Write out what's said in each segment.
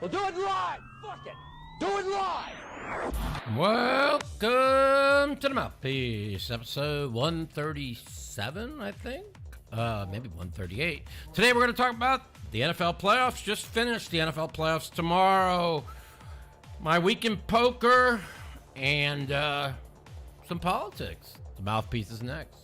Well, do it live. Fuck it. Do it live. Welcome to the Mouthpiece, episode 137, I think. Maybe 138. Today we're going to talk about the NFL playoffs. Just finished the NFL playoffs tomorrow. My week in poker and some politics. The Mouthpiece is next.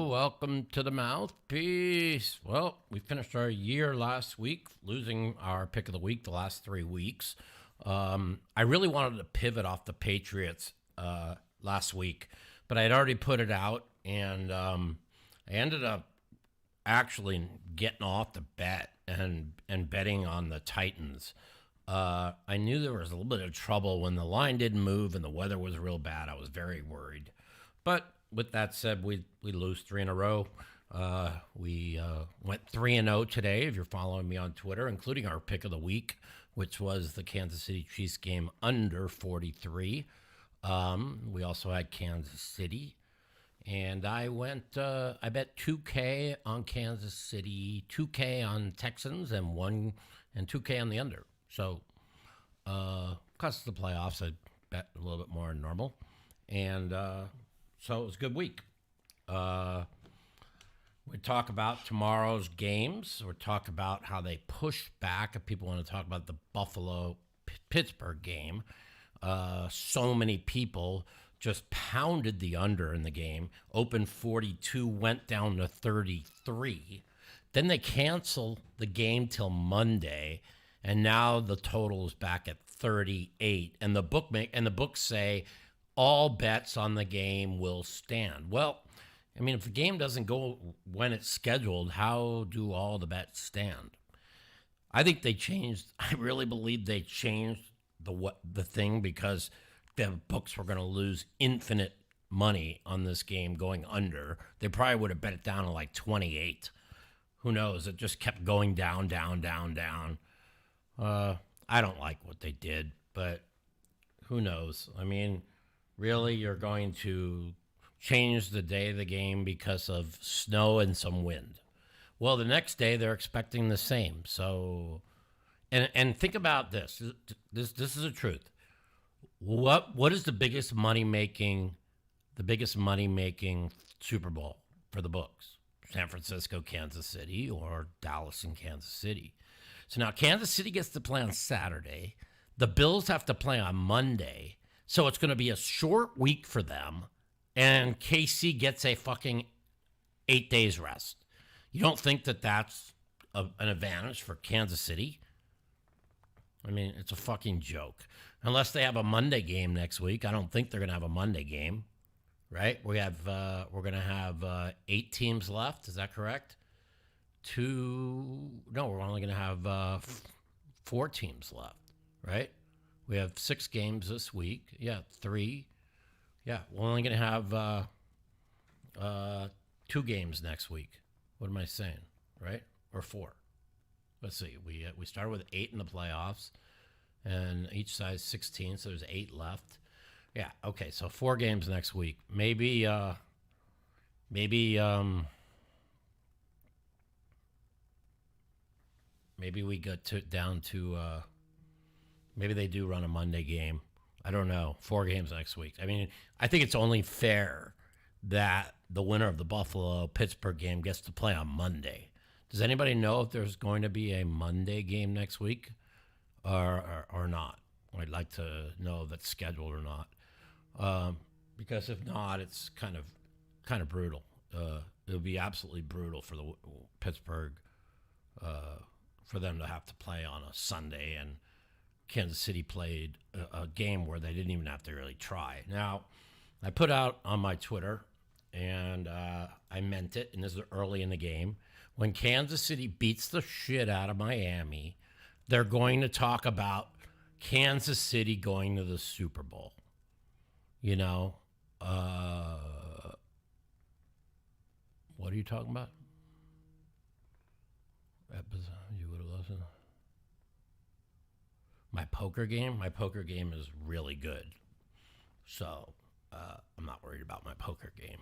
Welcome to the Mouthpiece. Well, we finished our year last week, losing our pick of the week the last 3 weeks. I really wanted to pivot off the Patriots last week, but I had already put it out, and I ended up actually getting off the bet and betting on the Titans. I knew there was a little bit of trouble when the line didn't move and the weather was real bad. I was very worried. But with that said, we lose 3 in a row. We went 3-0 today, if you're following me on Twitter, including our pick of the week, which was the Kansas City Chiefs game under 43. We also had Kansas City. And I bet 2K on Kansas City, 2K on Texans, and 2K on the under. So, because of the playoffs, I bet a little bit more than normal. And so it was a good week. We talk about tomorrow's games. We talk about how they push back. If people want to talk about the Buffalo-Pittsburgh game, so many people just pounded the under in the game. Opened 42, went down to 33. Then they canceled the game till Monday, and now the total is back at 38. And the books say all bets on the game will stand. Well, I mean, if the game doesn't go when it's scheduled, how do all the bets stand? I really believe they changed the thing because the books were going to lose infinite money on this game going under. They probably would have bet it down to like 28. Who knows? It just kept going down, down, down, down. I don't like what they did, but who knows? I mean, really, you're going to change the day of the game because of snow and some wind. Well, the next day they're expecting the same. So, and think about this. This is the truth. What is the biggest money making Super Bowl for the books? San Francisco, Kansas City, or Dallas and Kansas City. So now Kansas City gets to play on Saturday. The Bills have to play on Monday. So it's going to be a short week for them, and KC gets a fucking 8 days rest. You don't think that that's an advantage for Kansas City? I mean, it's a fucking joke. Unless they have a Monday game next week. I don't think they're going to have a Monday game, right? We're going to have 8 teams left. Is that correct? No, we're only going to have 4 teams left, right? We have 6 games this week. Yeah, 3. Yeah, we're only going to have 2 games next week. What am I saying, right? Or 4. Let's see. We started with 8 in the playoffs, and each side's 16, so there's 8 left. Yeah, okay, so 4 games next week. Maybe we get down to maybe they do run a Monday game. I don't know. 4 games next week. I mean, I think it's only fair that the winner of the Buffalo-Pittsburgh game gets to play on Monday. Does anybody know if there's going to be a Monday game next week or not? I'd like to know if it's scheduled or not. Because if not, it's kind of brutal. It would be absolutely brutal for the Pittsburgh for them to have to play on a Sunday, and Kansas City played a game where they didn't even have to really try. Now, I put out on my Twitter, and I meant it, and this is early in the game. When Kansas City beats the shit out of Miami, they're going to talk about Kansas City going to the Super Bowl. You know, what are you talking about? You would have listened. My poker game is really good. So I'm not worried worried about my poker game.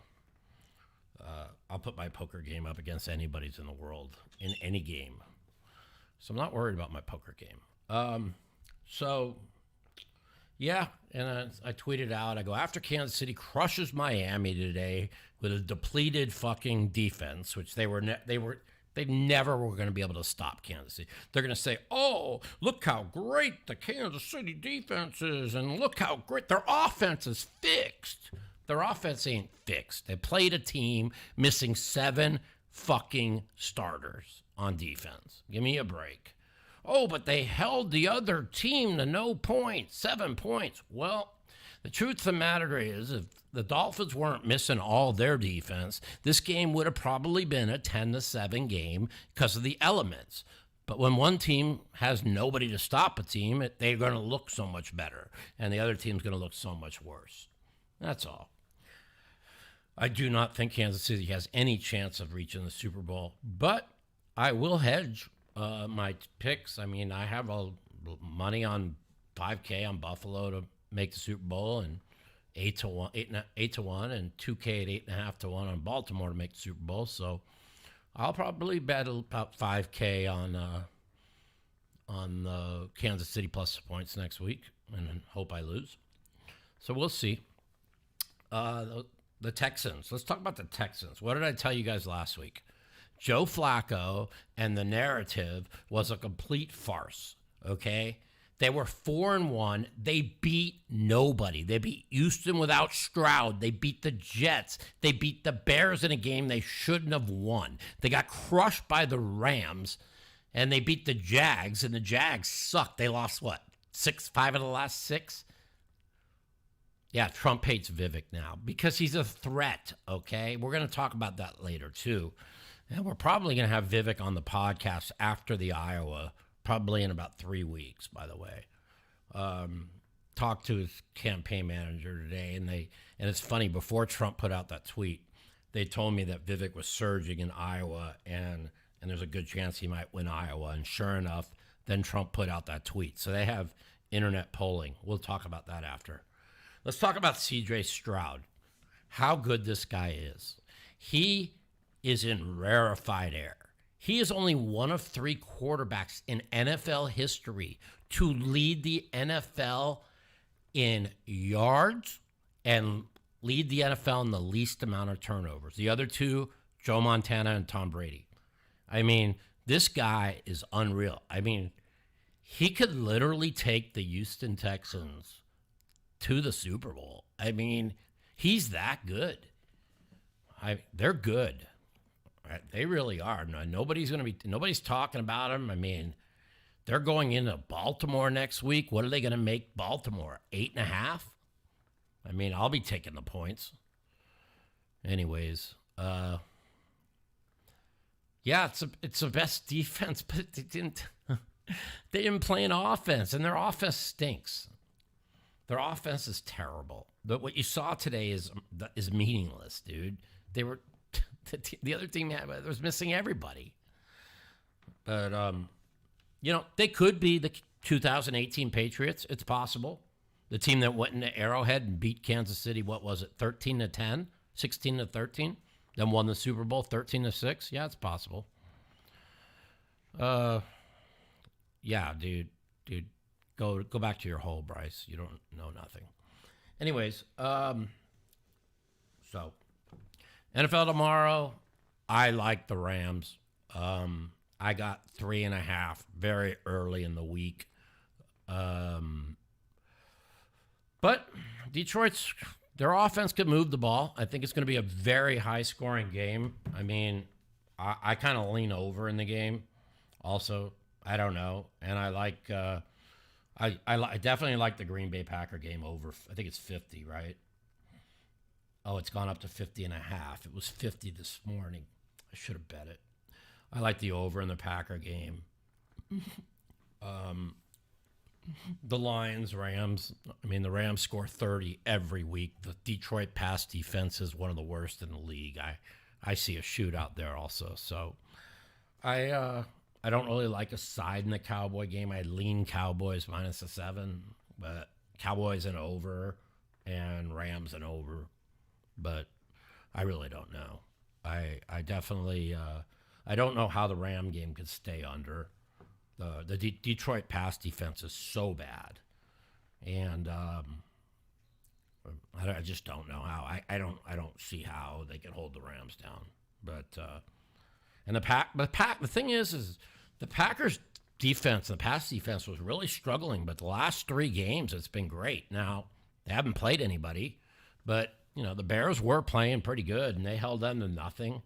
I'll put my poker game up against anybody's in the world in any game. So I'm not worried about my poker game. Yeah, and I tweeted out, I go, after Kansas City crushes Miami today with a depleted fucking defense, which they never were going to be able to stop Kansas City. They're going to say, oh, look how great the Kansas City defense is, and look how great their offense is fixed. Their offense ain't fixed. They played a team missing 7 fucking starters on defense. Give me a break. Oh, but they held the other team to no points, 7 points. Well, the truth of the matter is, if the Dolphins weren't missing all their defense, this game would have probably been a 10-7 game because of the elements. But when one team has nobody to stop a team, they're going to look so much better, and the other team's going to look so much worse. That's all. I do not think Kansas City has any chance of reaching the Super Bowl, but I will hedge my picks. I mean, I have money on 5K on Buffalo to make the Super Bowl, and 8 to 1, and 2K at 8.5 to 1 on Baltimore to make the Super Bowl. So I'll probably bet about 5K on the Kansas City plus points next week, and hope I lose. So we'll see. The Texans. Let's talk about the Texans. What did I tell you guys last week? Joe Flacco and the narrative was a complete farce, okay? They were 4-1. They beat nobody. They beat Houston without Stroud. They beat the Jets. They beat the Bears in a game they shouldn't have won. They got crushed by the Rams, and they beat the Jags, and the Jags sucked. They lost, 5 of the last 6? Yeah, Trump hates Vivek now because he's a threat, okay? We're going to talk about that later, too. And we're probably going to have Vivek on the podcast after the Iowa, probably in about 3 weeks, by the way. Talked to his campaign manager today, and it's funny, before Trump put out that tweet, they told me that Vivek was surging in Iowa, and there's a good chance he might win Iowa. And sure enough, then Trump put out that tweet. So they have internet polling. We'll talk about that after. Let's talk about C.J. Stroud, how good this guy is. He is in rarefied air. He is only one of 3 quarterbacks in NFL history to lead the NFL in yards and lead the NFL in the least amount of turnovers. The other 2, Joe Montana and Tom Brady. I mean, this guy is unreal. I mean, he could literally take the Houston Texans to the Super Bowl. I mean, he's that good. They're good. They really are. Nobody's talking about them. I mean, they're going into Baltimore next week. What are they going to make Baltimore? 8.5? I mean, I'll be taking the points. Anyways, yeah, it's the best defense, but they didn't play an offense, and their offense stinks. Their offense is terrible. But what you saw today is meaningless, dude. They were the other team was missing everybody. But they could be the 2018 Patriots. It's possible. The team that went into Arrowhead and beat Kansas City, what was it, 13-10, 16-13, then won the Super Bowl 13-6. Yeah, it's possible. Yeah, dude. Go back to your hole, Bryce. You don't know nothing. Anyways, so NFL tomorrow. I like the Rams. I got 3.5 very early in the week. But Detroit's, their offense could move the ball. I think it's going to be a very high-scoring game. I mean, I kind of lean over in the game. Also, I don't know, and I like. I definitely like the Green Bay Packer game over. I think it's 50, right? Oh, it's gone up to 50.5. It was 50 this morning. I should have bet it. I like the over in the Packer game. The Lions, Rams. I mean, the Rams score 30 every week. The Detroit pass defense is one of the worst in the league. I see a shootout there also. So I don't really like a side in the Cowboy game. I lean Cowboys -7, but Cowboys and over and Rams and over. but I really don't know. I definitely I don't know how the Ram game could stay under. The Detroit pass defense is so bad, and I just don't know how. I don't see how they can hold the Rams down. But and the thing is the Packers defense, the pass defense was really struggling. But the last 3 games, it's been great. Now they haven't played anybody, but the Bears were playing pretty good, and they held them to nothing.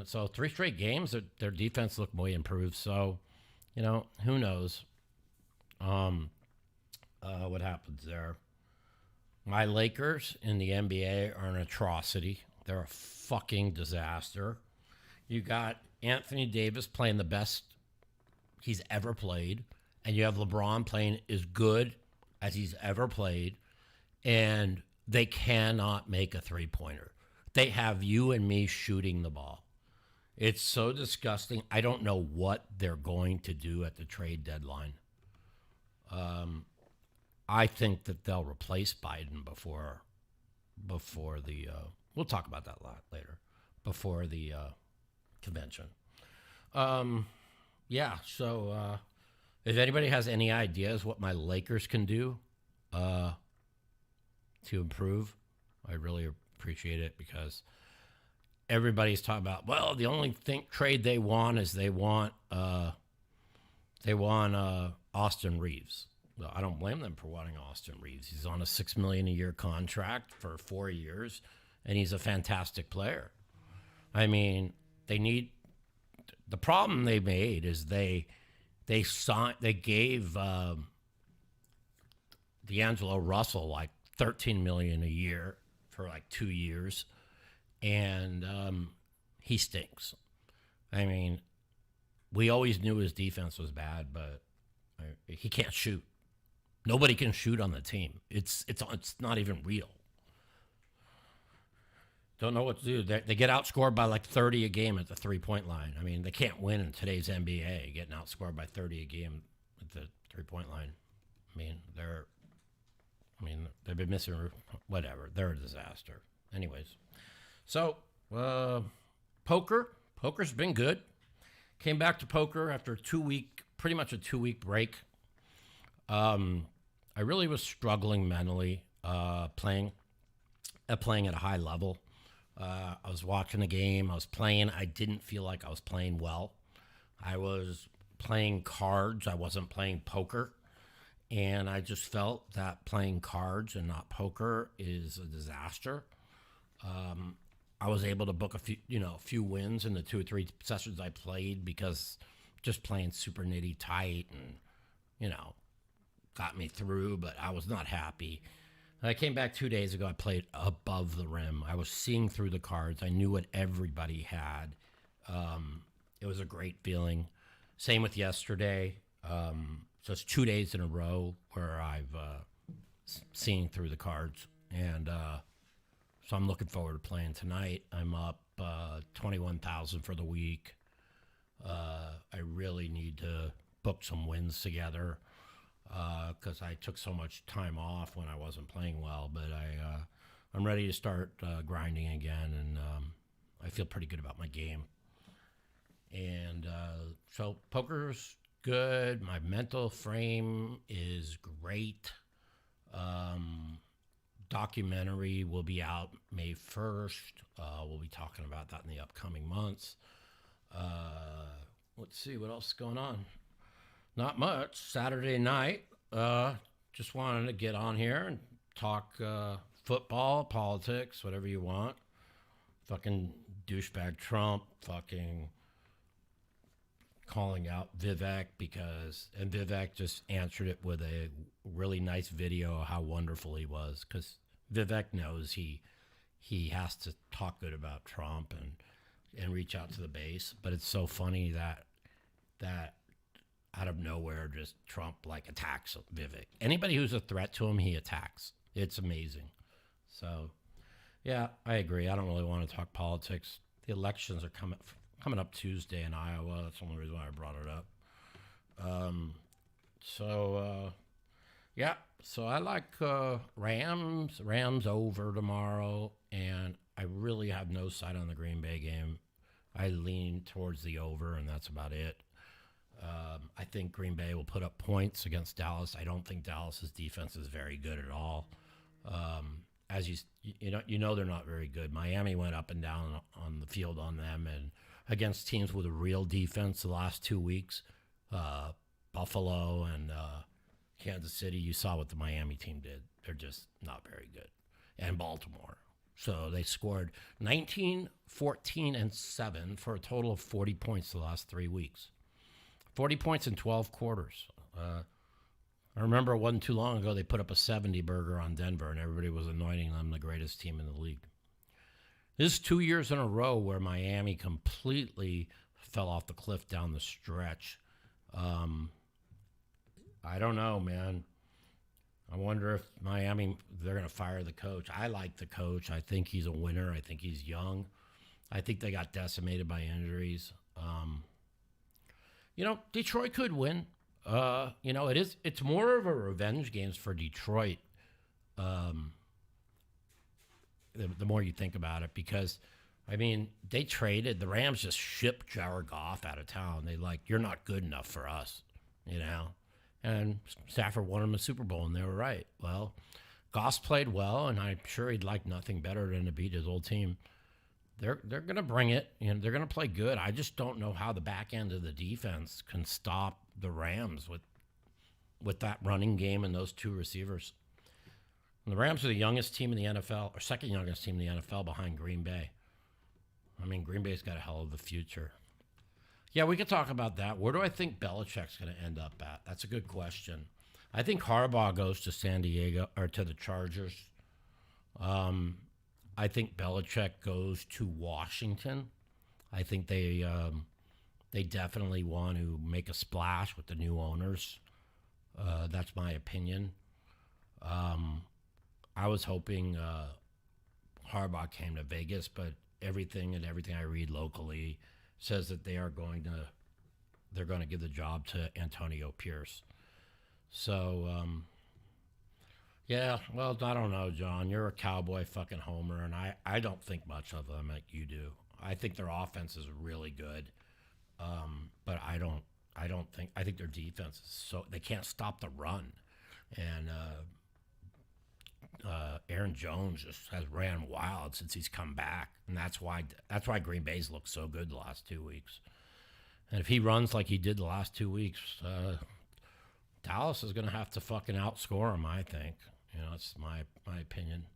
So 3 straight games, their defense looked way improved. So, who knows what happens there. My Lakers in the NBA are an atrocity. They're a fucking disaster. You got Anthony Davis playing the best he's ever played, and you have LeBron playing as good as he's ever played, and they cannot make a three-pointer. They have you and me shooting the ball. It's so disgusting. I don't know what they're going to do at the trade deadline. I think that they'll replace Biden before the we'll talk about that a lot later, before the convention. Yeah, so if anybody has any ideas what my Lakers can do to improve, I really appreciate it, because everybody's talking about, well, the only trade they want is they want Austin Reeves. Well, I don't blame them for wanting Austin Reeves. He's on a $6 million a year contract for 4 years, and he's a fantastic player. I mean, the problem they made is they gave D'Angelo Russell like $13 million a year for like 2 years, and he stinks. I mean, we always knew his defense was bad, but he can't shoot. Nobody can shoot on the team. It's not even real. Don't know what to do. They get outscored by like 30 a game at the 3-point line. I mean, they can't win in today's NBA, getting outscored by 30 a game at the 3-point line. I mean, they've been missing whatever. They're a disaster. Anyways, so poker's been good. Came back to poker after pretty much a 2-week break. I really was struggling mentally playing at a high level. I was watching the game. I was playing. I didn't feel like I was playing well. I was playing cards. I wasn't playing poker. And I just felt that playing cards and not poker is a disaster. I was able to book a few wins in the 2 or 3 sessions I played, because just playing super nitty tight and, got me through, but I was not happy. I came back 2 days ago. I played above the rim. I was seeing through the cards. I knew what everybody had. It was a great feeling. Same with yesterday. So it's 2 days in a row where I've seen through the cards. And so I'm looking forward to playing tonight. I'm up 21,000 for the week. I really need to book some wins together, because I took so much time off when I wasn't playing well. But I'm ready to start grinding again, and I feel pretty good about my game. And so poker's good. My mental frame is great. Documentary will be out May 1st. We'll be talking about that in the upcoming months. Let's see what else is going on. Not much. Saturday night, just wanted to get on here and talk football, politics, whatever you want. Fucking douchebag Trump, fucking calling out Vivek, and Vivek just answered it with a really nice video of how wonderful he was, because Vivek knows he has to talk good about Trump and reach out to the base. But it's so funny that out of nowhere, just Trump like attacks Vivek. Anybody who's a threat to him, he attacks. It's amazing. So, yeah, I agree. I don't really want to talk politics. The elections are coming up Tuesday in Iowa. That's the only reason why I brought it up. Yeah. So I like Rams over tomorrow, and I really have no sight on the Green Bay game. I lean towards the over, and that's about it. I think Green Bay will put up points against Dallas. I don't think Dallas's defense is very good at all. As you know they're not very good. Miami went up and down on the field on them, and against teams with a real defense the last 2 weeks, Buffalo and Kansas City. You saw what the Miami team did. They're just not very good, and Baltimore. So they scored 19, 14, and 7 for a total of 40 points the last 3 weeks. 40 points in 12 quarters. I remember it wasn't too long ago they put up a 70 burger on Denver, and everybody was anointing them the greatest team in the league. This is 2 years in a row where Miami completely fell off the cliff down the stretch. I don't know, man. I wonder if Miami, they're going to fire the coach. I like the coach. I think he's a winner. I think he's young. I think they got decimated by injuries. Detroit could win. It's more of a revenge games for Detroit. The more you think about it, because they traded, the Rams just shipped Jared Goff out of town. You're not good enough for us, And Stafford won him a Super Bowl, and they were right. Well, Goss played well, and I'm sure he'd like nothing better than to beat his old team. They're going to bring it, they're going to play good. I just don't know how the back end of the defense can stop the Rams with that running game and those two receivers. And the Rams are the youngest team in the NFL, or second youngest team in the NFL behind Green Bay. Green Bay's got a hell of a future. Yeah, we could talk about that. Where do I think Belichick's going to end up at? That's a good question. I think Harbaugh goes to San Diego, or to the Chargers. I think Belichick goes to Washington. I think they definitely want to make a splash with the new owners. That's my opinion. I was hoping Harbaugh came to Vegas, but everything I read locally says that they're going to give the job to Antonio Pierce. So, yeah, well, I don't know, John. You're a Cowboy fucking homer, and I don't think much of them like you do. I think their offense is really good, but I think their defense is so they can't stop the run, and Aaron Jones just has ran wild since he's come back, and that's why Green Bay's looked so good the last 2 weeks. And if he runs like he did the last 2 weeks, Dallas is going to have to fucking outscore him, I think. That's my opinion.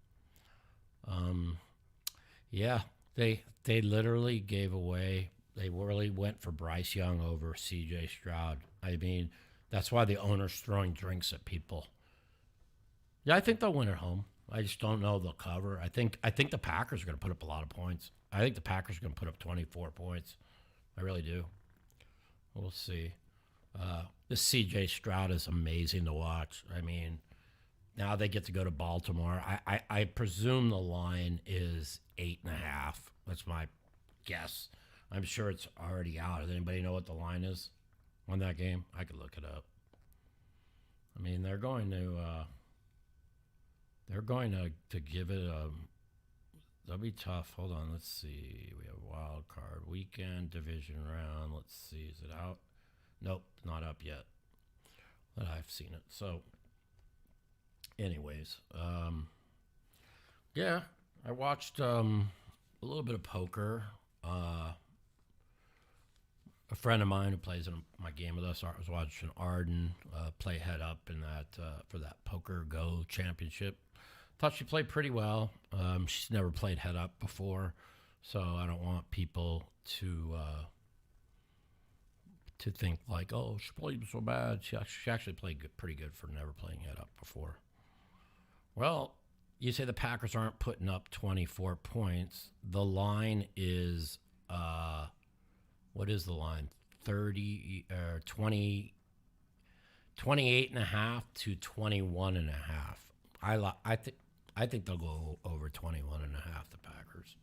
Yeah, they literally gave away. They really went for Bryce Young over C.J. Stroud. That's why the owner's throwing drinks at people. Yeah, I think they'll win at home. I just don't know they'll cover. I think the Packers are going to put up a lot of points. I think the Packers are going to put up 24 points. I really do. We'll see. This C.J. Stroud is amazing to watch. Now they get to go to Baltimore. I presume the line is 8.5. That's my guess. I'm sure it's already out. Does anybody know what the line is on that game? I could look it up. They're going to give it a. That'll be tough. Hold on. Let's see. We have wild card weekend division round. Let's see. Is it out? Nope, not up yet. But I've seen it. So, anyways, yeah, I watched a little bit of poker. A friend of mine who plays in my game with us, I was watching Arden play head up in that for that Poker Go championship. Thought she played pretty well. She's never played head up before, so I don't want people to think like, oh, she played so bad. She actually played pretty good for never playing head up before. Well, you say the Packers aren't putting up 24 points. The line is, what is the line? 28.5 to 21.5. I think they'll go over 21.5, the Packers.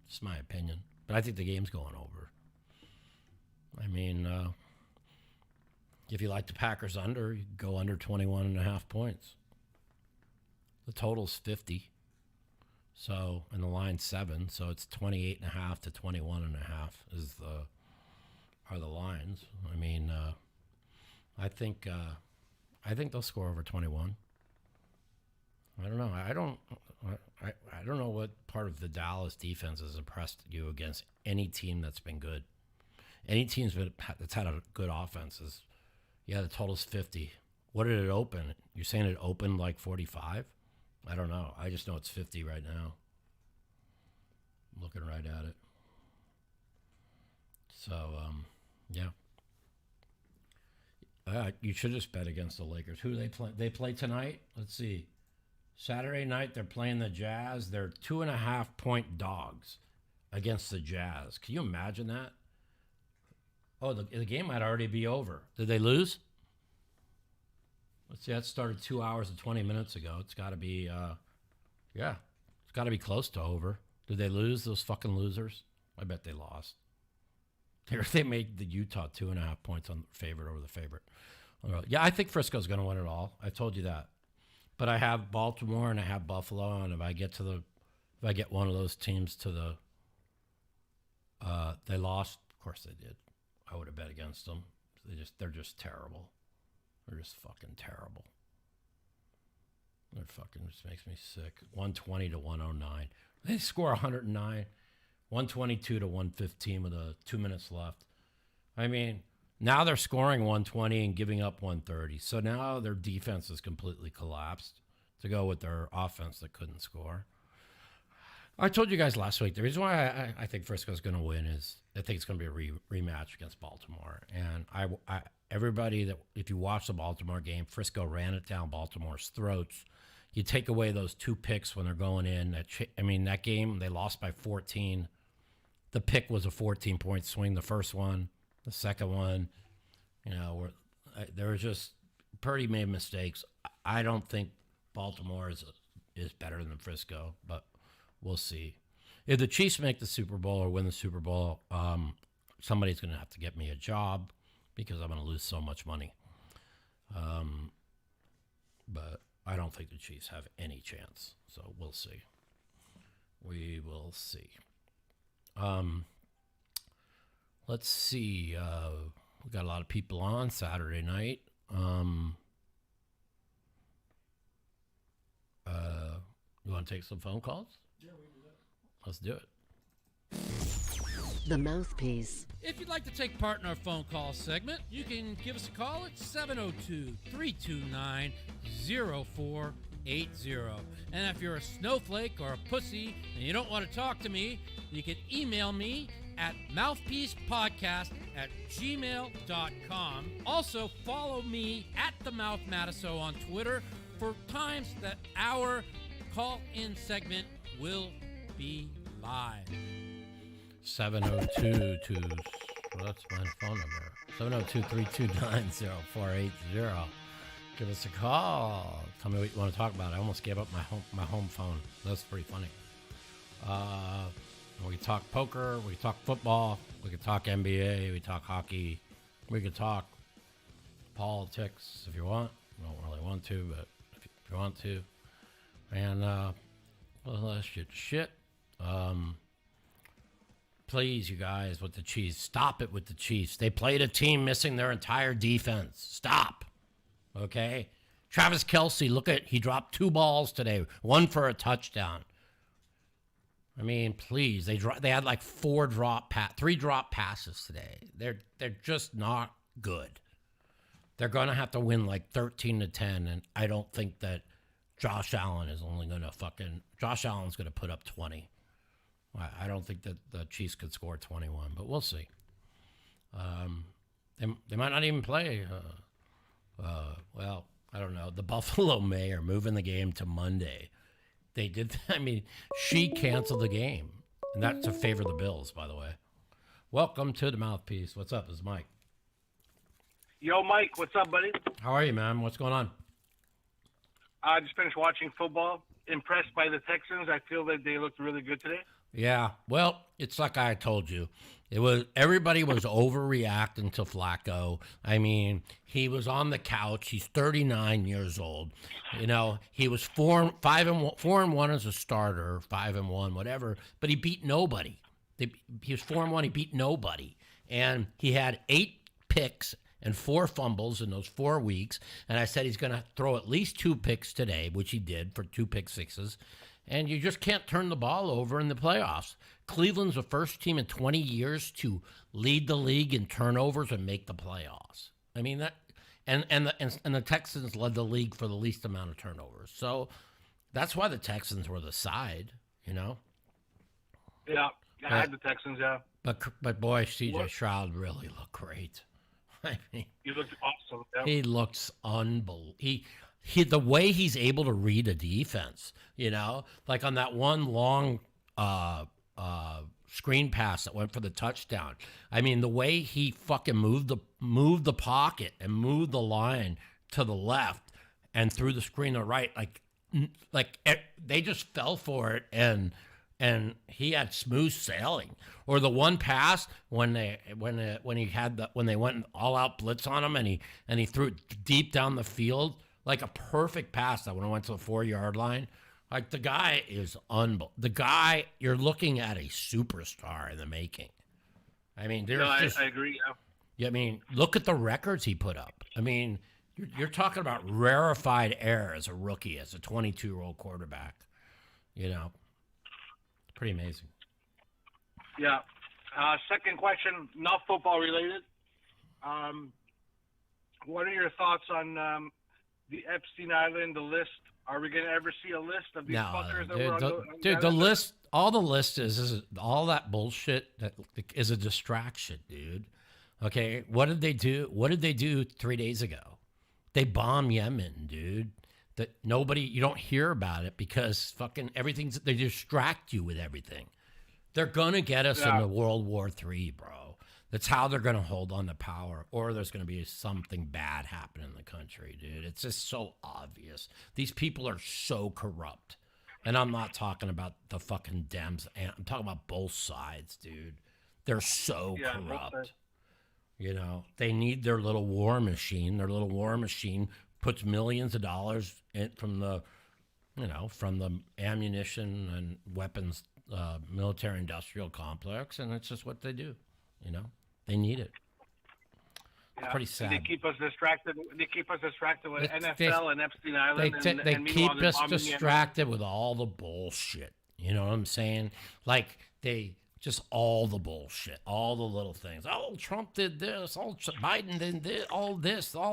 It's my opinion. But I think the game's going over. If you like the Packers under, you go under 21.5 points. The total's 50. So, and the line's 7, so it's 28.5 to 21.5 are the lines. I mean, I think they'll score over 21. I don't know. I don't know what part of the Dallas defense has impressed you against any team that's been good. Any teams that's had a good offense is, yeah, the total's 50. What did it open? You're saying it opened like 45? I don't know. I just know it's 50 right now. I'm looking right at it. So, yeah. You should just bet against the Lakers. Who do they play? They play tonight? Let's see. Saturday night, they're playing the Jazz. They're 2.5-point dogs against the Jazz. Can you imagine that? Oh, the game might already be over. Did they lose? Let's see. That started 2 hours and 20 minutes ago. It's got to be, it's got to be close to over. Did they lose, those fucking losers? I bet they lost. They made the Utah 2.5 points on favorite over the favorite. Yeah, I think Frisco's going to win it all. I told you that. But I have Baltimore and I have Buffalo, and if I get one of those teams to the, they lost. Of course they did. I would have bet against them. They're just terrible. They're just fucking terrible. They're fucking just makes me sick. 120 to 109. They score 109. 122 to 115 with 2 minutes left. I mean, now they're scoring 120 and giving up 130. So now their defense is completely collapsed to go with their offense that couldn't score. I told you guys last week, the reason why I think Frisco's going to win is I think it's going to be a rematch against Baltimore. And everybody that, if you watch the Baltimore game, Frisco ran it down Baltimore's throats. You take away those 2 picks when they're going in. That game, they lost by 14. The pick was a 14-point swing, the first one. The second one, there was just Purdy made mistakes. I don't think Baltimore is better than Frisco, but we'll see. If the Chiefs make the Super Bowl or win the Super Bowl, somebody's going to have to get me a job because I'm going to lose so much money. But I don't think the Chiefs have any chance, so we'll see. We will see. Let's see. We got a lot of people on Saturday night. You want to take some phone calls? Yeah, we can do that. Let's do it. The Mouthpiece. If you'd like to take part in our phone call segment, you can give us a call at 702-329-0480. And if you're a snowflake or a pussy and you don't want to talk to me, you can email me at mouthpiecepodcast@gmail.com. Also, follow me at the Mouth Matiso on Twitter for times that our call-in segment will be live. 702 that's my phone number. 702-329-0480. Give us a call. Tell me what you want to talk about. I almost gave up my home phone. That's pretty funny. We can talk poker, we can talk football, we can talk NBA, we talk hockey, we can talk politics if you want. You don't really want to, but if you want to. And well, shit. Please, you guys, with the Chiefs, stop it with the Chiefs. They played a team missing their entire defense. Stop. Okay? Travis Kelce, he dropped 2 balls today, 1 for a touchdown. I mean, please, they had like 3 drop passes today. They're just not good. They're going to have to win like 13-10, and I don't think that Josh Allen's going to put up 20. I don't think that the Chiefs could score 21, but we'll see. They might not even play. Well, I don't know. The Buffalo mayor moving the game to Monday. They did. She canceled the game, and that's to favor the Bills, by the way. Welcome to the Mouthpiece. What's up? This is Mike. Yo, Mike. What's up, buddy? How are you, man? What's going on? I just finished watching football. Impressed by the Texans. I feel that they looked really good today. Yeah, well, it's like I told you. Everybody was overreacting to Flacco. I mean, he was on the couch. He's 39 years old. You know, he was 4-1 as a starter, 5-1, whatever. But he beat nobody. He was 4-1. He beat nobody, and he had 8 picks and 4 fumbles in those 4 weeks. And I said he's going to throw at least 2 picks today, which he did for 2 pick sixes. And you just can't turn the ball over in the playoffs. Cleveland's the first team in 20 years to lead the league in turnovers and make the playoffs. I mean that, and the Texans led the league for the least amount of turnovers. So that's why the Texans were the side, you know. Yeah, I had the Texans. Yeah, but boy, C.J. Stroud really looked great. I mean, he looked awesome. Yeah. He looks unbelievable. The way he's able to read a defense, you know, like on that one long screen pass that went for the touchdown. I mean, the way he fucking moved the pocket and moved the line to the left and threw the screen to the right, they just fell for it, and he had smooth sailing. Or the one pass when they went all out blitz on him and he threw it deep down the field. Like a perfect pass that when it went to the 4-yard line. Like, the guy is unbelievable. The guy, you're looking at a superstar in the making. I mean, I agree. Yeah. I mean, look at the records he put up. I mean, you're talking about rarefied air as a rookie, as a 22-year-old quarterback. You know, pretty amazing. Yeah. Second question, not football related. What are your thoughts on the Epstein Island, the list? Are we going to ever see a list of these fuckers that were on the list? All the list is all that bullshit that is a distraction, dude. Okay, what did they do? What did they do 3 days ago? They bombed Yemen, dude. That you don't hear about it because fucking they distract you with everything. They're gonna get us into World War III, bro. That's how they're going to hold on to power, or there's going to be something bad happen in the country, dude. It's just so obvious. These people are so corrupt. And I'm not talking about the fucking Dems. I'm talking about both sides, dude. They're so corrupt. You know, they need their little war machine. Their little war machine puts millions of dollars from the ammunition and weapons military industrial complex, and it's just what they do, you know. They need it. It's pretty sad. They keep us distracted. They keep us distracted with NFL and Epstein Island. They keep us distracted with all the bullshit. You know what I'm saying? Like all the bullshit, all the little things. Oh, Trump did this. Oh, Biden did this. All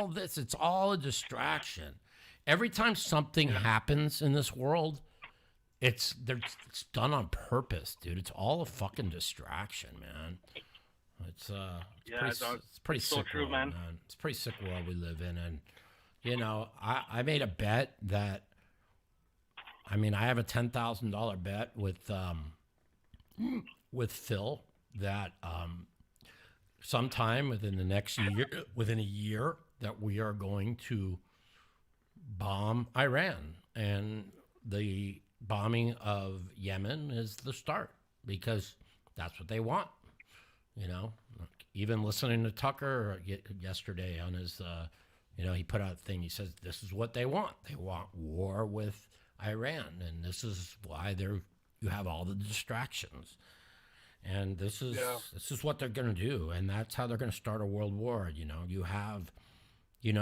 this. It's all a distraction. Every time something happens in this world, it's done on purpose, dude. It's all a fucking distraction, man. It's pretty sick world, man. It's a pretty sick world we live in, and you know, I made a bet that, I have a $10,000 bet with Phil that sometime within a year, that we are going to bomb Iran, and the bombing of Yemen is the start because that's what they want. You know, even listening to Tucker yesterday on his, he put out a thing. He says, this is what they want. They want war with Iran. And this is why you have all the distractions. And this is what they're going to do. And that's how they're going to start a world war. You know,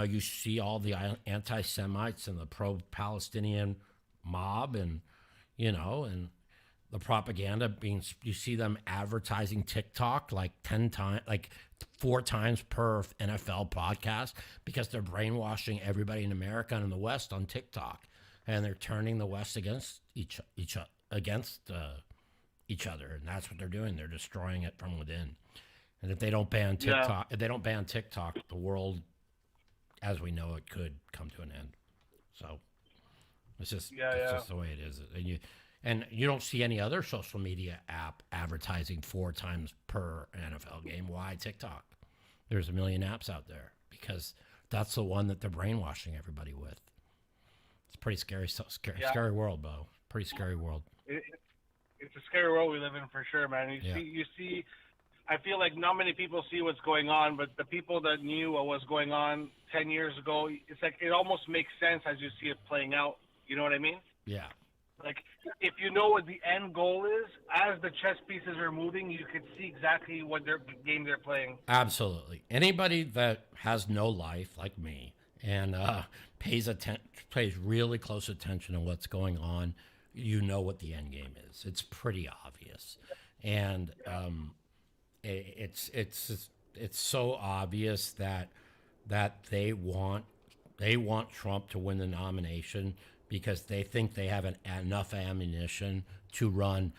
you see all the anti-Semites and the pro-Palestinian mob and the propaganda you see them advertising TikTok like 4 times per NFL podcast because they're brainwashing everybody in America and in the West on TikTok, and they're turning the West against each other, and that's what they're doing. They're destroying it from within. And if they don't ban TikTok, the world as we know it could come to an end. So it's just the way it is. And you don't see any other social media app advertising 4 times per NFL game. Why TikTok? There's a million apps out there because that's the one that they're brainwashing everybody with. It's pretty scary. So scary, Yeah. scary world, Bo. Pretty scary world. It's a scary world we live in for sure, man. You see. I feel like not many people see what's going on, but the people that knew what was going on 10 years ago, it's like it almost makes sense as you see it playing out. You know what I mean? Yeah. Like, if you know what the end goal is, as the chess pieces are moving, you can see exactly what game they're playing. Absolutely. Anybody that has no life, like me, and pays really close attention to what's going on, you know what the end game is. It's pretty obvious, and it's so obvious that they want Trump to win the nomination because they think they have enough ammunition to run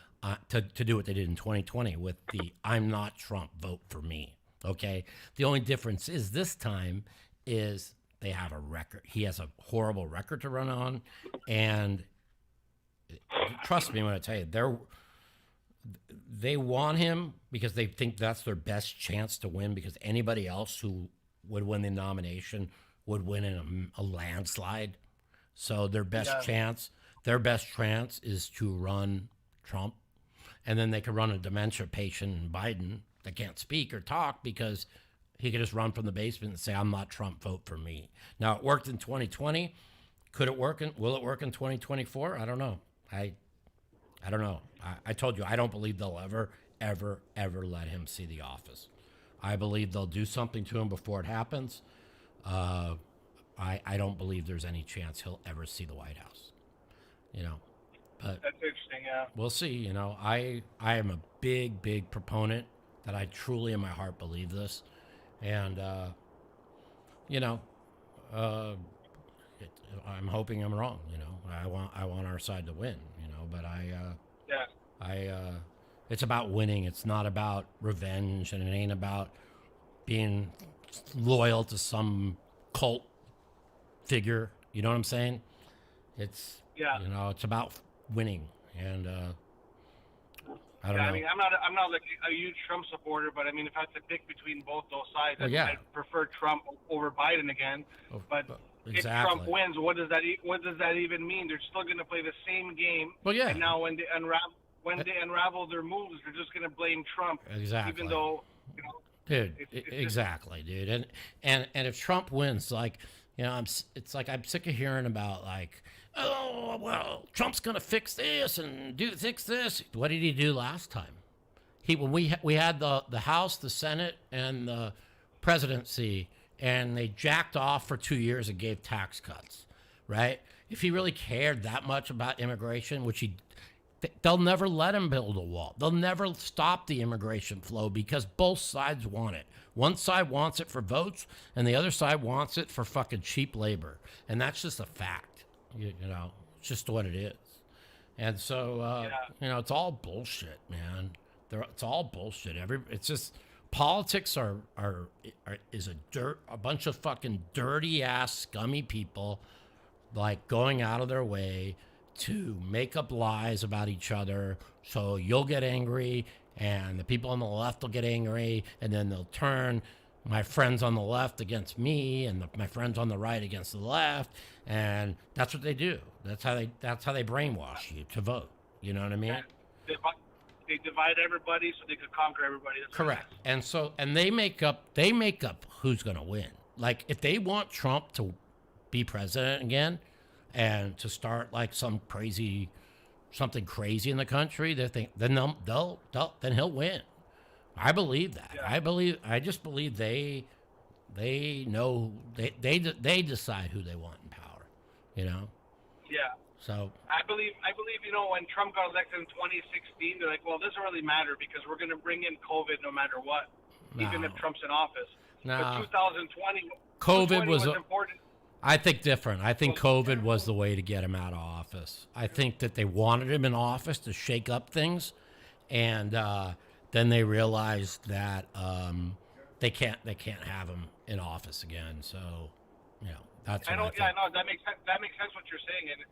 to do what they did in 2020 with the "I'm not Trump, vote for me." Okay, the only difference is this time is they have a record. He has a horrible record to run on, and trust me when I tell you, they want him because they think that's their best chance to win, because anybody else who would win the nomination would win in a landslide. So their best chance is to run Trump, and then they could run a dementia patient Biden that can't speak or talk because he could just run from the basement and say, "I'm not Trump, vote for me." Now, it worked in 2020. Will it work in 2024? I don't know. I don't know. I told you, I don't believe they'll ever let him see the office. I believe they'll do something to him before it happens. I don't believe there's any chance he'll ever see the White House. But that's interesting. Yeah, we'll see. I am a big proponent that I truly in my heart believe this, and I'm hoping I'm wrong. I want our side to win. But it's about winning. It's not about revenge, and it ain't about being loyal to some cult figure. You know what I'm saying? It's it's about winning, and I don't know. I mean, I'm not like a huge Trump supporter, but I mean, if I had to pick between both those sides, I'd prefer Trump over Biden again. But exactly. If Trump wins, what does that even mean? They're still going to play the same game. Well, yeah. And now when they unravel their moves, they're just going to blame Trump. Exactly. Even though, dude, exactly, dude. And if Trump wins, it's like I'm sick of hearing about oh well, Trump's going to fix this and fix this. What did he do last time? When we had the House, the Senate, and the presidency, and they jacked off for 2 years and gave tax cuts, right? If he really cared that much about immigration, which they'll never let him build a wall. They'll never stop the immigration flow because both sides want it. One side wants it for votes, and the other side wants it for fucking cheap labor. And that's just a fact. It's just what it is. And so, it's all bullshit, man. It's all bullshit. It's just politics is a bunch of fucking dirty ass scummy people going out of their way to make up lies about each other, so you'll get angry and the people on the left will get angry, and then they'll turn my friends on the left against me and my friends on the right against the left, and that's what they do. That's how they brainwash you to vote. You know what I mean? They divide everybody so they could conquer everybody. That's correct. And they make up who's going to win. Like, if they want Trump to be president again and to start something crazy in the country, then he'll win. I believe that. Yeah. I just believe they know they decide who they want in power. Yeah. So I believe when Trump got elected in 2016, they're like, well, it doesn't really matter because we're going to bring in COVID no matter what, even if Trump's in office. But 2020, COVID was important. I think different. I think COVID was the way to get him out of office. I think that they wanted him in office to shake up things, and then they realized that they can't have him in office again. So, that's what I think. Yeah, no, that makes sense what you're saying, and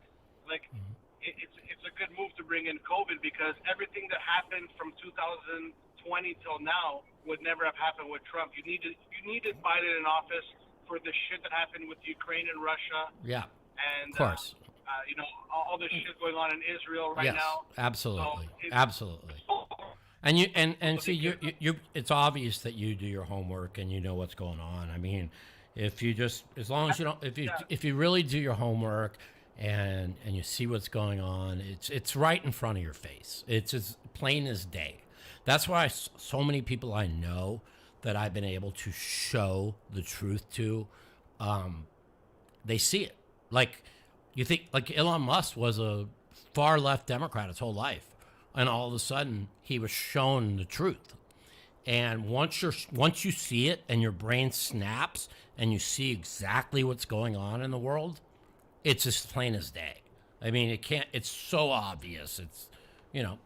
it's a good move to bring in COVID because everything that happened from 2020 till now would never have happened with Trump. You needed Biden in office for the shit that happened with Ukraine and Russia. Yeah, and of course. All this shit going on in Israel right Yes, now. absolutely, So absolutely. And see you it's obvious that you do your homework and you know what's going on. I mean, if you just as long as you don't if you really do your homework and you see what's going on, it's right in front of your face. It's as plain as day. That's why so many people I know that I've been able to show the truth to, they see it. Like you think like Elon Musk was a far left Democrat his whole life. And all of a sudden, he was shown the truth. And once you see it, and your brain snaps, and you see exactly what's going on in the world, it's as plain as day. I mean, it's so obvious.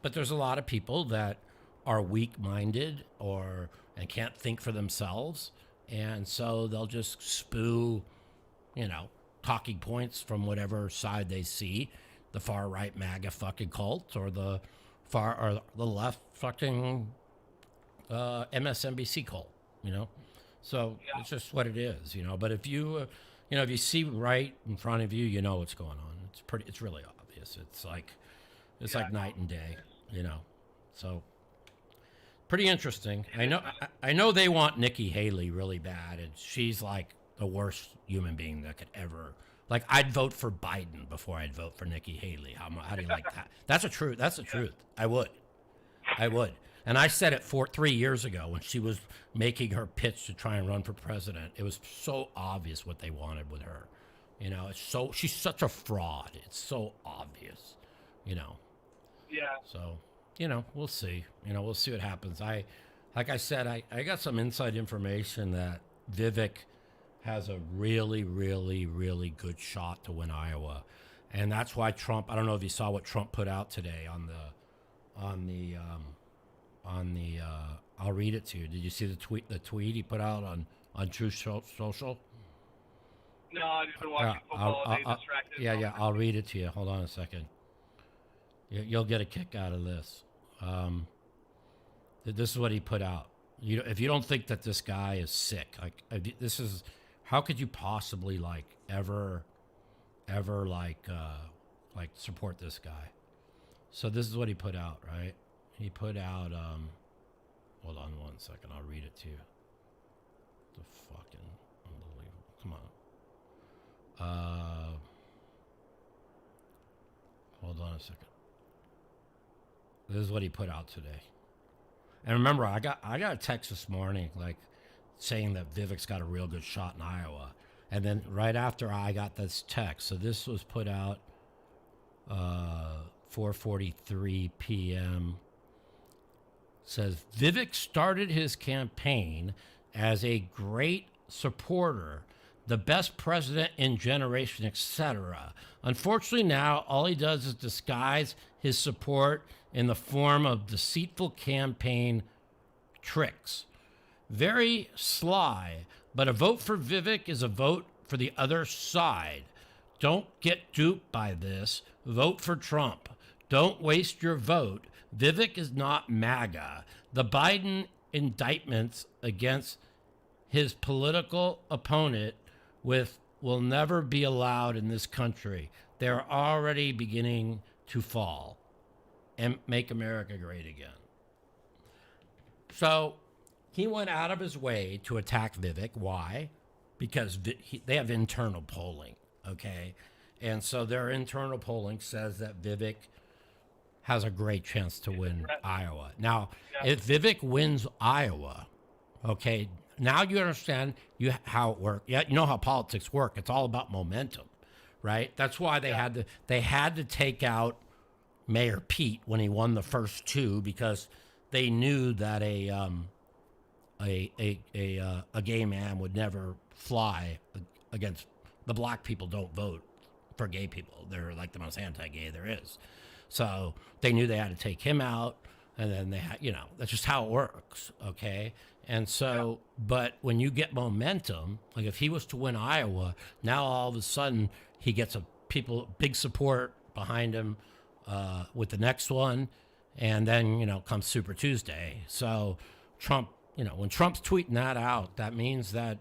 But there's a lot of people that are weak-minded and can't think for themselves, and so they'll just spew, talking points from whatever side they see, the far right MAGA fucking cult or the left fucking MSNBC cult, So it's just what it is, But if you, if you see right in front of you, you know what's going on. It's really obvious. It's like night and day, So pretty interesting. I know they want Nikki Haley really bad, and she's like the worst human being that could ever. Like, I'd vote for Biden before I'd vote for Nikki Haley. How do you like that? That's the truth. That's the truth. I would. And I said it 3 years ago when she was making her pitch to try and run for president. It was so obvious what they wanted with her. She's such a fraud. It's so obvious, Yeah. So, we'll see. We'll see what happens. Like I said, I got some inside information that Vivek has a really, really, really good shot to win Iowa. And that's why Trump, I don't know if you saw what Trump put out today on the I'll read it to you. Did you see the tweet he put out on Truth Social? No, I just been watching football all day distracted. Yeah, I'll read it to you. Hold on a second. You'll get a kick out of this. This is what he put out. If you don't think that this guy is sick, how could you possibly ever support this guy? So this is what he put out, right? He put out, hold on one second, I'll read it to you. The fucking unbelievable. Come on. Hold on a second. This is what he put out today. And remember, I got a text this morning, saying that Vivek's got a real good shot in Iowa. And then right after I got this text, so this was put out 4:43 p.m. Says Vivek started his campaign as a great supporter, the best president in generation, etc. Unfortunately, now all he does is disguise his support in the form of deceitful campaign tricks. Very sly, but a vote for Vivek is a vote for the other side. Don't get duped by this. Vote for Trump. Don't waste your vote. Vivek is not MAGA. The Biden indictments against his political opponent will never be allowed in this country. They're already beginning to fall and make America great again. So he went out of his way to attack Vivek. Why? Because they have internal polling, okay? And so their internal polling says that Vivek has a great chance to win Iowa. Now, if Vivek wins Iowa, okay, now you understand how it works. Yeah, you know how politics work. It's all about momentum, right? That's why they had to take out Mayor Pete when he won the first two, because they knew that a gay man would never fly against the black people. Don't vote for gay people. They're like the most anti-gay there is. So they knew they had to take him out, and then they had, that's just how it works, okay? And so, but when you get momentum, like if he was to win Iowa, now all of a sudden he gets big support behind him with the next one, and then, comes Super Tuesday. So Trump, when Trump's tweeting that out, that means that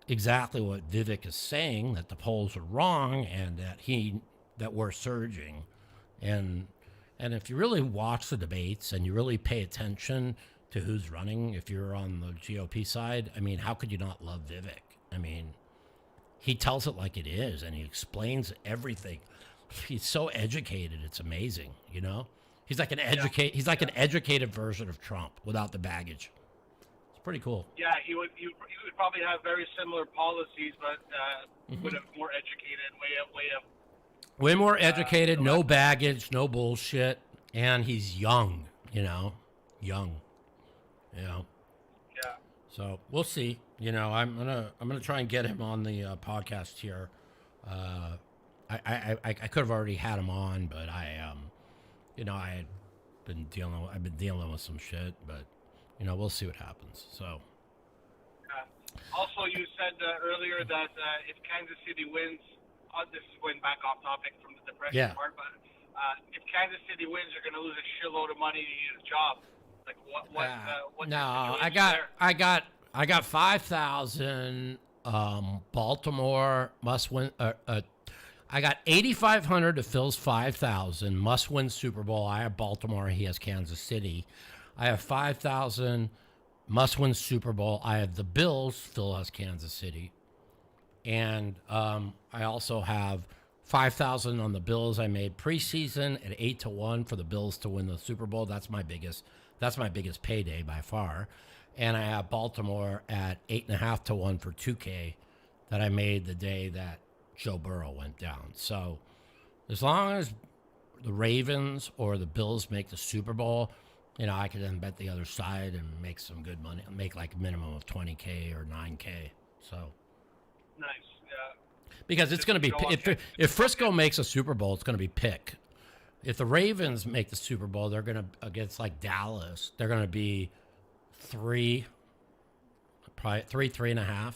exactly what Vivek is saying, that the polls are wrong and that that we're surging, and if you really watch the debates and you really pay attention to who's running, if you're on the GOP side, I mean, how could you not love Vivek? I mean, he tells it like it is, and he explains everything. He's so educated; it's amazing. You know, he's like an He's like an educated version of Trump without the baggage. It's pretty cool. Yeah, he would probably have very similar policies, but would have more educated, way more educated, no baggage, no bullshit, and he's young. Young. Yeah. So we'll see. I'm gonna try and get him on the podcast here. I could have already had him on, but I've been dealing with some shit, but we'll see what happens. So. Also, you said earlier that if Kansas City wins, this is going back off topic from the depression part, but if Kansas City wins, you're going to lose a shitload of money to get a job. Like what? No, I got 5,000. Baltimore must win. I got 8,500 to Phil's 5,000. Must win Super Bowl. I have Baltimore. He has Kansas City. I have 5,000. Must win Super Bowl. I have the Bills. Phil has Kansas City. And I also have 5,000 on the Bills. I made preseason at 8-1 for the Bills to win the Super Bowl. That's my biggest payday by far. And I have Baltimore at 8.5-1 for 2K that I made the day that Joe Burrow went down. So as long as the Ravens or the Bills make the Super Bowl, I could then bet the other side and make some good money. Make like a minimum of 20K or 9K. So nice, yeah. Because it's going to be if Frisco makes a Super Bowl, it's going to be pick. If the Ravens make the Super Bowl, they're going to against like Dallas. They're going to be 3, probably 3.5.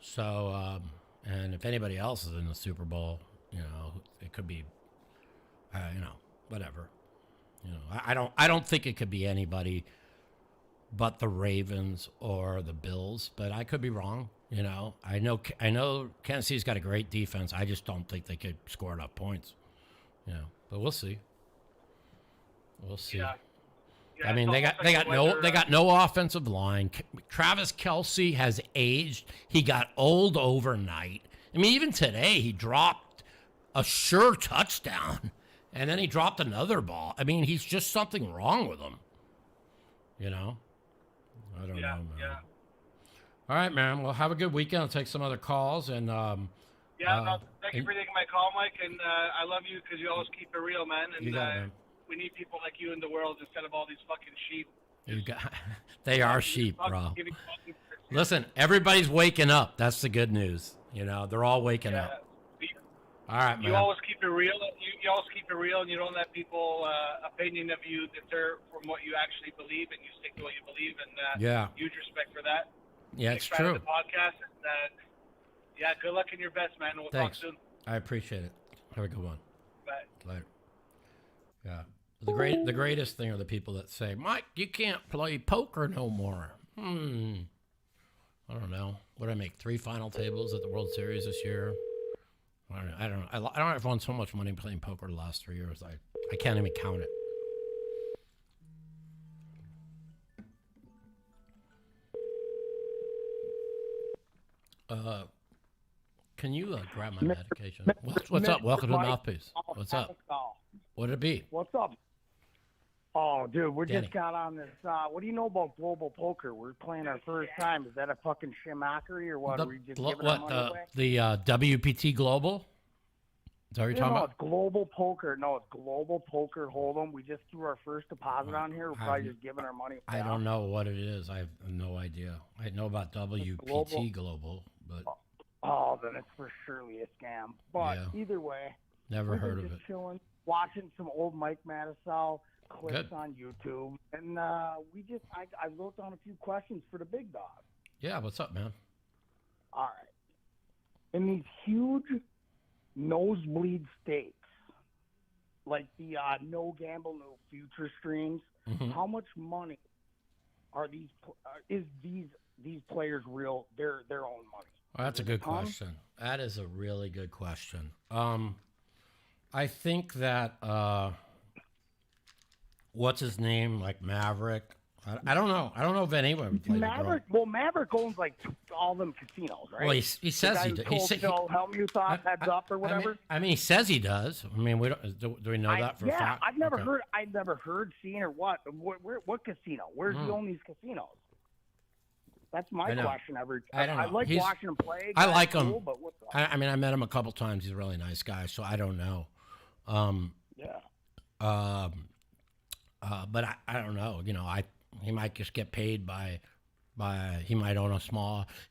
So and if anybody else is in the Super Bowl, it could be, whatever. I don't think it could be anybody but the Ravens or the Bills, but I could be wrong. I know Kansas City's got a great defense. I just don't think they could score enough points. But we'll see. We'll see. Yeah. I mean, they got no offensive line. Travis Kelce has aged. He got old overnight. I mean, even today he dropped a sure touchdown. And then he dropped another ball. I mean, he's just something wrong with him. I don't know, man. Yeah. All right, man. Well, have a good weekend. I'll take some other calls. And thank you for taking my call, Mike. And I love you because you always keep it real, man. And you got it, man. We need people like you in the world instead of all these fucking sheep. They are sheep, bro. Listen, everybody's waking up. That's the good news. They're all waking up. All right, man. You always keep it real. You always keep it real, and you don't let people opinion of you deter from what you actually believe, and you stick to what you believe. And huge respect for that. Yeah, it's true. The podcast. And, good luck in your best, man. We'll Thanks. talk soon. I appreciate it. Have a good one. Bye. Later. Yeah. The greatest thing are the people that say, Mike, you can't play poker no more. I don't know. What did I make? 3 final tables at the World Series this year? I don't know. I don't have won so much money playing poker the last 3 years. I can't even count it. Can you grab my medication? What's up? Welcome to the Mouthpiece. What's up? What'd it be? What's up? Oh, dude, we just got on this. What do you know about global poker? We're playing our first time. Is that a fucking shimackery or what? Are we just giving our money away? The WPT Global? Is that what you're talking about? It's global poker. No, it's global poker hold'em. We just threw our first deposit on here. We're probably just giving our money away. I don't know what it is. I have no idea. I know about WPT Global, but then it's for surely a scam. But either way, never heard of it. Just chilling, watching some old Mike Mattisau clips on YouTube, and I wrote down a few questions for the big dog. Yeah, what's up, man? All right. In these huge nosebleed stakes, like the No Gamble No Future streams, how much money are these players real their own money? Well, that's a good question. That is a really good question. I think that what's his name, like Maverick. I don't know. I don't know if anyone would play Maverick. Well, Maverick owns like all them casinos, right? Well, he says he does. He said heads up or whatever. I mean, he says he does. I mean, we don't. Do we know that for a fact? I've never heard, seen, or what. What casino? Where's he own these casinos? That's my question. I don't know. I like watching him play. I like him. Cool, but I mean, I met him a couple times. He's a really nice guy. So I don't know. But I don't know. You know, he might just get paid by he might own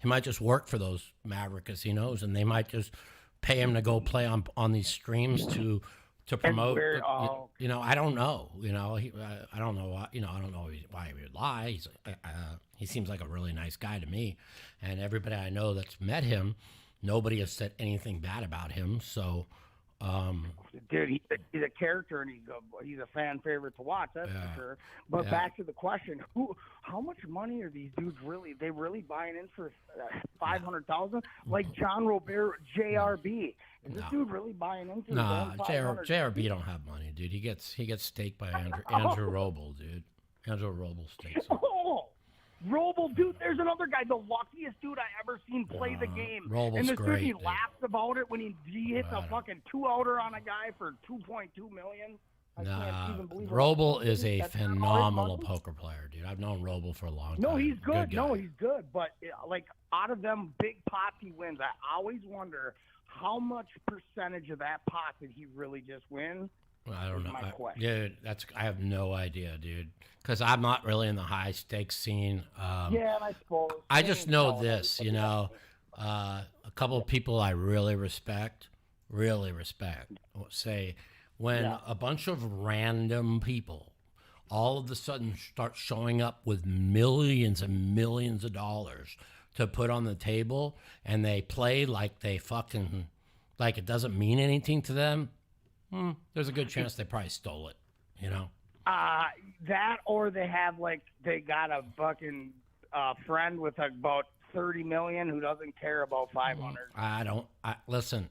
he might just work for those Maverick casinos, and they might just pay him to go play on these streams to promote. You know, I don't know. You know, I don't know why. You know, I don't know why he would lie. He seems like a really nice guy to me, and everybody I know that's met him, nobody has said anything bad about him. So. Dude, he's a character, and he's a fan favorite to watch. That's for sure. But back to the question: how much money are these dudes really? They really buying in for $500,000? Like John Robert, JRB. Is this dude really buying into? Nah, JRB don't have money, dude. He gets staked by Andrew Roble, dude. Andrew Roble stakes him. Roble, dude, there's another guy, the luckiest dude I ever seen play the game. Roble's and this great, dude, he dude. laughs about it when he hits a fucking 2-outer on a guy for $2.2 million. I can't even believe it. Roble is a phenomenal poker player, dude. I've known Roble for a long time. No, he's good. No, he's good. But, like, out of them big pots he wins, I always wonder how much percentage of that pot did he really just win? I don't know. Dude, I have no idea, dude. Because I'm not really in the high stakes scene. I suppose. I just know this, you know. A couple of people I really respect, say when a bunch of random people all of a sudden start showing up with millions and millions of dollars to put on the table, and they play like like it doesn't mean anything to them. There's a good chance they probably stole it, you know? That, or they got a fucking friend with about 30 million who doesn't care about 500. Listen,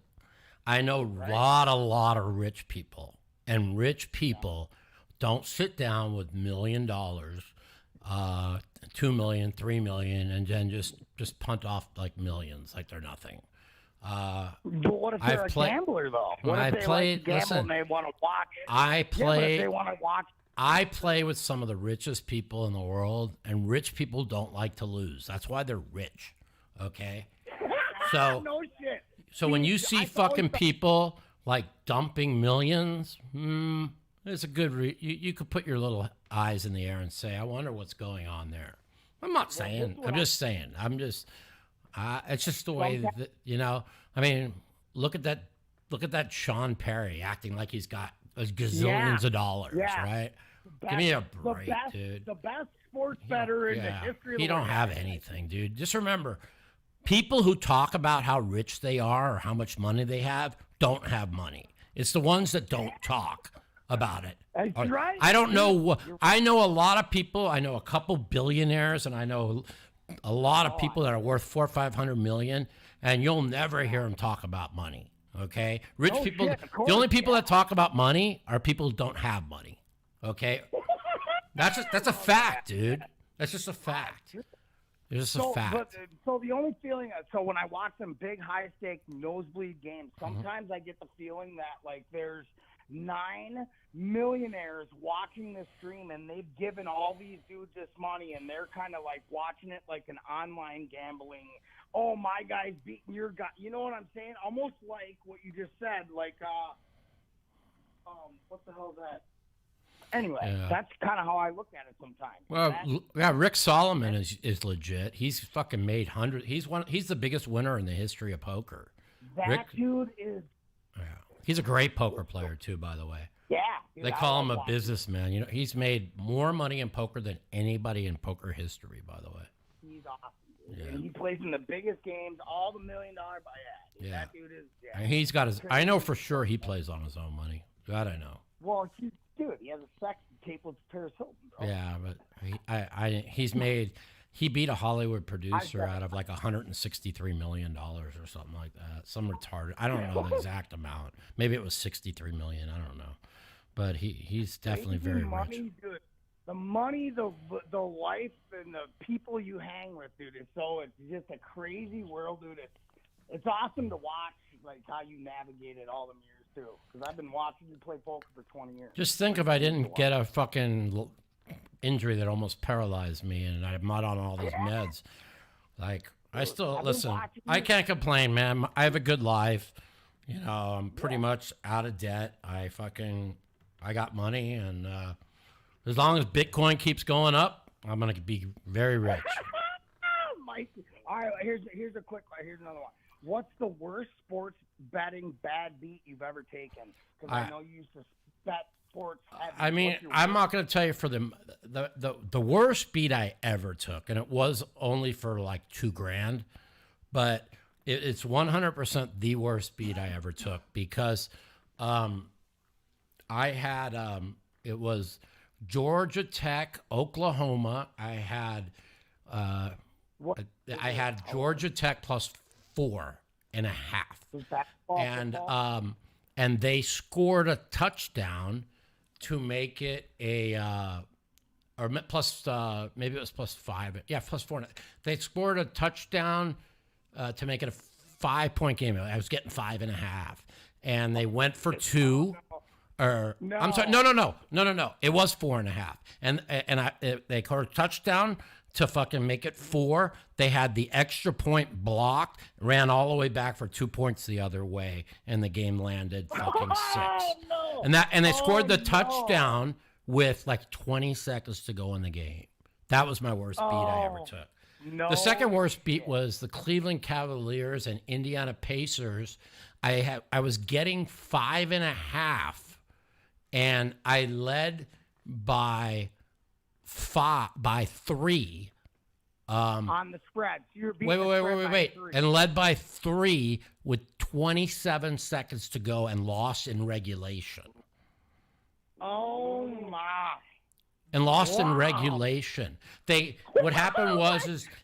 I know a lot of rich people, and rich people don't sit down with $1 million, $2 million, $3 million, and then just punt off like millions, like they're nothing. But what if they're a gambler, though? What if they like to gamble and they want to watch? They want to watch. I play with some of the richest people in the world, and rich people don't like to lose. That's why they're rich, okay? So, no shit. So when you see fucking people like dumping millions, it's a good you could put your little eyes in the air and say, I wonder what's going on there. I'm not saying. I'm just saying. It's just the way that, you know. I mean, look at that Sean Perry acting like he's got gazillions of dollars, right? Give me a break, dude. The best sports bettor in the history of the world. He don't have anything, dude. Just remember, people who talk about how rich they are or how much money they have don't have money. It's the ones that don't talk about it. That's right. I don't know. I know a lot of people. I know a couple billionaires, and I know a lot of people that are worth $400 or $500 million, and you'll never hear them talk about money. Okay, rich people. The only people that talk about money are people who don't have money. Okay, that's a fact, dude. That's just a fact. It's just a fact. So the only feeling, when I watch some big high stake nosebleed games, sometimes I get the feeling that like there's 9 millionaires watching this stream, and they've given all these dudes this money, and they're kind of like watching it like an online gambling. Oh, my guy's beating your guy. You know what I'm saying? Almost like what you just said. Like, what the hell is that? Anyway, that's kind of how I look at it sometimes. Well, Rick Solomon is legit. He's fucking made hundreds. He's the biggest winner in the history of poker. Dude is. Yeah, he's a great poker player too, by the way. Yeah, dude, they call him a businessman. You know, he's made more money in poker than anybody in poker history, by the way. He's awesome. Yeah. And he plays in the biggest games, all the $1 million. Yeah, that dude is. Yeah. And he's got his. I know for sure he plays on his own money. That I know. Well, he has a sex tape with Paris Hilton, bro. Yeah, but he beat a Hollywood producer out of like $163 million or something like that. Some retarded. I don't know the exact amount. Maybe it was 63 million. I don't know. But he's definitely very rich. Dude. The money, the life, and the people you hang with, dude. It's just a crazy world, dude. It's awesome to watch, like how you navigated all them years too. Because I've been watching you play poker for 20 years. Just think if I didn't get a fucking injury that almost paralyzed me, and I'm not on all these meds. Like I still listen. I can't complain, man. I have a good life. You know, I'm pretty much out of debt. I got money, and as long as Bitcoin keeps going up, I'm gonna be very rich. Mike, all right. Here's another one. What's the worst sports betting bad beat you've ever taken? Because I know you used to bet sports. I mean, I'm not going to tell you for the worst beat I ever took, and it was only for like $2,000, but it's 100% the worst beat I ever took because I had it was Georgia Tech, Oklahoma. I had Georgia Tech plus 4.5, and they scored a touchdown to make it plus maybe it was plus 5. Yeah, plus 4. They scored a touchdown to make it a 5-point game. I was getting 5.5, and they went for 2. I'm sorry, no. It was 4.5, and they scored a touchdown to fucking make it 4. They had the extra point blocked, ran all the way back for 2 points the other way, and the game landed fucking 6. No. And they scored the touchdown with like 20 seconds to go in the game. That was my worst beat I ever took. No. The second worst beat was the Cleveland Cavaliers and Indiana Pacers. I was getting 5.5, and I led by 3. On the spread. So you're beating Wait. And led by 3 with 27 seconds to go and lost in regulation. Oh my. And lost in regulation. What happened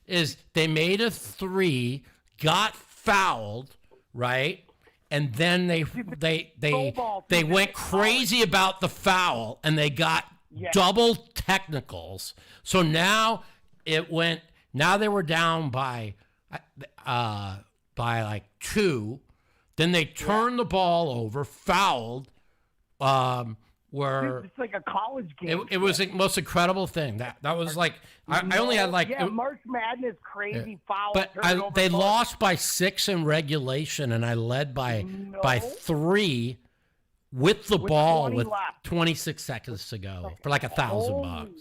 is they made a 3, got fouled, right? And then they went crazy about the foul, and they got double technicals. So now they were down by like 2. Then they turned the ball over, fouled. Dude, it's like a college game. It was the most incredible thing. That was like I only had like March Madness crazy foul. But they lost by 6 in regulation, and I led by 3 with the ball with 26 seconds to go for like $1,000.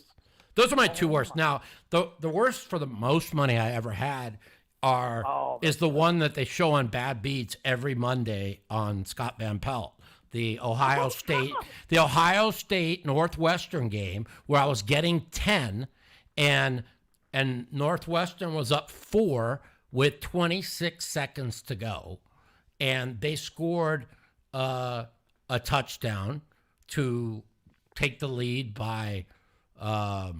Those are my 2 worst. Now the worst for the most money I ever had is the one that they show on Bad Beats every Monday on Scott Van Pelt. The Ohio State Northwestern game where I was getting 10, and Northwestern was up 4 with 26 seconds to go, and they scored a touchdown to take the lead by 5.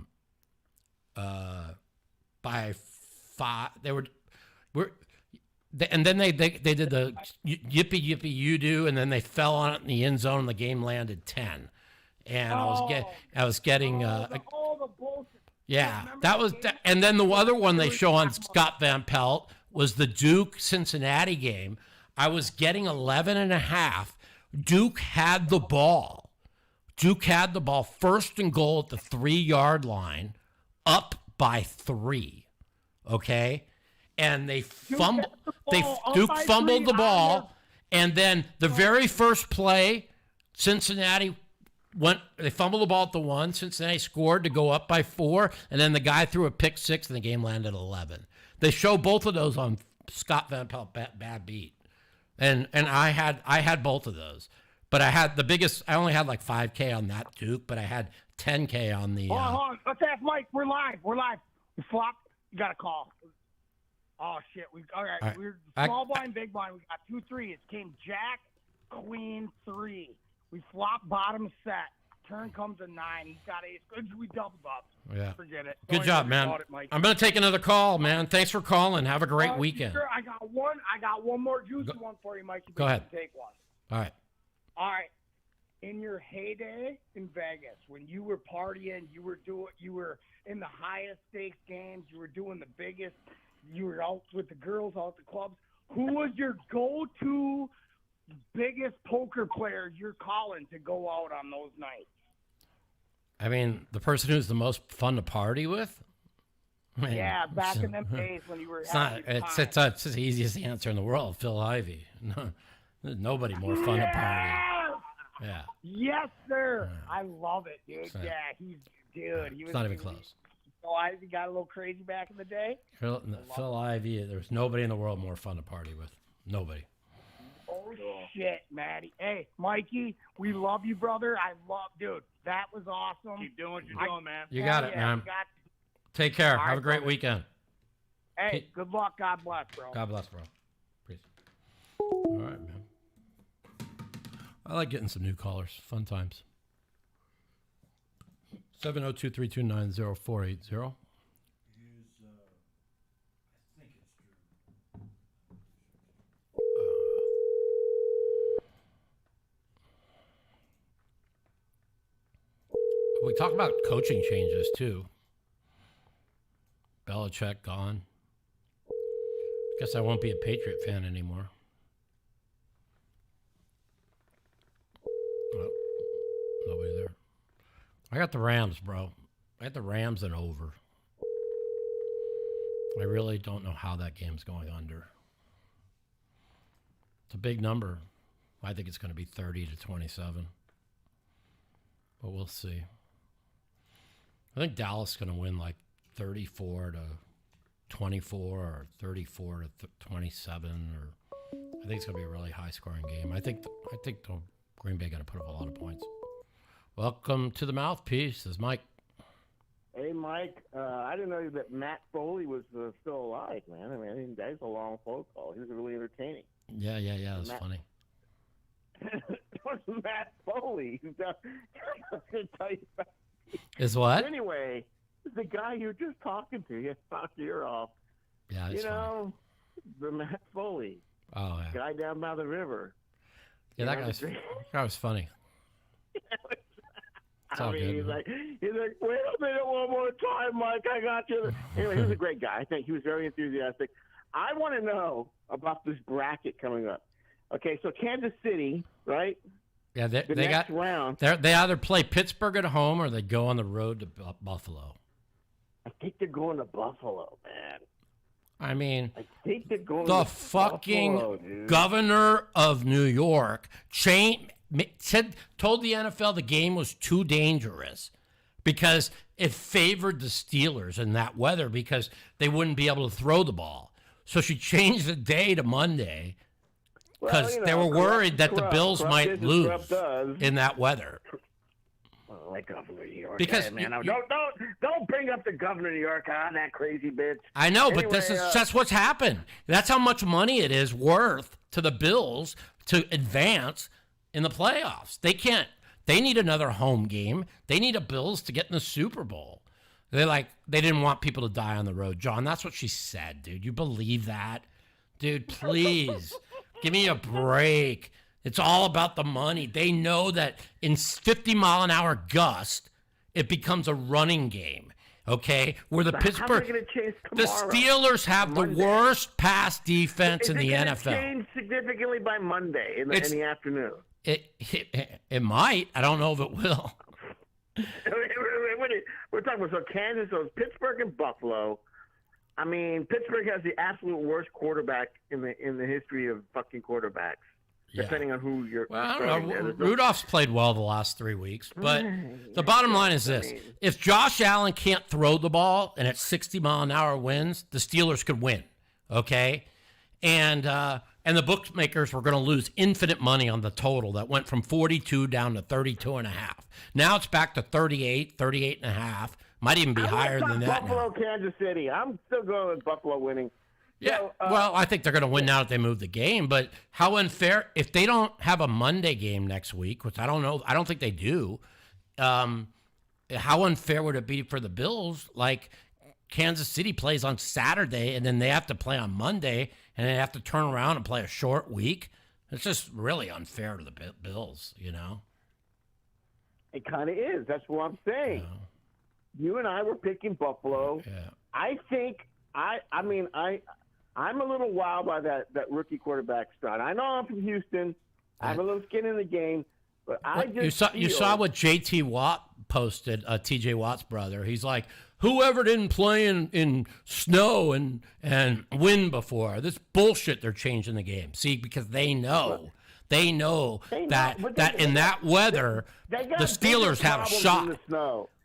And then they did the yippee you do, and then they fell on it in the end zone, and the game landed 10. And I was getting that was and then the other one they show on Scott Van Pelt was the Duke Cincinnati game. I was getting 11.5. Duke had the ball. First and goal at the 3-yard line, up by 3. Okay. And Duke fumbled the ball, and then the very first play, Cincinnati they fumbled the ball at the 1, Cincinnati scored to go up by 4, and then the guy threw a pick 6, and the game landed 11. They show both of those on Scott Van Pelt Bad Beat, and I had both of those, but I only had like 5K on that Duke, but I had 10K on the. Hold on. Let's ask Mike. We're live. We flopped. You got a call. Oh shit! All right. We're small blind, big blind. We got 2 3s. Came Jack, Queen 3. We flopped bottom set. Turn comes a 9. He's got ace. Good, we doubled up. Yeah. Forget it. Good job, man. I'm going to take another call, man. Thanks for calling. Have a great weekend. Sure, I got one more juicy one for you, Mike. Go ahead. Take one. All right. In your heyday in Vegas, when you were partying, you were in the highest stakes games, you were doing the biggest, you were out with the girls out at the clubs. Who was your go-to biggest poker player you're calling to go out on those nights? I mean, the person who's the most fun to party with? I mean, yeah, back in them days when you were it's the easiest answer in the world, Phil Ivey. No, there's nobody more fun to party. Yeah. Yes, sir. I love it, dude. So, yeah, he was not even close. Phil Ivey got a little crazy back in the day. Phil Ivey, there's nobody in the world more fun to party with. Nobody. Oh, shit, Maddie. Hey, Mikey, we love you, brother. Dude, that was awesome. Keep doing what you're doing, man. You got it, man. Take care. Have a great weekend. Hey, good luck. God bless, bro. God bless, bro. Peace. All right, man. I like getting some new callers. Fun times. 702-329-0480. We talk about coaching changes, too. Belichick gone. Guess I won't be a Patriot fan anymore. Oh, nobody there. I got the Rams, bro. I got the Rams and over. I really don't know how that game's going under. It's a big number. I think it's going to be 30-27. But we'll see. I think Dallas is going to win like 34-24 or 34-27, or I think it's going to be a really high-scoring game. I think the Green Bay going to put up a lot of points. Welcome to the Mouthpiece. This is Mike. Hey, Mike. I didn't know that Matt Foley was still alive, man. I mean, that was a long phone call. He was really entertaining. Yeah. It was funny. Matt Foley. I'm going to tell you about. Is what? Anyway, the guy you're just talking to, you knocked your ear off. Yeah, it's funny. The Matt Foley. Oh, yeah. Guy down by the river. Yeah, that guy was funny. It's all good. He's like, wait a minute, one more time, Mike. I got you. Anyway, he was a great guy. I think he was very enthusiastic. I want to know about this bracket coming up. Okay, so Kansas City, right? Yeah, they got round. They either play Pittsburgh at home or they go on the road to Buffalo. I think they're going to Buffalo, man. I mean, I think they're going the to fucking Buffalo, dude. governor of New York told the NFL the game was too dangerous because it favored the Steelers in that weather because they wouldn't be able to throw the ball. So she changed the day to Monday. Because they were worried that the Bills might lose in that weather. Well, like Governor of New York. Because man, don't bring up the Governor of New York on that crazy bitch. I know, but that's what's happened. That's how much money it is worth to the Bills to advance in the playoffs. They need another home game. They need a Bills to get in the Super Bowl. They didn't want people to die on the road. John, that's what she said, dude. You believe that? Dude, please. Give me a break. It's all about the money. They know that in 50-mile-an-hour gust, it becomes a running game, okay? Where the Steelers have the worst pass defense in the NFL. Is it going to change significantly by Monday in the afternoon? It might. I don't know if it will. We're talking about Kansas, so Pittsburgh and Buffalo. I mean, Pittsburgh has the absolute worst quarterback in the history of fucking quarterbacks. Yeah. Depending on who you're. Well, I don't know. Rudolph's played well the last 3 weeks, but the bottom line is this: if Josh Allen can't throw the ball and it's 60-mile-an-hour winds, the Steelers could win. Okay, and the bookmakers were going to lose infinite money on the total that went from 42 down to 32.5. Now it's back to 38, 38.5. Might even be higher than that. Buffalo, Kansas City. I'm still going with Buffalo winning. Yeah, well, I think they're going to win now that they move the game. But how unfair if they don't have a Monday game next week, which I don't know. I don't think they do. how unfair would it be for the Bills? Like, Kansas City plays on Saturday, and then they have to play on Monday, and they have to turn around and play a short week. It's just really unfair to the Bills, you know? It kind of is. That's what I'm saying. Yeah. You and I were picking Buffalo. Yeah. I think I'm a little wild by that rookie quarterback start. I know I'm from Houston. I have a little skin in the game, but you saw what JT Watt posted, TJ Watt's brother. He's like, whoever didn't play in snow and wind before, this bullshit, they're changing the game. See, because they know that in that weather, the Steelers have a shot.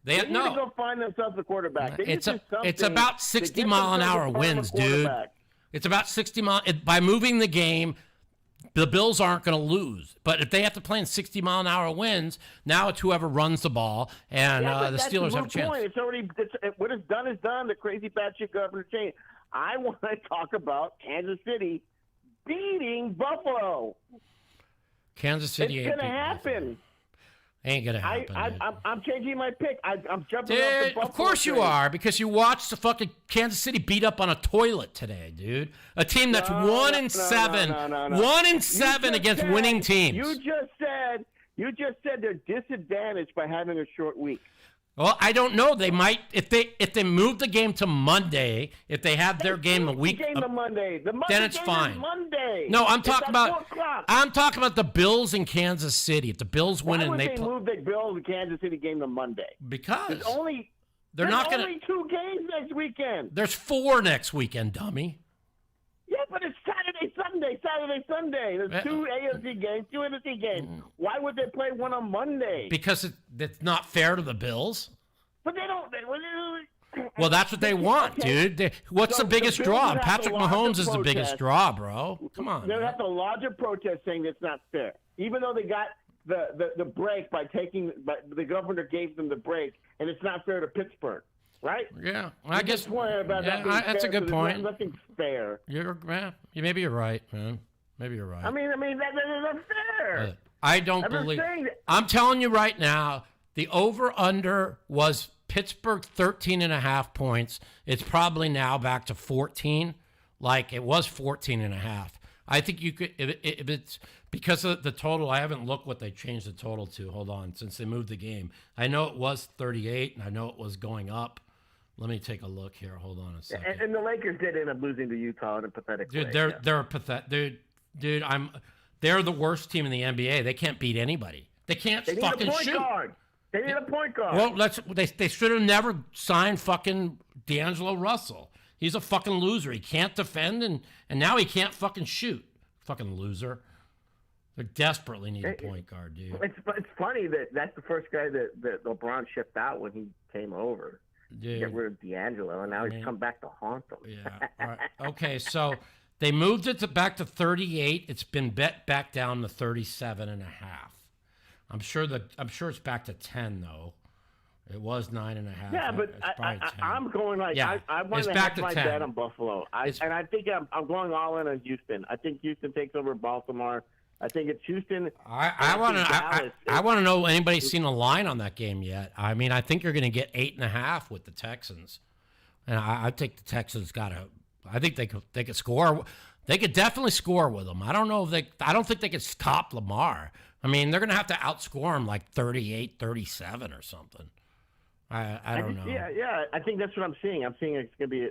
They need to go find themselves a quarterback. It's about 60 mile an hour winds, dude. It's about 60 mile. By moving the game, the Bills aren't going to lose. But if they have to play in 60 mile an hour winds, now it's whoever runs the ball, and the Steelers have a chance. What is done is done. The crazy batshit governor changed. I want to talk about Kansas City beating Buffalo. Kansas City it's going to happen. Ain't gonna happen. I'm changing my pick. I'm jumping dude, off the Buffalo of course you are, because you watched the fucking Kansas City beat up on a toilet today, dude. A team that's 1-7, 1-7 against winning teams. You just said they're disadvantaged by having a short week. Well, I don't know. They might if they move the game to Monday. If they have their game the week, Monday. Then it's fine. Monday. No, I'm talking about the Bills in Kansas City. If the Bills win and they move the Bills and Kansas City game to Monday? Because there's only 2 games next weekend. There's 4 next weekend, dummy. Yeah, but it's Saturday, Sunday. There's 2 AFC games, 2 NFC games. Why would they play one on Monday? Because it's not fair to the Bills. But they don't. Well, that's what they want, dude. What's the biggest draw? Patrick Mahomes is the biggest draw, bro. Come on. They'll have to lodge a protest saying it's not fair, even though they got the break by the governor gave them the break, and it's not fair to Pittsburgh. Right? Yeah, I guess. That's a good point. Nothing fair. Maybe you're right, man. Maybe you're right. I mean, that's fair. I don't believe. I'm telling you right now, the over/under was Pittsburgh 13.5 points. It's probably now back to 14. Like it was 14.5. I think you could if it's because of the total. I haven't looked what they changed the total to. Hold on, since they moved the game. I know it was 38, and I know it was going up. Let me take a look here. Hold on a second. And the Lakers did end up losing to Utah in a pathetic way. Dude, they're pathetic. Dude, they're the worst team in the NBA. They can't beat anybody. They can't fucking shoot. They need a point guard. Well, they should have never signed fucking D'Angelo Russell. He's a fucking loser. He can't defend, and now he can't fucking shoot. Fucking loser. They desperately need a point guard, dude. It's funny that's the first guy that LeBron shipped out when he came over. Dude. Get rid of D'Angelo, and now he's come back to haunt them. Yeah. All right. Okay, so they moved it back to 38. It's been bet back down to 37.5. I'm sure it's back to 10 though. It was 9.5. Yeah, but I'm going I want to have my bet on Buffalo. I think I'm going all in on Houston. I think Houston takes over Baltimore. I think it's Houston. I want to know anybody's seen a line on that game yet. I mean, I think you're going to get 8.5 with the Texans, and I think the Texans I think they could score. They could definitely score with them. I don't think they could stop Lamar. I mean, they're going to have to outscore him like 38-37 or something. I don't know. Yeah. I think that's what I'm seeing. I'm seeing it's going to be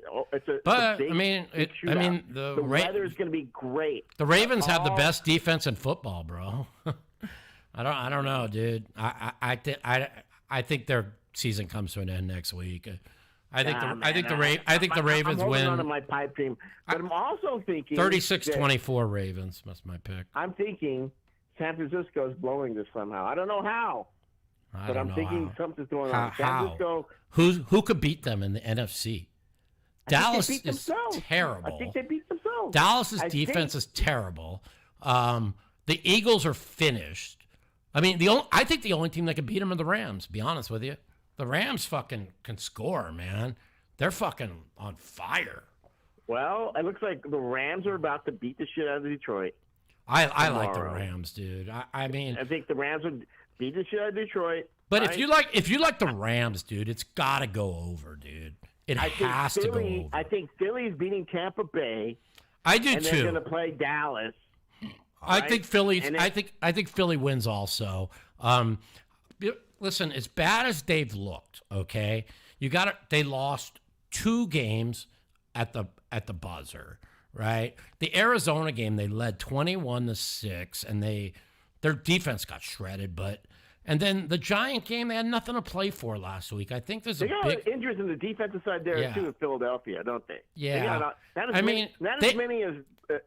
the weather is going to be great. The Ravens have the best defense in football, bro. I don't know, dude. I think their season comes to an end next week. I think the Ravens win. I'm holding on to my pipe dream, but I'm also thinking 36-24 Ravens. That's my pick. I'm thinking San Francisco is blowing this somehow. I don't know how. But I'm thinking something's going on. San Francisco. Who could beat them in the NFC? Dallas is terrible. I think they beat themselves. Dallas's defense is terrible. The Eagles are finished. I mean, I think the only team that can beat them are the Rams, to be honest with you. The Rams fucking can score, man. They're fucking on fire. Well, it looks like the Rams are about to beat the shit out of Detroit. I like the Rams, dude. I mean, I think the Rams would beat the shit out of Detroit. But right? if you like the Rams, dude, it's got to go over, dude. It has to go over. I think Philly's beating Tampa Bay. I do and too. They're going to play Dallas. I think Philly wins also. Listen, as bad as they've looked, okay, they lost 2 games at the buzzer, right? The Arizona game they led 21-6, and their defense got shredded, and then the Giant game they had nothing to play for last week. I think there's they got big injuries on the defensive side there too in Philadelphia, don't they? Yeah, not as many as.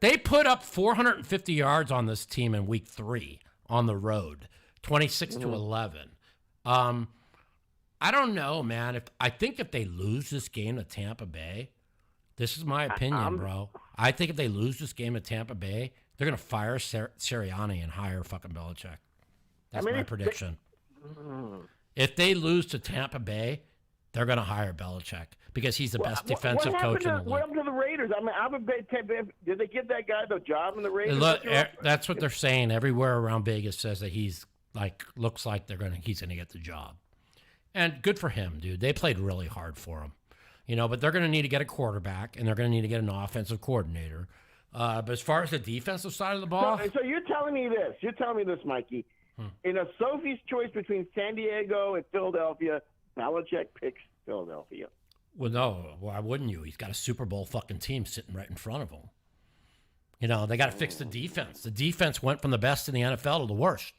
They put up 450 yards on this team in week 3 on the road, 26-11. I don't know, man. I think if they lose this game to Tampa Bay, this is my opinion, bro. I think if they lose this game to Tampa Bay, they're gonna fire Sirianni and hire fucking Belichick. That's my prediction. If they lose to Tampa Bay, they're gonna hire Belichick because he's the best defensive coach in the league. What happened to the Raiders? I mean, did they give that guy the job in the Raiders? Look, that's what they're saying. Everywhere around Vegas says that looks like he's gonna get the job, and good for him, dude. They played really hard for him, but they're gonna need to get a quarterback and they're gonna need to get an offensive coordinator. But as far as the defensive side of the ball, so you're telling me this, Mikey. In a Sophie's choice between San Diego and Philadelphia, Belichick picks Philadelphia. Well, no, why wouldn't you? He's got a Super Bowl fucking team sitting right in front of him. They got to fix the defense. The defense went from the best in the NFL to the worst.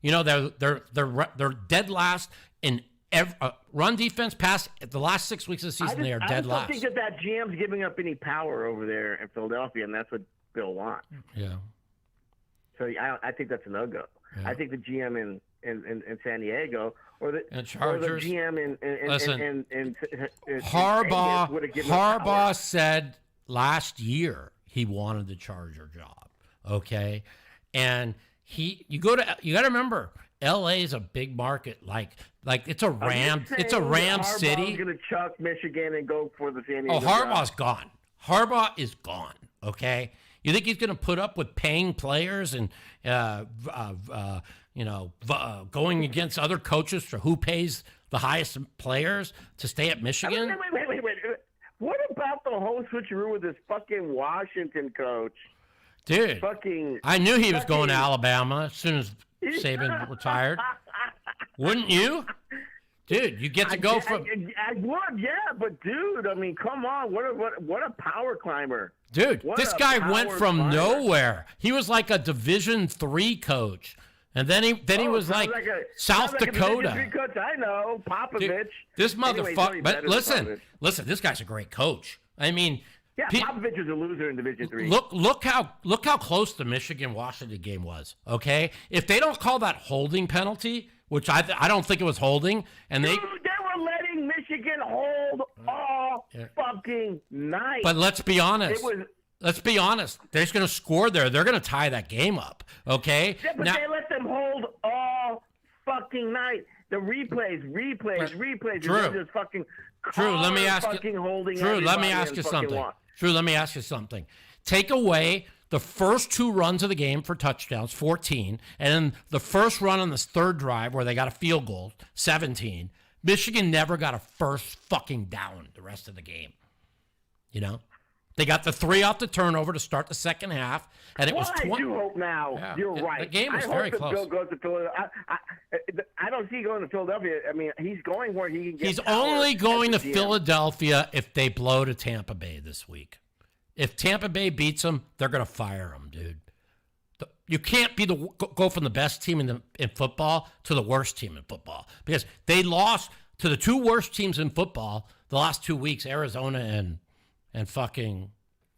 They're dead last in run defense. Pass the last 6 weeks of the season, they are dead last. I don't think that GM's giving up any power over there in Philadelphia, and that's what Bill wants. Yeah. So I think that's a no-go. Yeah. I think the GM in San Diego or the GM in Harbaugh said last year he wanted the Charger job. Okay, and you got to remember, LA is a big market. Like it's a Ram city. Harbaugh's going to chuck Michigan and go for the San Diego. Harbaugh's gone. Harbaugh is gone. Okay. You think he's going to put up with paying players and going against other coaches for who pays the highest players to stay at Michigan? Wait. What about the whole switcheroo with this fucking Washington coach? Dude, I knew he was going to Alabama as soon as Saban retired. Wouldn't you? Dude, you get to go from. I would, yeah, but dude, I mean, come on, what a power climber. Dude, this guy went from nowhere. He was like a Division III coach, and then he was like South Dakota. Division III coach, I know, Popovich. Dude, this motherfucker. But listen, this guy's a great coach. I mean, yeah, Popovich was a loser in Division III. Look how close the Michigan-Washington game was. Okay, if they don't call that holding penalty, which I don't think it was holding, and Dude, they were letting Michigan hold all fucking night. But let's be honest. Let's be honest. They're just going to score there. They're going to tie that game up. Okay. Yeah, but they let them hold all fucking night. The replays. True. Just fucking Drew, let me ask you. Drew, let me ask you something. Drew, let me ask you something. Take away the first 2 runs of the game for touchdowns, 14, and then the first run on this third drive where they got a field goal, 17. Michigan never got a first fucking down the rest of the game. They got the 3 off the turnover to start the second half, and it was 20. I do hope now. Yeah. You're right. The game was very close. Bill goes to Philadelphia. I don't see going to Philadelphia. I mean, he's going where he can get. He's only going to Philadelphia if they blow to Tampa Bay this week. If Tampa Bay beats them, they're going to fire him, dude. You can't go from the best team in football to the worst team in football because they lost to the 2 worst teams in football the last 2 weeks, Arizona and fucking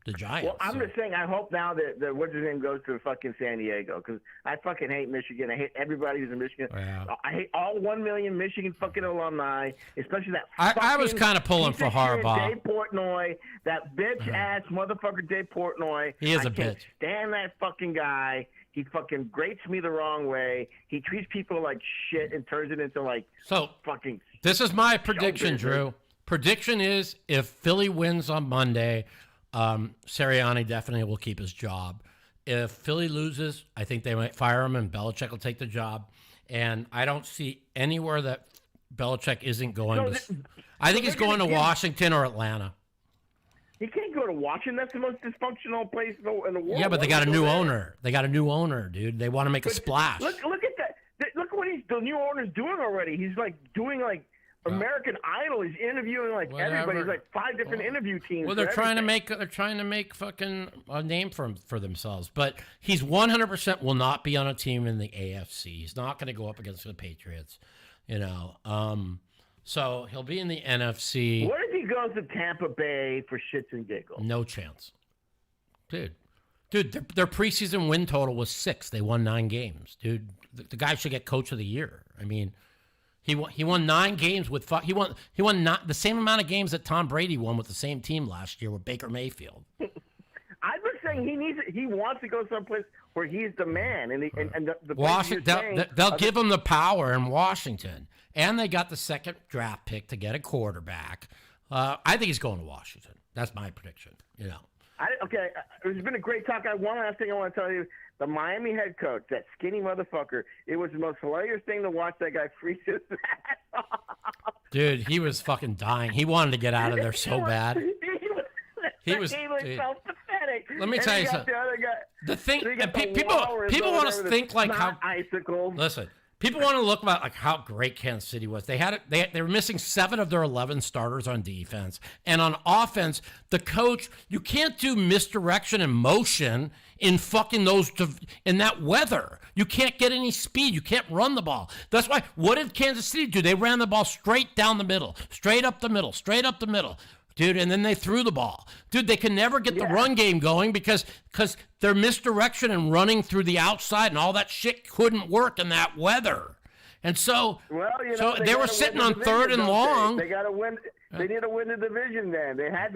the Giants. Well, I'm just saying, I hope now that what's his name goes to fucking San Diego because I fucking hate Michigan. I hate everybody who's in Michigan. Yeah. I hate all 1 million Michigan fucking alumni, especially that. I was kind of pulling for Harbaugh. Dave Portnoy, that bitch ass motherfucker Dave Portnoy. He is a bitch. I can't stand that fucking guy. He fucking grates me the wrong way. He treats people like shit and turns it into fucking. This is my prediction, Drew. Prediction is if Philly wins on Monday, Sirianni definitely will keep his job. If Philly loses, I think they might fire him and Belichick will take the job. and I don't see anywhere that Belichick isn't going. I think he's going to Washington or Atlanta. He can't go to Washington. That's the most dysfunctional place in the world. Yeah, but they got a new owner. They got a new owner, dude. They want to make a splash. Look at that. Look what the new owner's doing already. He's like doing like American Idol. He's interviewing like everybody. He's like 5 different interview teams. Well, they're trying to make fucking a name for themselves. But he's 100% will not be on a team in the AFC. He's not going to go up against the Patriots. So he'll be in the NFC. What if he goes to Tampa Bay for shits and giggles? No chance. Dude, their preseason win total was 6. They won 9 games. Dude, the guy should get coach of the year. I mean, he won 9 games with he won not the same amount of games that Tom Brady won with the same team last year with Baker Mayfield. I've been saying he wants to go someplace where he's the man, and the Washington. They'll give him the power in Washington, and they got the second draft pick to get a quarterback. I think he's going to Washington. That's my prediction. Okay, it's been a great talk. One last thing I want to tell you. The Miami head coach, that skinny motherfucker, it was the most hilarious thing to watch that guy freeze his ass off. Dude, he was fucking dying. He wanted to get out of there so bad. He was so pathetic. Let me tell you something. The thing, people want to think like how icicles. Listen, people want to look about like how great Kansas City was. They were missing 7 of their 11 starters on defense, and on offense, the coach, you can't do misdirection and motion in fucking in that weather. You can't get any speed. You can't run the ball. That's why. What did Kansas City do? They ran the ball straight down the middle, straight up the middle. Dude, and then they threw the ball. Dude, they can never get the run game going because their misdirection and running through the outside and all that shit couldn't work in that weather. And so, they were sitting on 3rd and long. They got to win. They need to win the division. Then they had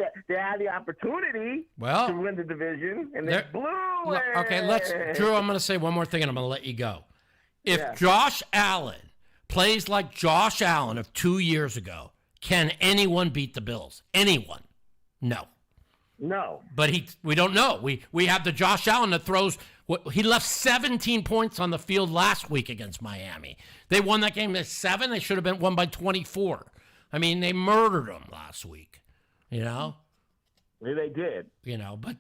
the opportunity to win the division, and they blew it. Okay, Drew. I'm going to say one more thing, and I'm going to let you go. If Josh Allen plays like Josh Allen of 2 years ago, can anyone beat the Bills? Anyone? No. But we don't know. We have the Josh Allen that throws. He left 17 points on the field last week against Miami. They won that game at 7. They should have been won by 24. I mean, they murdered them last week. Yeah, they did.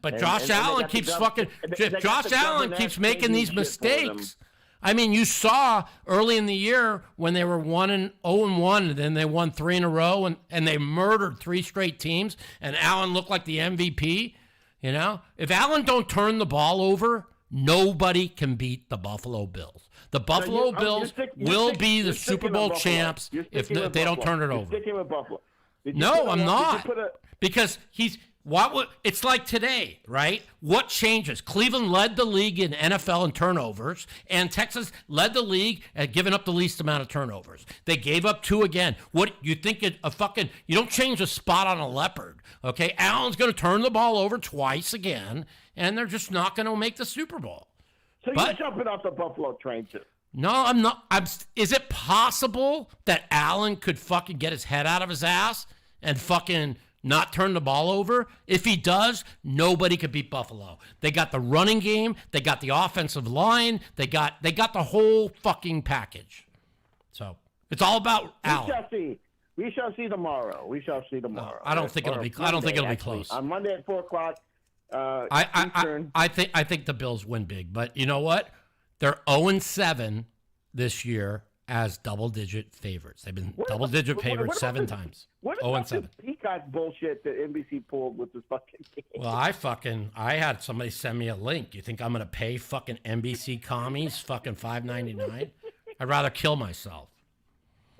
But Josh Allen keeps Josh Allen keeps making these mistakes. I mean, you saw early in the year when they were 1-0-1, and then they won 3 in a row, and they murdered 3 straight teams, and Allen looked like the MVP. If Allen don't turn the ball over, nobody can beat the Buffalo Bills. The Buffalo Bills will be the Super Bowl champs if they don't turn it over. You're sticking with Buffalo. No, I'm not. Because it's like today, right? What changes? Cleveland led the league in NFL in turnovers, and Texas led the league at giving up the least amount of turnovers. They gave up 2 again. What you think you don't change a spot on a leopard, okay? Allen's going to turn the ball over twice again, and they're just not going to make the Super Bowl. So you're jumping off the Buffalo train too? No, I'm not. Is it possible that Allen could fucking get his head out of his ass and fucking not turn the ball over? If he does, nobody could beat Buffalo. They got the running game. They got the offensive line. They got the whole fucking package. So it's all about Allen. We shall see tomorrow. I don't think it'll be. I don't think it'll be close. On Monday at 4:00. I think the Bills win big, but you know what? They're 0-7 this year as double-digit favorites. They've been double-digit favorites 7 times. What about this Peacock bullshit that NBC pulled with this fucking game? Well, I had somebody send me a link. You think I'm going to pay fucking NBC commies fucking $5.99? I'd rather kill myself.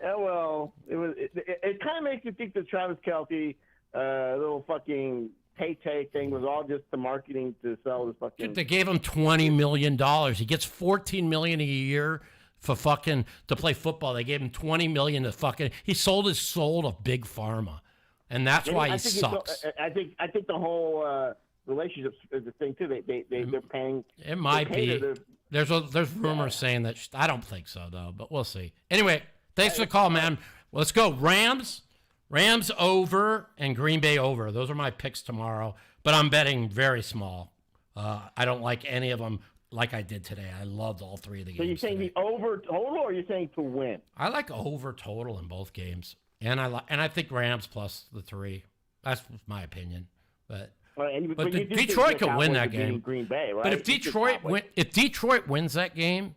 Yeah, well, it kind of makes you think that Travis Kelce, little fucking Tay thing was all just the marketing to sell this fucking. Dude, they gave him $20 million. He gets $14 million a year for fucking to play football. They gave him $20 million to fucking. He sold his soul to Big Pharma, and that's why he sucks. I think the whole relationship is a thing too. They're paying. It might be. There's rumors saying that. I don't think so though, but we'll see. Anyway, thanks for the call, man. Let's go Rams over and Green Bay over. Those are my picks tomorrow, but I'm betting very small. I don't like any of them like I did today. I loved all three of the games. So you're saying today. the over total, or you're saying to win? I like over total in both games, and I think Rams plus the 3. That's my opinion, but You but do think Detroit the could win Cowboys that are beating game. Green Bay, right? But if Detroit wins that game,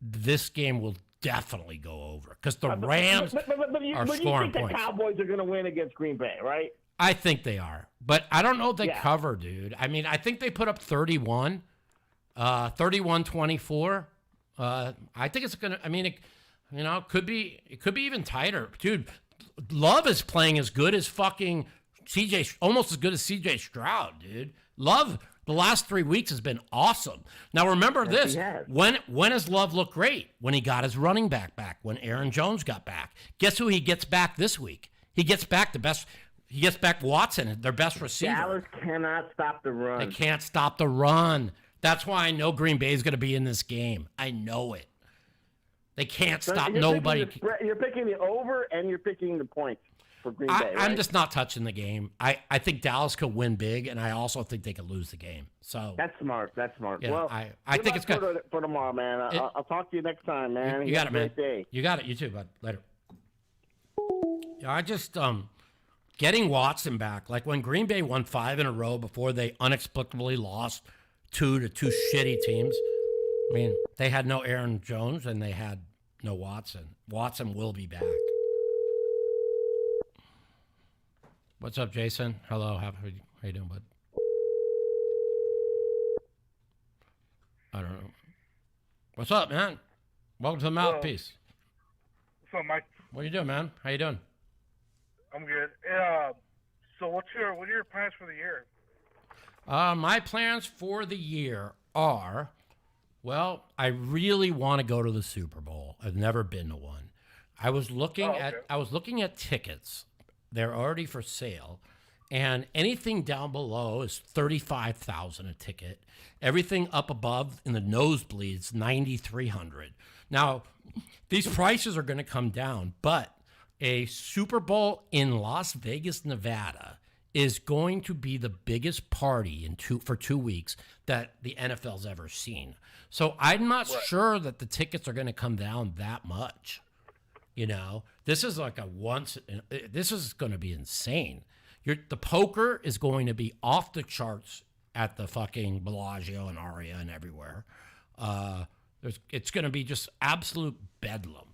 this game will definitely go over because the Rams are you scoring think points. the Cowboys are going to win against Green Bay, right? I think they are, but I don't know if they Yeah. cover, dude. I mean, I think they put up 31, 31-24. I think it's gonna. I mean, it could be even tighter, dude. Love is playing as good as fucking CJ, almost as good as CJ Stroud, dude. Love the last 3 weeks has been awesome. Now remember this: he has. when has Love looked great? When he got his running back back. When Aaron Jones got back. Guess who he gets back this week? He gets back the best. He gets back Watson, their best receiver. Dallas cannot stop the run. They can't stop the run. That's why I know Green Bay is going to be in this game. I know it. They can't So stop you're nobody. You're picking the over and you're picking the points for Green Bay, right? I'm just not touching the game. I think Dallas could win big, and I also think they could lose the game. So That's smart. Yeah, well, I think it's good good. for tomorrow, man. I'll talk to you next time, man. You got it, Have a man. great day. You got it. You too, bud. Later. Yeah, I just getting Watson back. Like when Green Bay won 5 in a row before they inexplicably lost 2 to 2 shitty teams. I mean, they had no Aaron Jones and they had no Watson. Watson will be back. What's up, Jason? Hello. How you doing, bud? I don't know. What's up, man? Welcome to the Mouthpiece. So, Mike, What are you doing, man? How you doing? I'm good. So what are your plans for the year? My plans for the year are, well, I really want to go to the Super Bowl. I've never been to one. I was looking at tickets. They're already for sale, and anything down below is $35,000 a ticket. Everything up above in the nosebleeds, $9,300. Now, these prices are going to come down, but a Super Bowl in Las Vegas, Nevada is going to be the biggest party for 2 weeks that the NFL's ever seen. So I'm not sure that the tickets are going to come down that much. You know, this is like this is going to be insane. The poker is going to be off the charts at the fucking Bellagio and Aria and everywhere. It's going to be just absolute bedlam.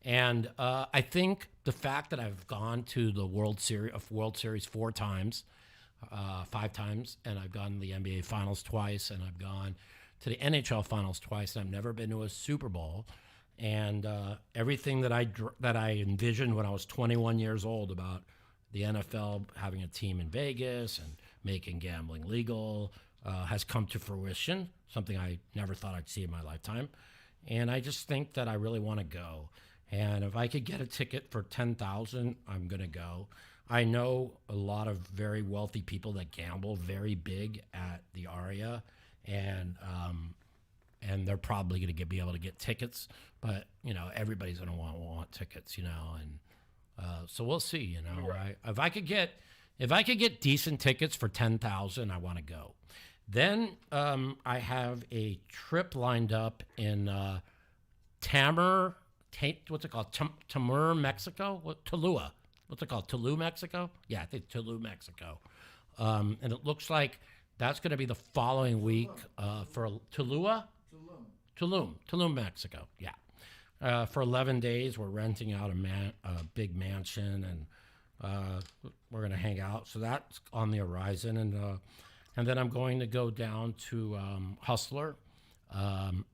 And I think the fact that I've gone to the World Series 4 times, 5 times, and I've gone to the NBA Finals twice, and I've gone to the NHL Finals twice, and I've never been to a Super Bowl. And everything that I envisioned when I was 21 years old about the NFL having a team in Vegas and making gambling legal has come to fruition, something I never thought I'd see in my lifetime. And I just think that I really want to go. And if I could get a ticket for $10,000, I'm going to go. I know a lot of very wealthy people that gamble very big at the Aria, and they're probably going to be able to get tickets. But, you know, everybody's going to want tickets, you know. And so we'll see, you know. Right. If I could get decent tickets for $10,000, I want to go. Then I have a trip lined up in Tamar. What's it called? Tamur, Mexico? Tulua. What's it called? Tulum, Mexico? Yeah, I think Tulum, Mexico. And it looks like that's going to be the following week for Tulum, Mexico. Yeah. For 11 days, we're renting out a big mansion, and we're going to hang out. So that's on the horizon. And then I'm going to go down to Hustler,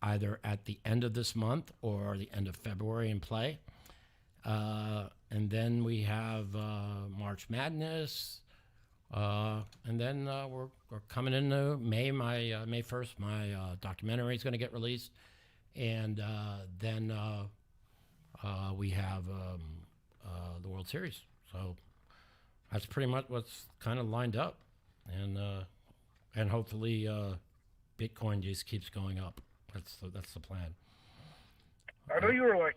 either at the end of this month or the end of February and play. And then we have March Madness. And then we're coming into May. May 1st, my documentary is going to get released. And then we have the World Series. So that's pretty much what's kind of lined up. And hopefully Bitcoin just keeps going up. That's the plan. I know you were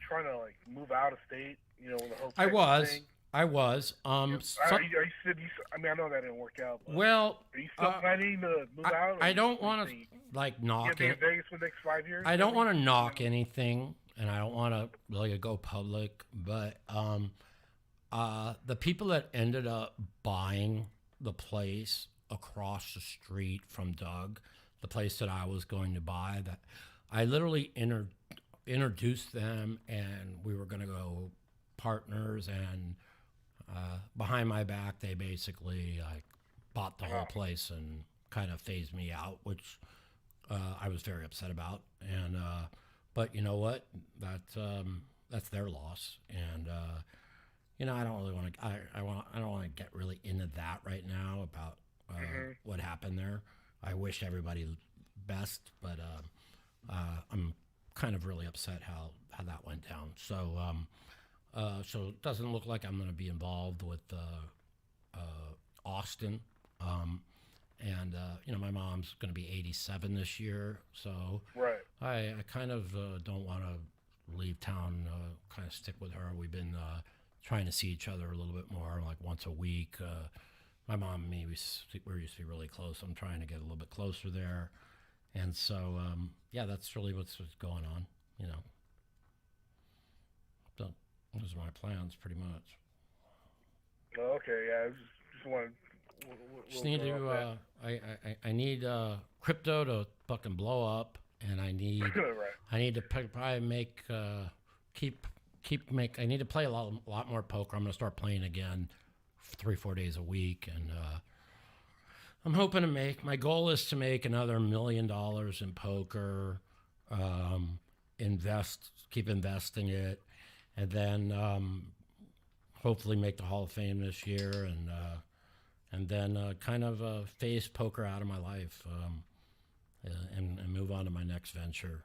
trying to move out of state, with the whole I was, thing. I was. Are you I mean, I know that didn't work out. But well, are you still planning to move out? I don't want to like knock in it. Vegas for the next 5 years. I don't want to knock anything, and I don't want to really go public. But the people that ended up buying the place across the street from Doug, the place that I was going to buy, that I literally introduced them, and we were going to go partners, and behind my back, they basically like bought the whole place and kind of phased me out, which I was very upset about. And but you know what? That's their loss, and you know, I don't really want to. I don't want to get really into that right now about what happened there. I wish everybody best, but I'm kind of really upset how that went down. So so it doesn't look like I'm going to be involved with Austin. And you know, my mom's going to be 87 this year, so right. I kind of don't want to leave town. Kind of stick with her. We've been trying to see each other a little bit more, like once a week. My mom and me, we used to be really close. I'm trying to get a little bit closer there, and so yeah, that's really what's going on. You know, so those are my plans, pretty much. Okay, yeah, I just wanted. Just need to. I need crypto to fucking blow up, and I need. right. I need to probably make I need to play a lot more poker. I'm gonna start playing again, 3-4 days a week, and I'm hoping to make. My goal is to make another $1 million in poker. Keep investing it, and then hopefully make the Hall of Fame this year, and then kind of phase poker out of my life, and move on to my next venture.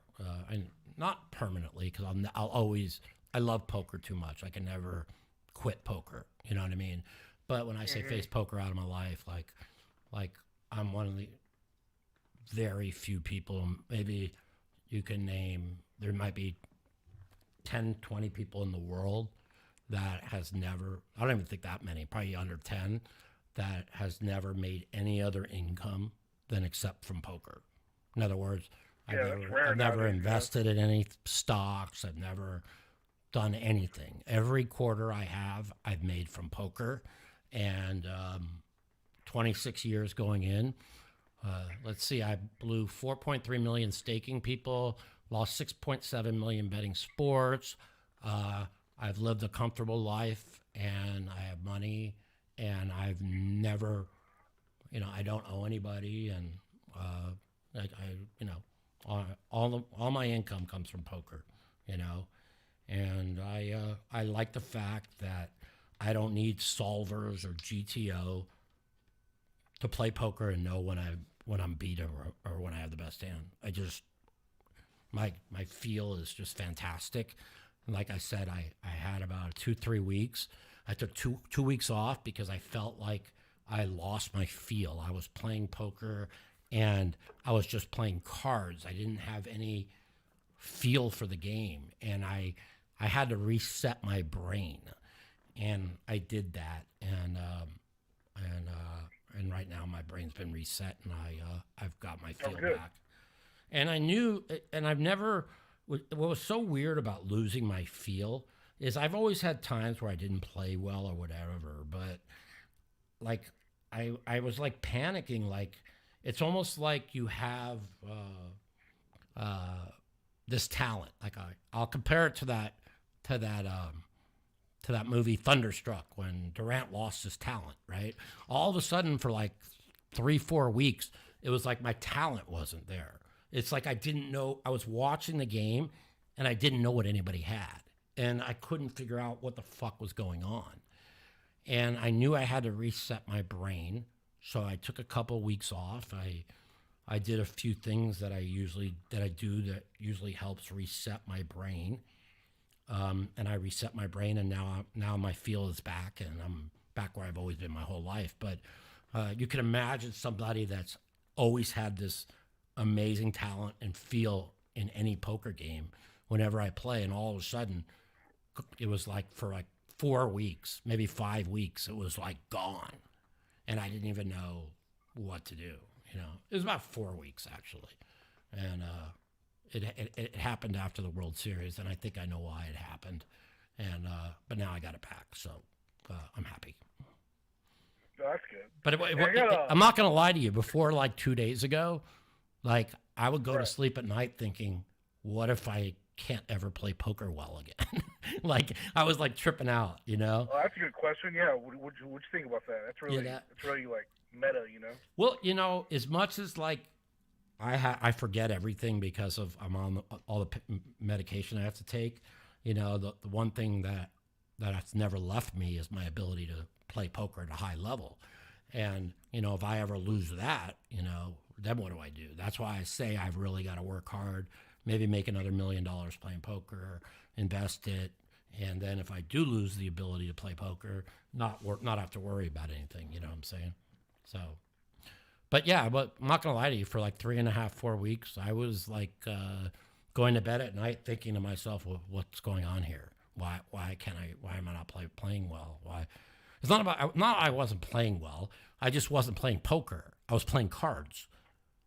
And not permanently, because I'll always. I love poker too much. I can never quit poker. You know what I mean? But when I say phase poker out of my life, like I'm one of the very few people. Maybe you can name. There might be 10, 20 people in the world that has never. I don't even think that many. Probably under 10. That has never made any other income than except from poker. In other words, I've never invested in any stocks. I've never done anything. Every quarter I've made from poker, and 26 years going in. Let's see, I blew 4.3 million staking people, lost 6.7 million betting sports. I've lived a comfortable life, and I have money. And I've never, you know, I don't owe anybody, and I you know, all my income comes from poker, you know, and I like the fact that I don't need solvers or GTO to play poker and know when I'm beat or when I have the best hand. I just my feel is just fantastic. And like I said, I had about 2-3 weeks. I took two weeks off because I felt like I lost my feel. I was playing poker and I was just playing cards. I didn't have any feel for the game, and I had to reset my brain, and I did that. And right now my brain's been reset, and I've got my feel back. And I knew, and I've never. What was so weird about losing my feel is I've always had times where I didn't play well or whatever, but like I was like panicking. Like it's almost like you have this talent. Like I'll compare it to that movie Thunderstruck, when Durant lost his talent. Right, all of a sudden for like 3-4 weeks, it was like my talent wasn't there. It's like I didn't know. I was watching the game and I didn't know what anybody had. And I couldn't figure out what the fuck was going on. And I knew I had to reset my brain. So I took a couple of weeks off. I did a few things that I do that usually helps reset my brain. And I reset my brain, and now my feel is back, and I'm back where I've always been my whole life. But you can imagine somebody that's always had this amazing talent and feel in any poker game whenever I play, and all of a sudden it was like for like 4 weeks, maybe 5 weeks. It was like gone, and I didn't even know what to do. You know, it was about 4 weeks actually, and it happened after the World Series, and I think I know why it happened. And but now I got it back, so I'm happy. That's good. But I'm not going to lie to you. Before, like 2 days ago, like I would go to sleep at night thinking, what if I can't ever play poker well again? Like I was like tripping out, you know? Well, that's a good question. Yeah. What you think about that? That's really, that's really like meta, you know? Well, you know, as much as like I forget everything because of I'm on all the medication I have to take. You know, the one thing that's never left me is my ability to play poker at a high level. And, you know, if I ever lose that, you know, then what do I do? That's why I say I've really got to work hard, maybe make another $1 million playing poker, invest it. And then if I do lose the ability to play poker, not have to worry about anything, you know what I'm saying? So, but yeah, but I'm not going to lie to you, for like 3.5, 4 weeks, I was like going to bed at night thinking to myself, well, what's going on here? Why am I not playing well? Why? It's not I wasn't playing well. I just wasn't playing poker. I was playing cards.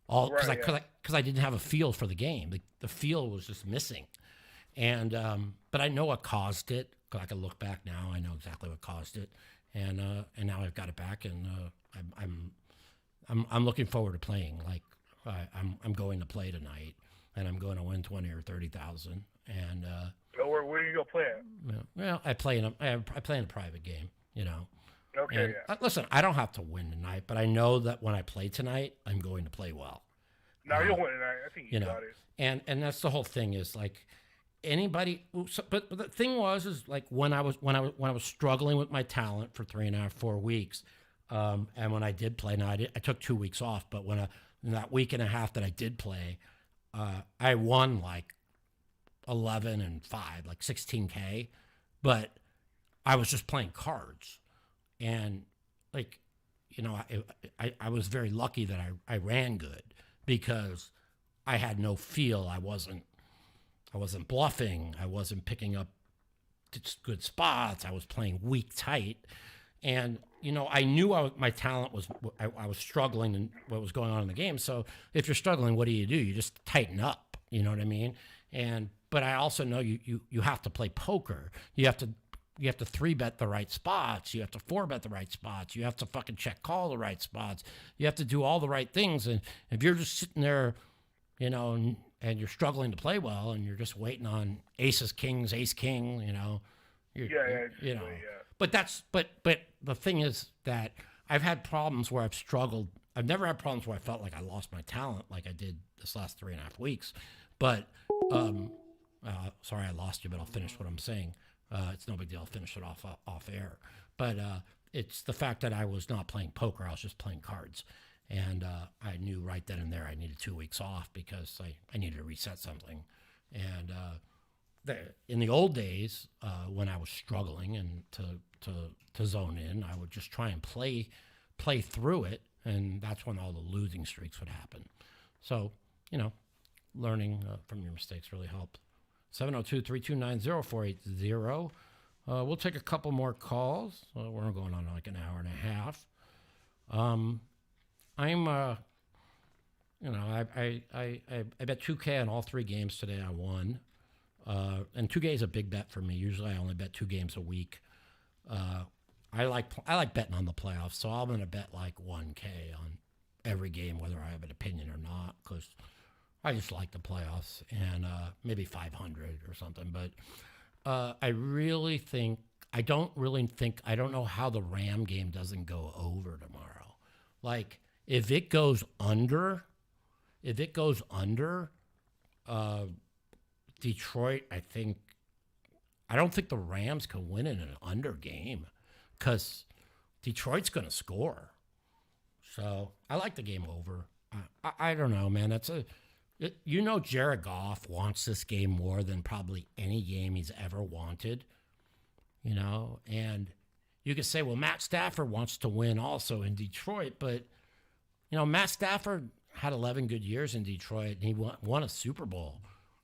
All because I didn't have a feel for the game. The feel was just missing. And but I know what caused it. 'Cause I can look back now. I know exactly what caused it. And now I've got it back, and I'm looking forward to playing. Like I'm going to play tonight, and I'm going to win 20 or 30,000. And where do you go play at? Well, I play in a private game. You know. Okay. And, yeah. Listen, I don't have to win tonight, but I know that when I play tonight, I'm going to play well. No, you'll win tonight. I think you got it. And that's the whole thing. Is like anybody. But the thing is like when I was struggling with my talent for 3.5, 4 weeks, and when I did play, now I took 2 weeks off, but in that week and a half that I did play, I won like 11 and 5, like 16K, but I was just playing cards. And like, you know, I was very lucky that I ran good because I had no feel. I wasn't bluffing. I wasn't picking up good spots. I was playing weak tight. And, you know, I knew my talent was, I was struggling in what was going on in the game. So if you're struggling, what do? You just tighten up, you know what I mean? But I also know you have to play poker. You have to 3-bet the right spots. You have to 4-bet the right spots. You have to fucking check call the right spots. You have to do all the right things. And if you're just sitting there, you know, and you're struggling to play well, and you're just waiting on aces, kings, ace, king, you know, you know. But the thing is that I've had problems where I've struggled. I've never had problems where I felt like I lost my talent, like I did this last 3.5 weeks. But sorry, I lost you, but I'll finish what I'm saying. It's no big deal. I'll finish it off air. But it's the fact that I was not playing poker. I was just playing cards. And I knew right then and there I needed 2 weeks off because I needed to reset something. And in the old days, when I was struggling and to zone in, I would just try and play through it. And that's when all the losing streaks would happen. So, you know, learning from your mistakes really helped. 702-329-0480. We'll take a couple more calls. We're going on like an hour and a half. I bet 2K on all 3 games today. I won. And 2K is a big bet for me. Usually I only bet 2 games a week. I like betting on the playoffs, so I'm going to bet like 1K on every game, whether I have an opinion or not, because I just like the playoffs, and maybe 500 or something. But I don't know how the Ram game doesn't go over tomorrow. Like, if it goes under, Detroit, I don't think the Rams can win in an under game because Detroit's going to score. So I like the game over. I don't know, man. Jared Goff wants this game more than probably any game he's ever wanted, you know, and you could say, well, Matt Stafford wants to win also in Detroit, but, you know, Matt Stafford had 11 good years in Detroit, and he won a Super Bowl.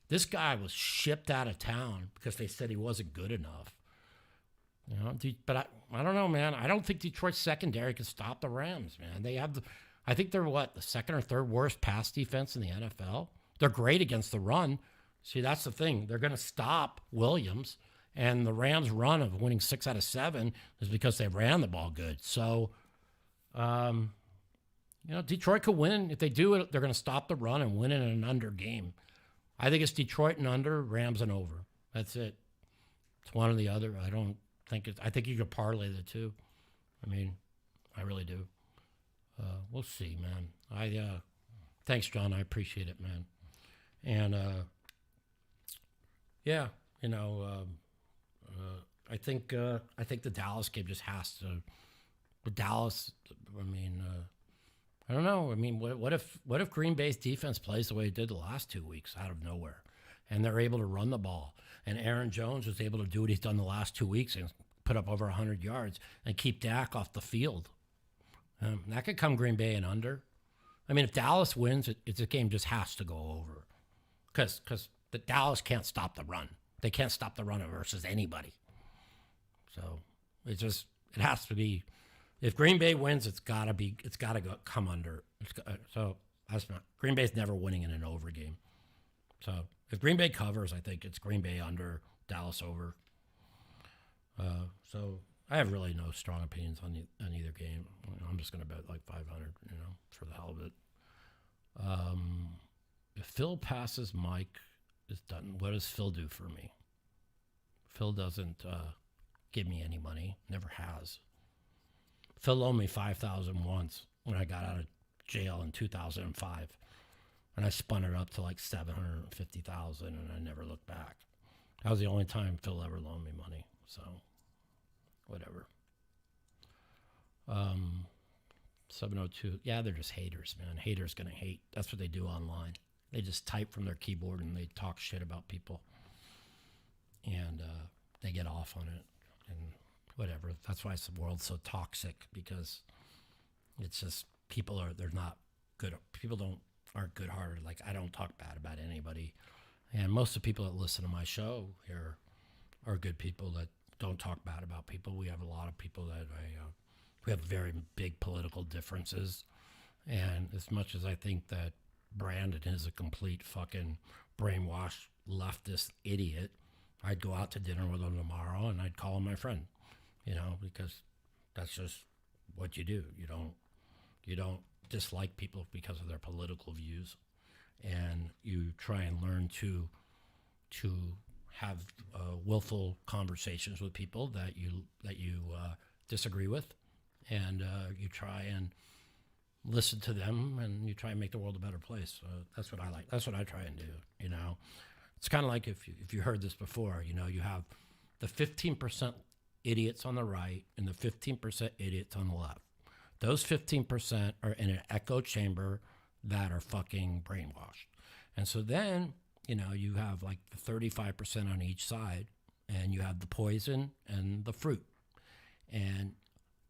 This guy was shipped out of town because they said he wasn't good enough. You know, but I don't know, man. I don't think Detroit's secondary can stop the Rams, man. They have, I think they're the second or third worst pass defense in the NFL. They're great against the run. See, that's the thing. They're going to stop Williams, and the Rams' run of winning 6 out of 7 is because they ran the ball good. So, Detroit could win. If they do it, they're going to stop the run and win in an under game. I think it's Detroit and under, Rams and over. That's it. It's one or the other. I think you could parlay the two. I mean, I really do. We'll see, man. Thanks, John. I appreciate it, man. And I think the Dallas game just has to. The Dallas. I mean, I don't know. I mean, what if Green Bay's defense plays the way it did the last 2 weeks out of nowhere, and they're able to run the ball, and Aaron Jones was able to do what he's done the last 2 weeks and put up over 100 yards and keep Dak off the field. That could come Green Bay and under. I mean, if Dallas wins, it's a game just has to go over, because the Dallas can't stop the run. They can't stop the run versus anybody. So it has to be. If Green Bay wins, it's got to come under. So that's not Green Bay's never winning in an over game. So if Green Bay covers, I think it's Green Bay under, Dallas over. So I have really no strong opinions on either game. I'm just going to bet like 500, for the hell of it. If Phil passes, Mike is done. What does Phil do for me? Phil doesn't give me any money. Never has. Phil owed me $5,000 once when I got out of jail in 2005, and I spun it up to like $750,000, and I never looked back. That was the only time Phil ever loaned me money. So, whatever. 702. Yeah, they're just haters, man. Haters gonna hate. That's what they do online. They just type from their keyboard and they talk shit about people, and they get off on it. And whatever. That's why the world's so toxic, because it's just they're not good. People aren't good-hearted. Like, I don't talk bad about anybody, and most of the people that listen to my show here are good people that don't talk bad about people. We have a lot of people that we have very big political differences, and as much as I think that Brandon is a complete fucking brainwashed leftist idiot, I'd go out to dinner with him tomorrow and I'd call him my friend. Because that's just what you do. You don't dislike people because of their political views, and you try and learn to have willful conversations with people that you disagree with, and you try and listen to them, and you try and make the world a better place. That's what I like. That's what I try and do. It's kind of like if you heard this before. You have the 15% idiots on the right and the 15% idiots on the left. Those 15% are in an echo chamber that are fucking brainwashed. And so then, you have like the 35% on each side, and you have the poison and the fruit. And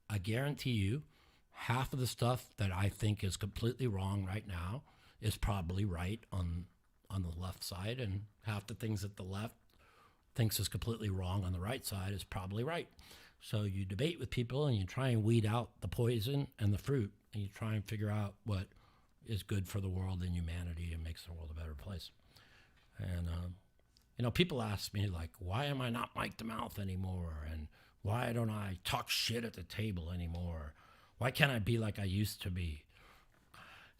I guarantee you, half of the stuff that I think is completely wrong right now is probably right on the left side, and half the things that the left thinks is completely wrong on the right side is probably right. So you debate with people and you try and weed out the poison and the fruit, and you try and figure out what is good for the world and humanity and makes the world a better place. And people ask me, like, why am I not Mike the Mouth anymore? And why don't I talk shit at the table anymore? Why can't I be like I used to be?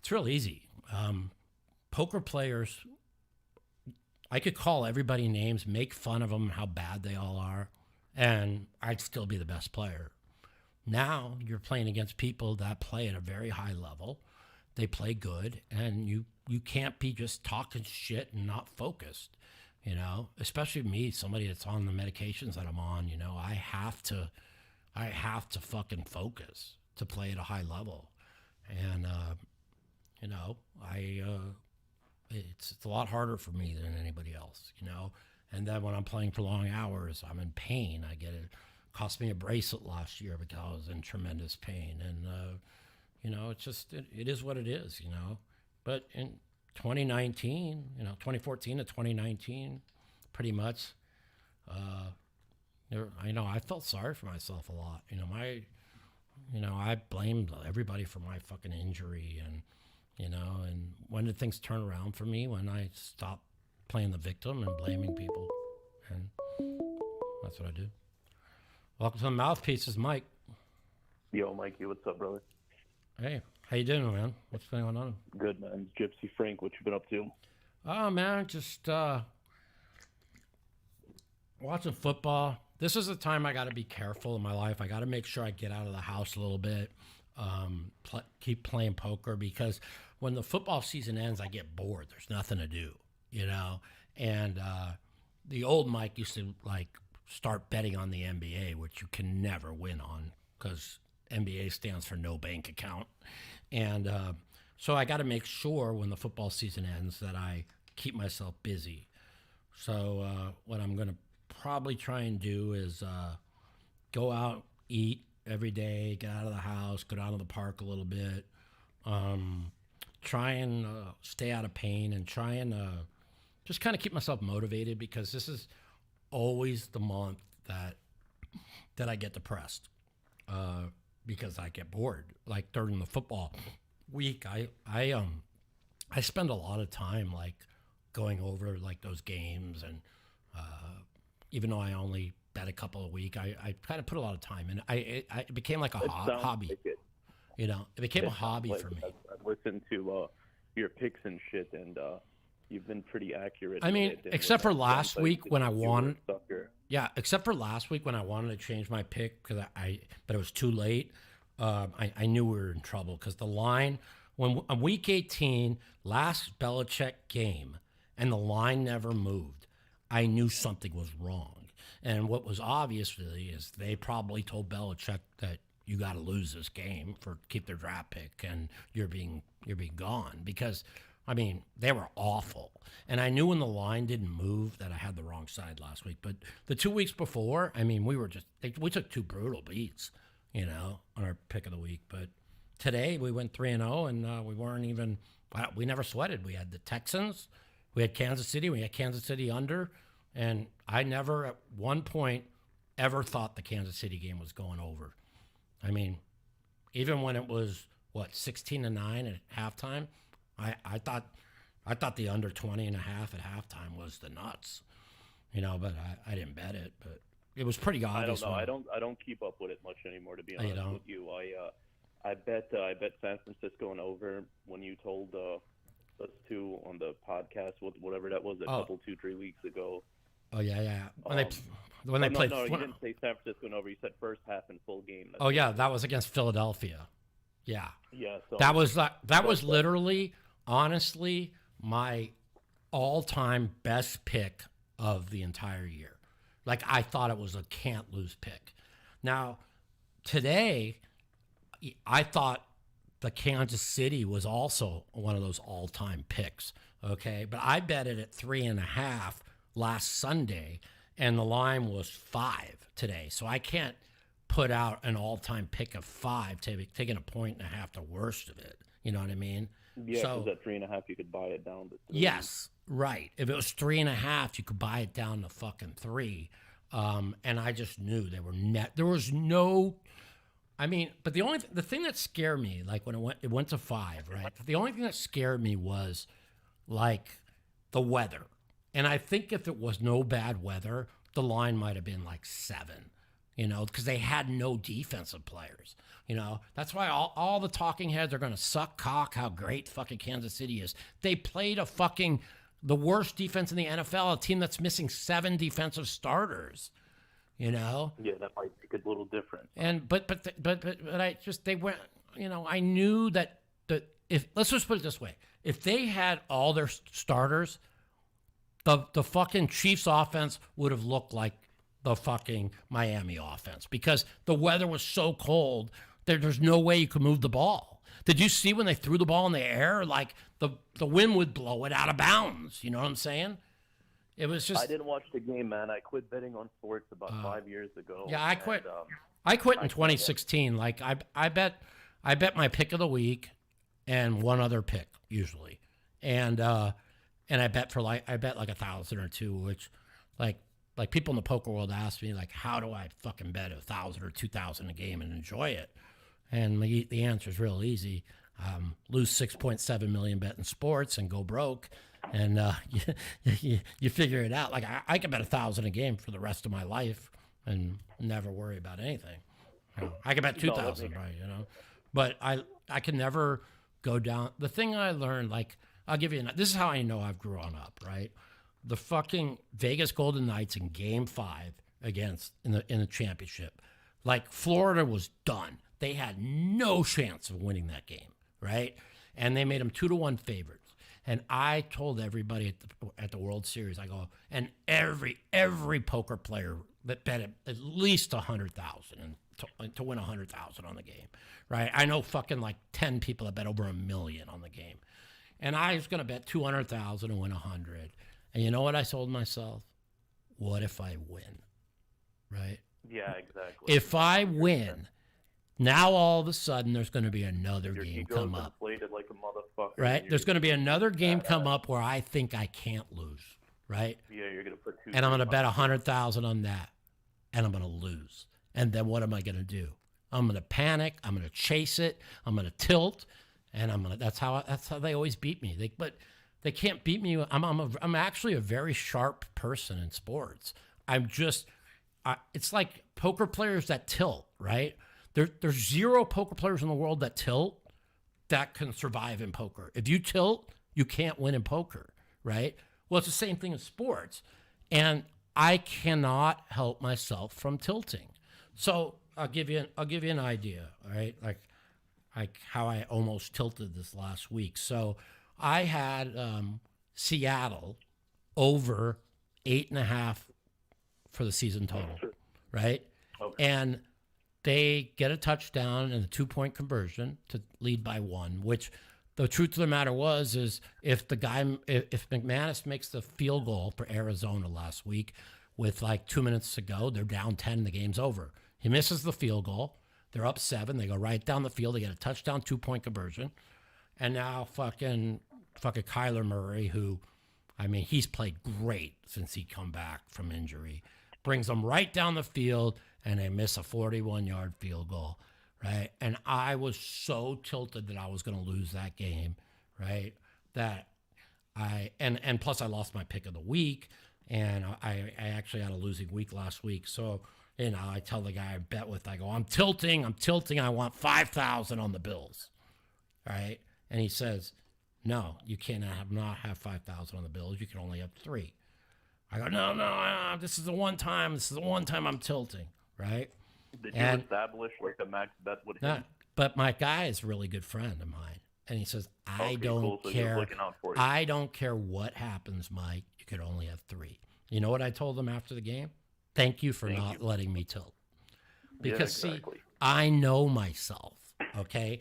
It's real easy. Poker players, I could call everybody names, make fun of them, how bad they all are, and I'd still be the best player. Now you're playing against people that play at a very high level. They play good, and you can't be just talking shit and not focused, especially me, somebody that's on the medications that I'm on. I have to fucking focus to play at a high level. And, it's a lot harder for me than anybody else, And then when I'm playing for long hours, I'm in pain. It cost me a bracelet last year because I was in tremendous pain. And, it's just, it is what it is, But in 2019, 2014 to 2019, pretty much, I felt sorry for myself a lot. I blamed everybody for my fucking injury, and when did things turn around for me? When I stopped playing the victim and blaming people, and that's what I do. Welcome to the Mouthpieces, Mike. Yo, Mikey, what's up, brother? Hey, how you doing, man? What's going on? Good, man. Gypsy Frank, what you been up to? Oh, man, just watching football. This is the time I got to be careful in my life. I got to make sure I get out of the house a little bit, keep playing poker, because when the football season ends, I get bored. There's nothing to do, And the old Mike used to, start betting on the NBA, which you can never win on because NBA stands for no bank account. And so I got to make sure when the football season ends that I keep myself busy. So what I'm going to probably try and do is go out, eat every day, get out of the house, go down to the park a little bit, try and stay out of pain, and try and just kind of keep myself motivated, because this is always the month that I get depressed because I get bored. Like during the football week, I spend a lot of time going over those games, and even though I only bet a couple a week, I kind of put a lot of time in. It became like a hobby. Like it. It became a hobby for me. I've listened to your picks and shit, and you've been pretty accurate. I mean, except for last week when I won. Yeah, except for last week when I wanted to change my pick but it was too late. I knew we were in trouble because the line on week 18, last Belichick game, and the line never moved. I knew something was wrong. And what was obvious really is they probably told Belichick that you got to lose this game for keep their draft pick, and you're being gone, because they were awful. And I knew when the line didn't move that I had the wrong side last week. But the 2 weeks before, we took two brutal beats, on our pick of the week. But today we went 3-0, and we never sweated. We had the Texans, we had Kansas City under, and I never at one point ever thought the Kansas City game was going over. Even when it was 16-9 at halftime, I thought the under 20.5 at halftime was the nuts, but I didn't bet it, but it was pretty obvious. I don't know. I don't keep up with it much anymore, to be honest with you. I bet San Francisco and over when you told us two on the podcast, whatever that was, a couple 2-3 weeks ago. Oh yeah. When they played. No, you didn't say San Francisco and over. You said first half and full game. That was against Philadelphia. Yeah. Yeah. So that was literally, honestly, my all-time best pick of the entire year. I thought it was a can't-lose pick. Now, today, I thought the Kansas City was also one of those all-time picks, okay? But I bet it at 3.5 last Sunday, and the line was 5 today. So I can't put out an all-time pick of 5, taking 1.5 points the worst of it. You know what I mean? Yeah, because at 3.5 you could buy it down to 3. Yes, right. If it was 3.5, you could buy it down to fucking 3. And I just knew they were net. There was no. But the thing that scared me, when it went to 5, right? The only thing that scared me was the weather. And I think if it was no bad weather, the line might have been 7. Because they had no defensive players. That's why all the talking heads are going to suck cock how great fucking Kansas City is. They played the worst defense in the NFL, a team that's missing 7 defensive starters. Yeah, that might make a little difference. And but they went. I knew that if, let's just put it this way, if they had all their starters, the fucking Chiefs offense would have looked like the fucking Miami offense, because the weather was so cold. There's no way you could move the ball. Did you see when they threw the ball in the air? The wind would blow it out of bounds. You know what I'm saying? It was just. I didn't watch the game, man. I quit betting on sports about 5 years ago. Yeah, I quit. I quit in 2016. I bet my pick of the week and one other pick usually, and I bet like 1,000 or 2, which like people in the poker world ask me, like, how do I fucking bet 1,000 or 2,000 a game and enjoy it? And the answer is real easy. Lose 6.7 million betting sports and go broke, and you figure it out. Like I can bet 1,000 a game for the rest of my life and never worry about anything. I can bet 2,000, right? But I can never go down. The thing I learned, like, I'll give you this is how I know I've grown up, right? The fucking Vegas Golden Knights in Game 5 in the championship, like Florida was done. They had no chance of winning that game, right? And they made them 2-1 favorites. And I told everybody at the World Series, I go, and every poker player that bet at least 100,000 to win 100,000 on the game, right? I know fucking like 10 people that bet over $1 million on the game. And I was going to bet 200,000 and win 100. And you know what I told myself? What if I win? Right? Yeah, exactly. If I win, now all of a sudden there's going to be another game come up. Inflated like a motherfucker. Right? There's going to be another game come up where I think I can't lose. Right? Yeah, you're going to put and I'm going to bet 100,000 on that. And I'm going to lose. And then what am I going to do? I'm going to panic. I'm going to chase it. I'm going to tilt. And that's how they always beat me. But they can't beat me. I'm actually a very sharp person in sports. It's like poker players that tilt, right? There's zero poker players in the world that tilt that can survive in poker. If you tilt, you can't win in poker, right? Well, it's the same thing in sports. And I cannot help myself from tilting. So I'll give you an idea, all right? Like how I almost tilted this last week. So I had Seattle over 8.5 for the season total, right? Okay. And they get a touchdown and a 2-point conversion to lead by 1, which the truth of the matter is if McManus makes the field goal for Arizona last week with like 2 minutes to go, they're down 10, the game's over. He misses the field goal. They're up 7. They go right down the field. They get a touchdown, 2-point conversion. And now fucking Kyler Murray, who, I mean, he's played great since he come back from injury, brings them right down the field, and they miss a 41-yard field goal, right? And I was so tilted that I was going to lose that game, right? That and plus I lost my pick of the week, and I actually had a losing week last week. So, I tell the guy I bet with, I go, I'm tilting, I want 5,000 on the Bills, right? And he says, no, you cannot not have 5,000 on the Bills. You can only have 3. I go, no, this is the one time I'm tilting, right? Did you establish like a max bet with him? But my guy is a really good friend of mine. And he says, I don't care. I don't care what happens, Mike. You could only have 3. You know what I told him after the game? Thank you for not letting me tilt. Because, see, I know myself, okay?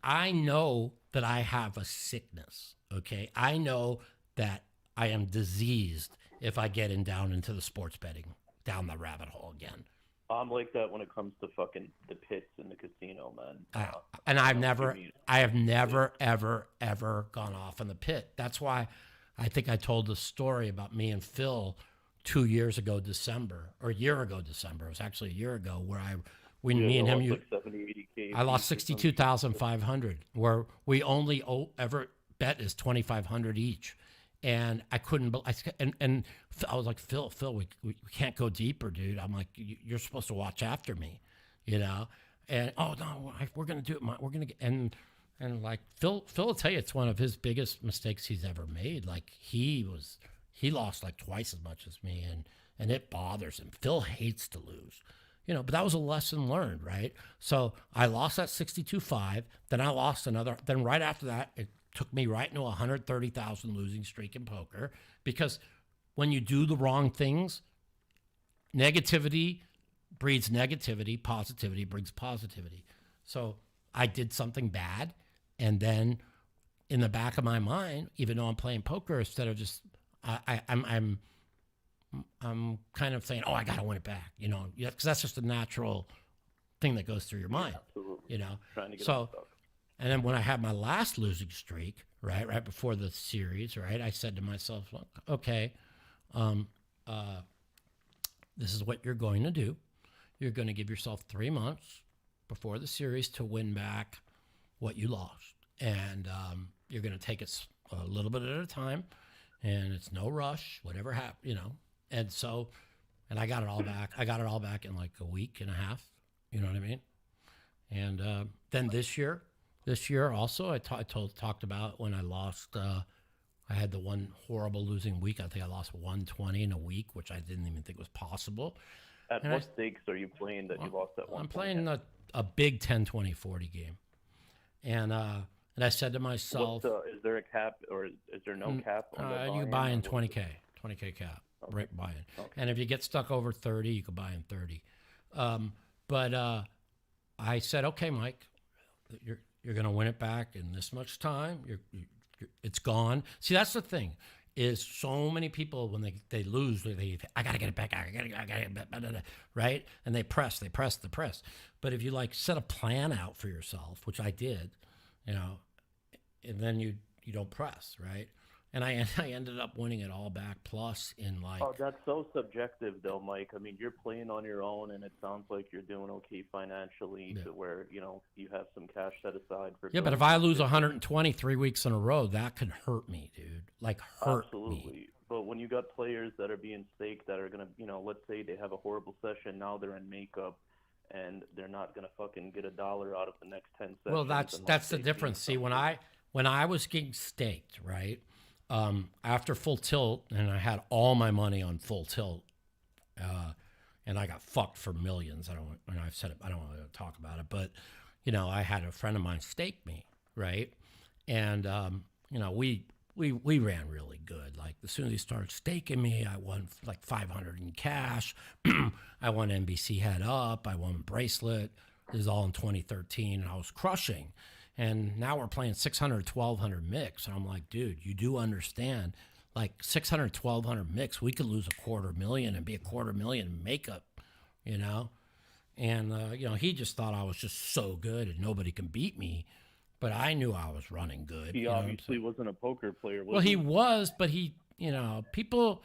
I know that I have a sickness, okay? I know that I am diseased if I get down into the sports betting, down the rabbit hole again. I'm like that when it comes to fucking the pits in the casino, man. And I have never, ever gone off in the pit. That's why I think I told the story about me and Phil 2 years ago, December, or a year ago, December. It was actually a year ago where me and him, like 70, 80K. I lost 62,500, where we only ever bet is 2,500 each. And I couldn't, and I was like, Phil, we can't go deeper, dude. I'm like, you're supposed to watch after me, And, oh, no, we're going to do it. We're going to get, and like, Phil will tell you it's one of his biggest mistakes he's ever made. Like, he lost like twice as much as me, and it bothers him. Phil hates to lose, but that was a lesson learned, right? So I lost that 62.5, then I lost another, then right after that, it took me right into a 130,000 losing streak in poker, because when you do the wrong things, negativity breeds negativity, positivity brings positivity. So I did something bad, and then in the back of my mind, even though I'm playing poker, instead of just I'm kind of saying, oh, I got to win it back, because that's just a natural thing that goes through your mind, Trying to get so. And then when I had my last losing streak, right before the series, right, I said to myself, okay, this is what you're going to do. You're going to give yourself 3 months before the series to win back what you lost. And you're going to take it a little bit at a time, and it's no rush, whatever happens, you know. And so, and I got it all back. I got it all back in like a week and a half. You know what I mean? And then this year also, I talked about when I lost. I had the one horrible losing week. I think I lost 120 in a week, which I didn't even think was possible. At what stakes are you playing that you lost that one? I'm playing a big 10, 20, 40 game. And I said to myself, is there a cap or is there no cap on the you buy in 20K cap, okay. Right buy-in. Okay. And if you get stuck over 30, you could buy in 30. But I said, okay, Mike, you're going to win it back in this much time. It's gone. See, that's the thing. Is so many people when they lose, I gotta get it back. I gotta get it back, right? And they press. But if you like set a plan out for yourself, which I did, you know, and then you don't press, right? And I ended up winning it all back. Plus, in like, oh, that's so subjective, though, Mike. I mean, you're playing on your own, and it sounds like you're doing okay financially, to where you have some cash set aside for. Yeah, but if I lose 120 3 weeks in a row, that could hurt me, dude. Like hurt Absolutely. Me. But when you got players that are being staked that are gonna, let's say they have a horrible session, now they're in makeup, and they're not gonna fucking get $1 out of the next 10 sessions. Well, that's the difference. See, when I was getting staked, right? After Full Tilt, and I had all my money on Full Tilt, and I got fucked for millions. I've said it. I don't want to talk about it, but I had a friend of mine stake me, right? And we ran really good. Like as soon as he started staking me, I won like 500 in cash. I won NBC Head Up. I won Bracelet. This is all in 2013, and I was crushing. And now we're playing 600, 1,200 mix. And I'm like, dude, you do understand, like 600, 1,200 mix, we could lose $250,000 and be $250,000 in makeup, And, he just thought I was just so good and nobody can beat me. But I knew I was running good. He obviously wasn't a poker player, was he? He was, but he, people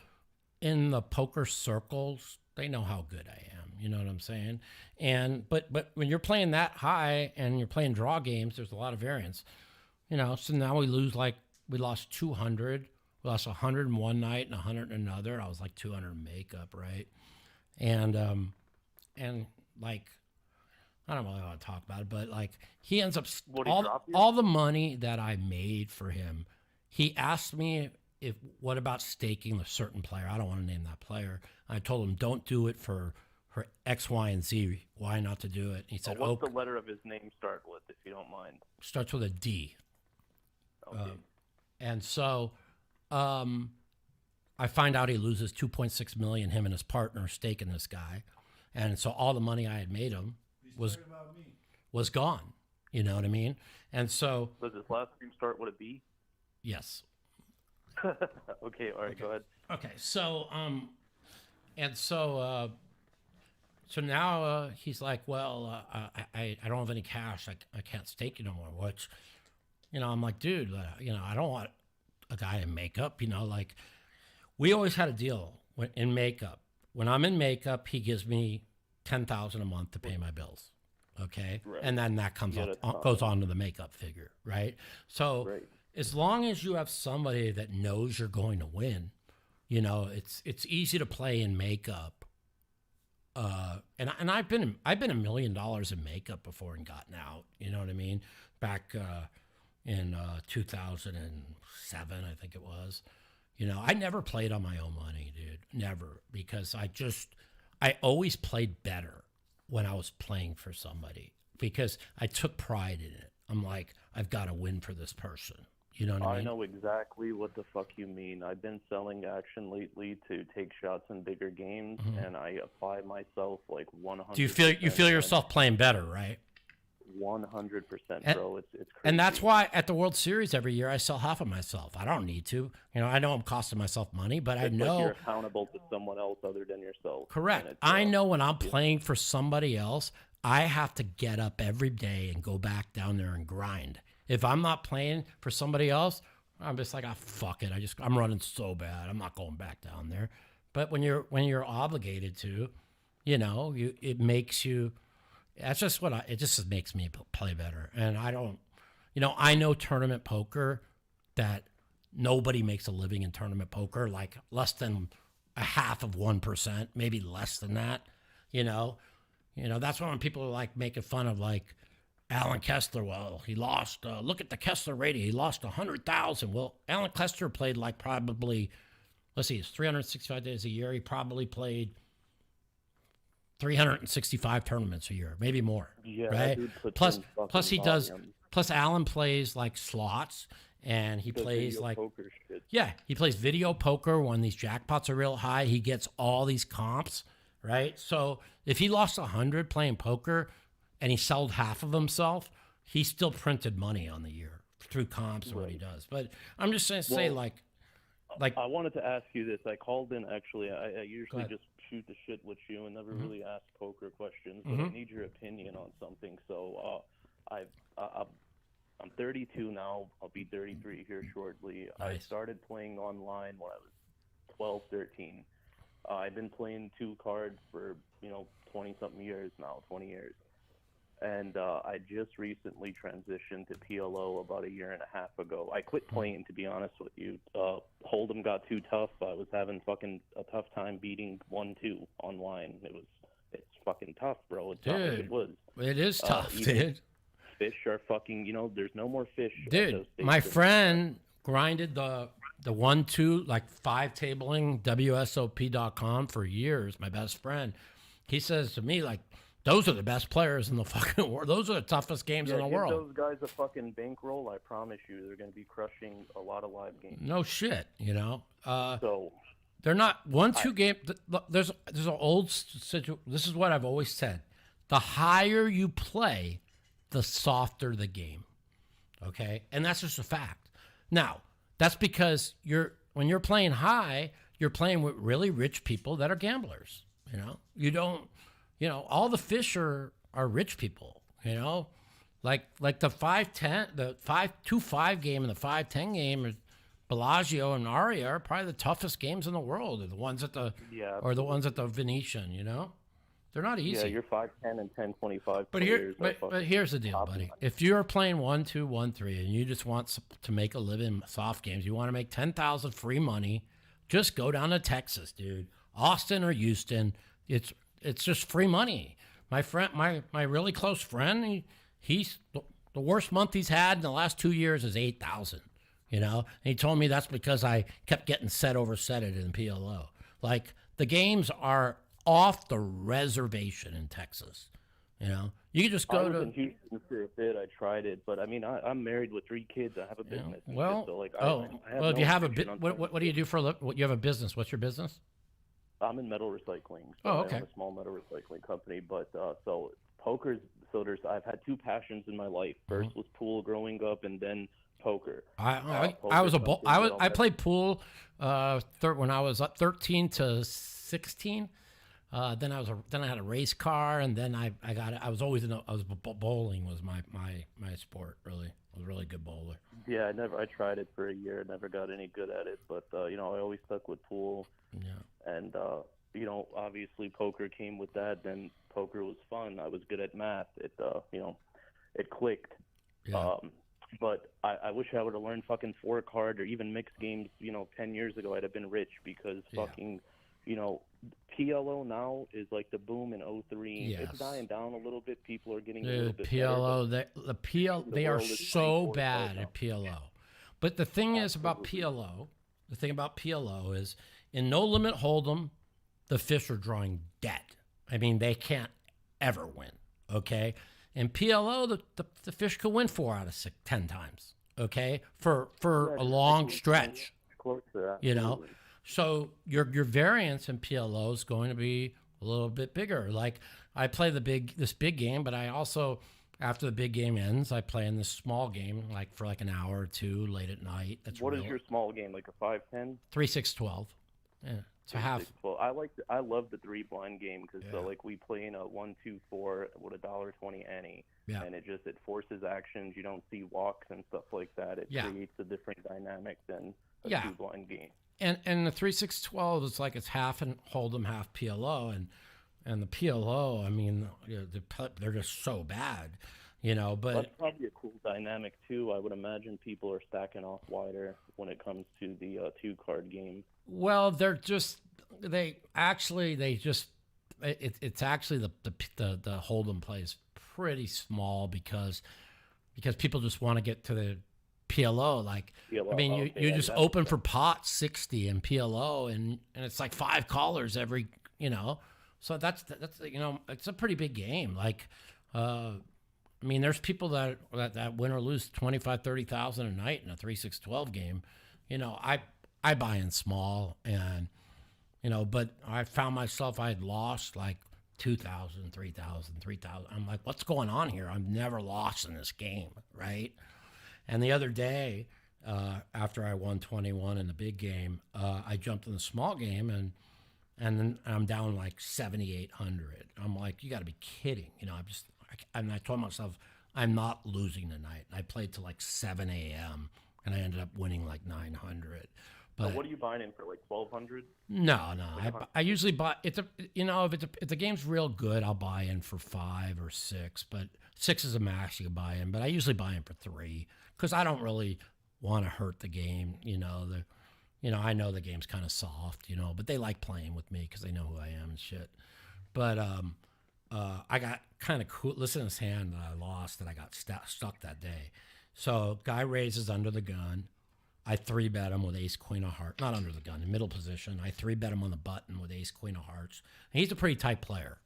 in the poker circles, they know how good I am. You know what I'm saying? And but when you're playing that high and you're playing draw games, there's a lot of variance. So now we lost 200. We lost 100 in one night and 100 in another. I was like 200 makeup, right? And like I don't really want to talk about it, but like he ends up all the money that I made for him. He asked me what about staking a certain player? I don't want to name that player. I told him don't do it for X, Y, and Z. Why not to do it? He said, what's the letter of his name start with, if you don't mind? Starts with a D. Okay. And so I find out he loses $2.6 million, him and his partner staking this guy. And so all the money I had made him was gone. You know what I mean? And so... Does his last name start with a B? Yes. Okay, all right, go ahead. Okay, so... So now he's like, well, I don't have any cash. I can't stake you no more. Which, I'm like, dude, I don't want a guy in makeup. Like we always had a deal in makeup. When I'm in makeup, he gives me $10,000 a month to pay my bills. Okay, right. And then that goes on to the makeup figure, right? So as long as you have somebody that knows you're going to win, it's easy to play in makeup. And I've been $1 million in makeup before and gotten out. You know what I mean? Back in 2007, I think it was. I never played on my own money, dude. Never, because I always played better when I was playing for somebody because I took pride in it. I'm like, I've got to win for this person. You know what I mean? I know exactly what the fuck you mean. I've been selling action lately to take shots in bigger games, and I apply myself like 100%. Do you feel yourself playing better, right? 100%, bro. It's crazy. And that's why at the World Series every year I sell half of myself. I don't need to. I know I'm costing myself money, but I know like you're accountable to someone else other than yourself. Correct. I know when I'm playing for somebody else, I have to get up every day and go back down there and grind. If I'm not playing for somebody else, I'm just like, fuck it. I'm running so bad. I'm not going back down there. But when you're obligated to, it makes you. That's just it just makes me play better. And I don't, I know tournament poker that nobody makes a living in tournament poker, like less than 0.5%, maybe less than that. That's when people are like making fun of like Alan Kessler. Well, he lost. Look at the Kessler rating. He lost 100,000. Well, Alan Kessler played like probably, let's see, it's 365 days a year. He probably played 365 tournaments a year, maybe more. Yeah, right. Plus he does. Plus Alan plays like slots, and he plays like poker shit. Yeah, he plays video poker when these jackpots are real high. He gets all these comps, right? So if he lost 100 playing poker, and he sold half of himself, he still printed money on the year through comps or what he does. But I'm just going to say, like I wanted to ask you this. I called in actually. I usually just shoot the shit with you and never really ask poker questions, but I need your opinion on something. So I'm 32 now. I'll be 33 here shortly. Nice. I started playing online when I was 12, 13. I've been playing 2 cards for 20-something years now, 20 years. And I just recently transitioned to PLO about 1.5 years ago. I quit playing, to be honest with you. Hold'em got too tough. I was having fucking a tough time beating 1-2 online. It's fucking tough, bro. It's tough as it was. It is tough, dude. Fish are fucking, there's no more fish. Dude, my friend grinded the 1-2, like 5 tabling, WSOP.com for years, my best friend. He says to me, like, those are the best players in the fucking world. Those are the toughest games in the world. Those guys a fucking bankroll. I promise you, they're going to be crushing a lot of live games. No shit, So they're not 1-2 game. There's an old situation. This is what I've always said: the higher you play, the softer the game. Okay, and that's just a fact. Now, that's because when you're playing high, you're playing with really rich people that are gamblers. You don't. All the fish are rich people, like the 5-10, the 5-2-5 game and the 5-10 game, Bellagio and Aria are probably the toughest games in the world. Or the ones at the Venetian, they're not easy. Yeah, you're 5-10 and 10-25. But here's the deal, buddy. If you're playing 1-2, 1-3, and you just want to make a living in soft games, you want to make $10,000 free money, just go down to Texas, dude. Austin or Houston. It's just free money. My friend, my really close friend, he's the worst month he's had in the last 2 years is 8,000. And he told me that's because I kept getting set in PLO. Like the games are off the reservation in Texas. You can just go I was in Houston for a bit. I tried it, but I mean, I'm married with 3 kids. I have a business. Well, so like, if you have what do you do for a living? You have a business. What's your business? I'm in metal recycling. So okay. I have a small metal recycling company, but so poker's I've had 2 passions in my life. First was pool growing up, and then poker. I played pool when I was 13 to 16. Then I had a race car, and then bowling was my sport. Really, I was a really good bowler. Yeah, I tried it for a year, never got any good at it, but I always stuck with pool. Yeah. And obviously poker came with that. Then poker was fun. I was good at math. It clicked. Yeah. But I wish I would have learned fucking 4-card or even mixed games. 10 years ago, I'd have been rich because fucking. PLO now is like the boom in 2003. Yes. It's dying down a little bit. People are getting a little bit PLO, better. they are so bad at PLO. But the thing is about PLO, is in No Limit Hold'em, the fish are drawing dead. I mean, they can't ever win, okay? In PLO, the fish could win 4 out of 10 times, okay? For a long stretch, So your variance in PLO is going to be a little bit bigger. Like I play this big game, but I also, after the big game ends, I play in this small game like for like an hour or 2 late at night. What is your small game, like a 5-10? 3-6-12. Yeah, it's a half. Well, I love the 3 blind game because like we play in a 1, 2, 4 with $1.20 ante, and it forces actions. You don't see walks and stuff like that. It creates a different dynamic than a 2 blind game. And the 3-6-12 is like it's half and hold'em, half PLO, and the PLO. I mean, they're just so bad, But that's probably a cool dynamic too. I would imagine people are stacking off wider when it comes to the 2-card game. Well, it's actually the hold'em play is pretty small because people just want to get to the PLO. Like, PLO, I mean, you just open for pot 60 and PLO, and it's like 5 callers every, So that's it's a pretty big game. Like, I mean, there's people that win or lose 25, 30,000 a night in a 3-6-12 game. I buy in small, and but I found myself I had lost like 2,000, 3,000, 3,000. I'm like, what's going on here? I've never lost in this game, right? And the other day, after I won 21 in the big game, I jumped in the small game, and then I'm down like 7,800. I'm like, you got to be kidding, and I told myself, I'm not losing tonight. I played till like 7 a.m. and I ended up winning like 900. But what are you buying in for, like 1,200? No. I usually buy. If the game's real good, I'll buy in for 5 or 6. But 6 is a max you can buy in. But I usually buy in for 3 because I don't really want to hurt the game. I know the game's kind of soft. But they like playing with me because they know who I am and shit. But I got kind of cool. Listen to this hand that I lost that I got stuck that day. So guy raises under the gun. I 3-bet him with ace, queen of hearts. Not under the gun, in middle position. I 3-bet him on the button with ace, queen of hearts. And he's a pretty tight player,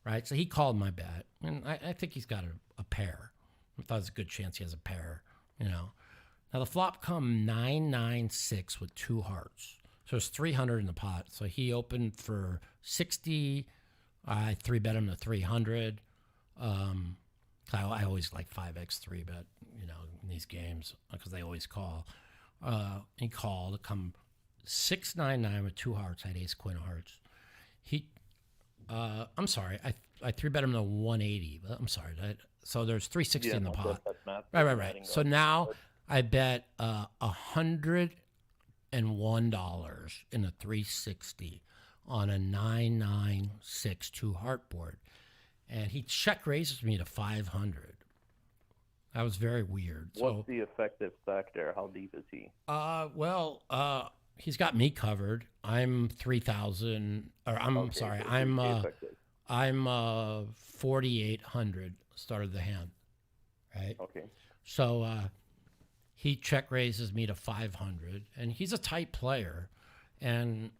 right? So he called my bet. And I think he's got a pair. I thought there's a good chance he has a pair, Now the flop come 9-9-6 with 2 hearts. So it's 300 in the pot. So he opened for 60. I 3-bet him to 300. I always like 5x 3-bet, in these games because they always call. He called to come 6-9-9 with 2 hearts. I had ace, queen of hearts. I'm sorry. I 3-bet him to 180. But I'm sorry. So there's 360 in the pot. Right. So now I bet $101 in a 360 on a 9-9-6 2-heart board, and he check raises me to 500. That was very weird. What's the effective stack there? How deep is he? He's got me covered. I'm 3,000, or I'm sorry, I'm 4,800 started the hand, right? Okay. So he check raises me to 500, and he's a tight player, and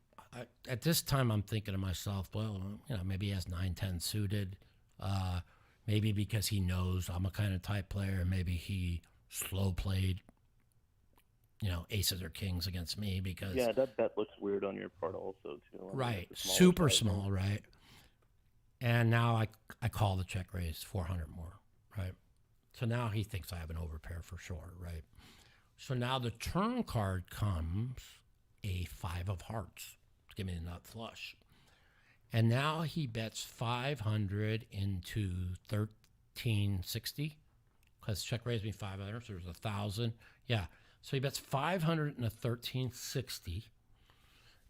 at this time I'm thinking to myself, well, maybe he has 9-10 suited. Maybe because he knows I'm a kind of type player, maybe he slow played, aces or kings against me because... Yeah, that bet looks weird on your part also, too. Right, super small, right? And now I call the check raise 400 more, right? So now he thinks I have an overpair for sure, right? So now the turn card comes a 5 of hearts to give me the nut flush. And now he bets 500 into 1360 because check raised me 500, so there's 1,000. Yeah, so he bets 500 in a 1360,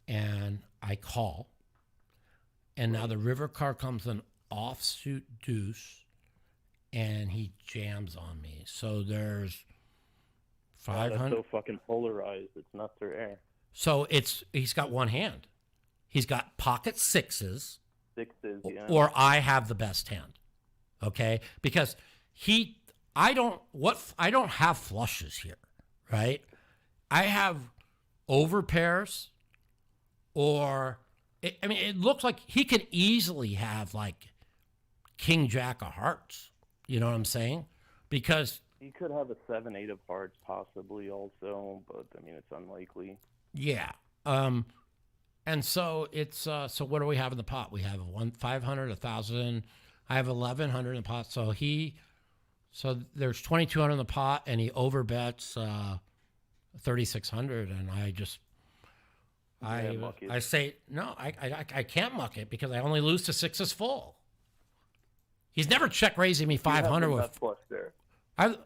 and I call. And now the river card comes an offsuit deuce, and he jams on me. So there's 500. That's so fucking polarized. It's nuts or air. So he's got one hand. He's got pocket sixes, yeah. Or I have the best hand, okay? Because I don't have flushes here, right? I have overpairs, it looks like he could easily have like king jack of hearts. You know what I'm saying? Because he could have a 7-8 of hearts possibly also, but it's unlikely. Yeah. And so it's so what do we have in the pot? We have 500, 1,000. I have 1,100 in the pot. So there's 2,200 in the pot, and he overbets 3,600, and I say, no, I can't muck it because I only lose to sixes full. He's never check raising me 500 with.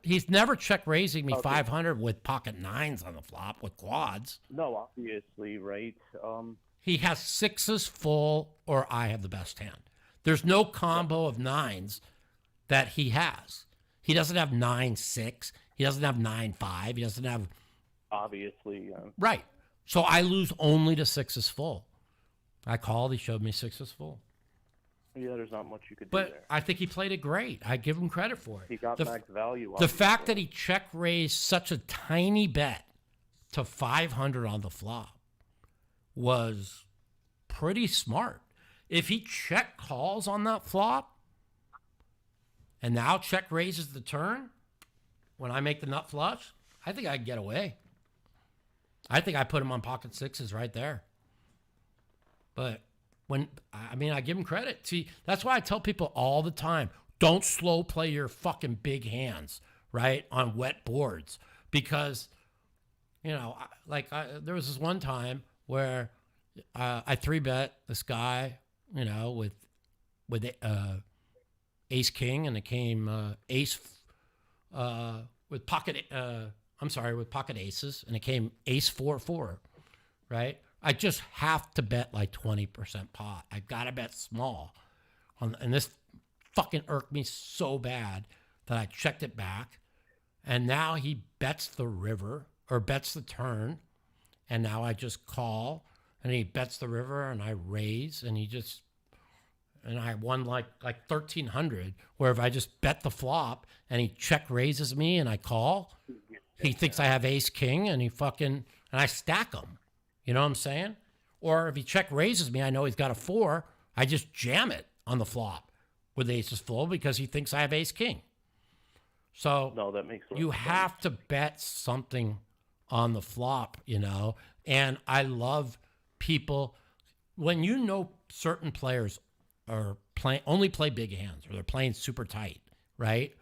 He's never check raising me 500 with pocket nines on the flop with quads. No, obviously, right? He has sixes full, or I have the best hand. There's no combo of nines that he has. He doesn't have 9-6. He doesn't have 9-5. He doesn't have. Obviously, right. So I lose only to sixes full. I called. He showed me sixes full. Yeah, there's not much you could do but there. I think he played it great. I give him credit for it. He got max value. The fact that he check raised such a tiny bet to 500 on the flop was pretty smart. If he check calls on that flop and now check raises the turn when I make the nut flush, I think I can get away. I think I put him on pocket sixes right there. But I give him credit. See, that's why I tell people all the time, don't slow play your fucking big hands, right, on wet boards. Because, there was this one time where I 3-bet this guy, with ace king, and it came ace with pocket aces, and it came ace 4-4, right? I just have to bet like 20% pot. I've got to bet small. And this fucking irked me so bad that I checked it back. And now he bets the river or bets the turn. And now I just call and he bets the river and I raise and I won like 1,300. Where if I just bet the flop and he check raises me and I call, he thinks I have ace king and and I stack him. You know what I'm saying? Or if he check raises me, I know he's got a 4. I just jam it on the flop with aces full because he thinks I have ace king. So no, that makes you have to bet something on the flop, And I love people when certain players are only play big hands or they're playing super tight, right?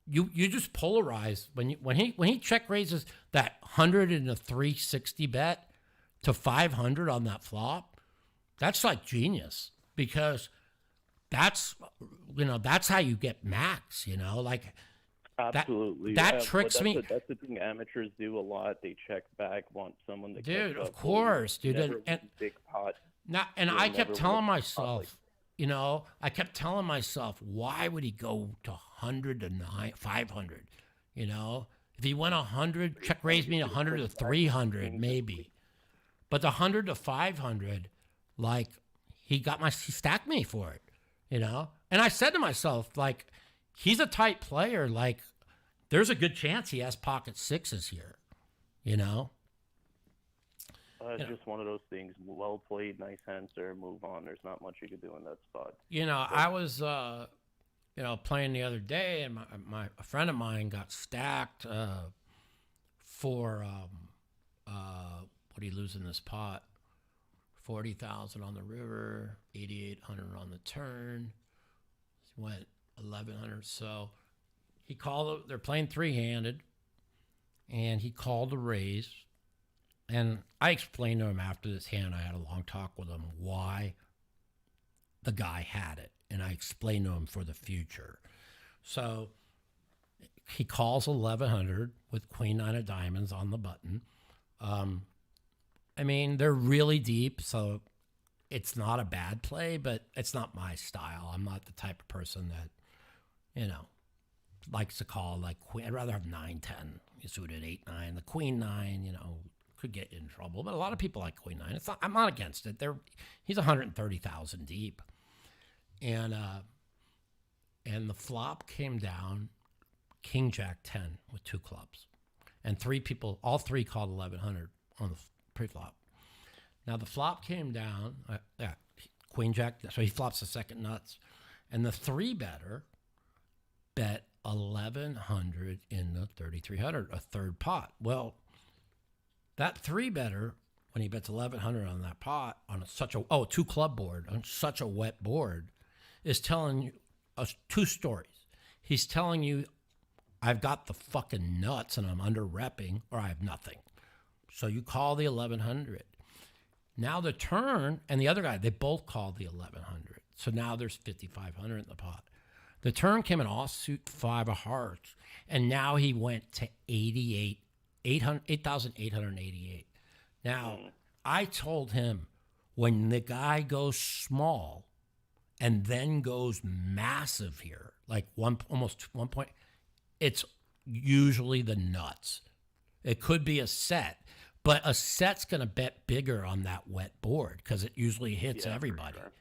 You just polarize when he check raises that 100 and a 360 bet to 500 on that flop. That's like genius because that's how you get max. Absolutely. That tricks me. That's the thing amateurs do a lot. They check back, want someone to. Dude, of course, dude. And big pot. I kept telling myself. I kept telling myself, why would he go to 100 to 500? If he went 100, check raised me 100 to 300, maybe. But the 100 to 500, he stacked me for it, And I said to myself, he's a tight player. There's a good chance he has pocket sixes here, It's just one of those things. Well played, nice hand, sir. Move on. There's not much you could do in that spot. I was, playing the other day, and a friend of mine got stacked for what did he lose in this pot? 40,000 on the river, 8,800 on the turn. He went 1,100. So he called. They're playing 3-handed, and he called a raise. And I explained to him after this hand, I had a long talk with him, why the guy had it. And I explained to him for the future. So he calls 1,100 with queen 9 of diamonds on the button. They're really deep, so it's not a bad play, but it's not my style. I'm not the type of person that, likes to call queen. I'd rather have 9-10. You suited 8-9. The queen 9, could get in trouble, but a lot of people like queen 9. I'm not against it. He's 130,000 deep, and the flop came down, king jack 10 with 2 clubs, and all three called 1,100 on the pre-flop. Now the flop came down, queen jack, so he flops the second nuts, and the 3-better bet 1,100 in the 3,300, a third pot. Well, that 3-better, when he bets 1,100 on that pot on such a 2 club board on such a wet board, is telling you 2 stories. He's telling you, I've got the fucking nuts and I'm under repping, or I have nothing. So you call the 1100. Now the turn and the other guy, they both called the 1100. So now there's 5,500 in the pot. The turn came in offsuit 5 of hearts, and now he went to 8,888. Now, I told him when the guy goes small and then goes massive here, like almost 1 point, it's usually the nuts. It could be a set, but a set's going to bet bigger on that wet board because it usually hits everybody, sure.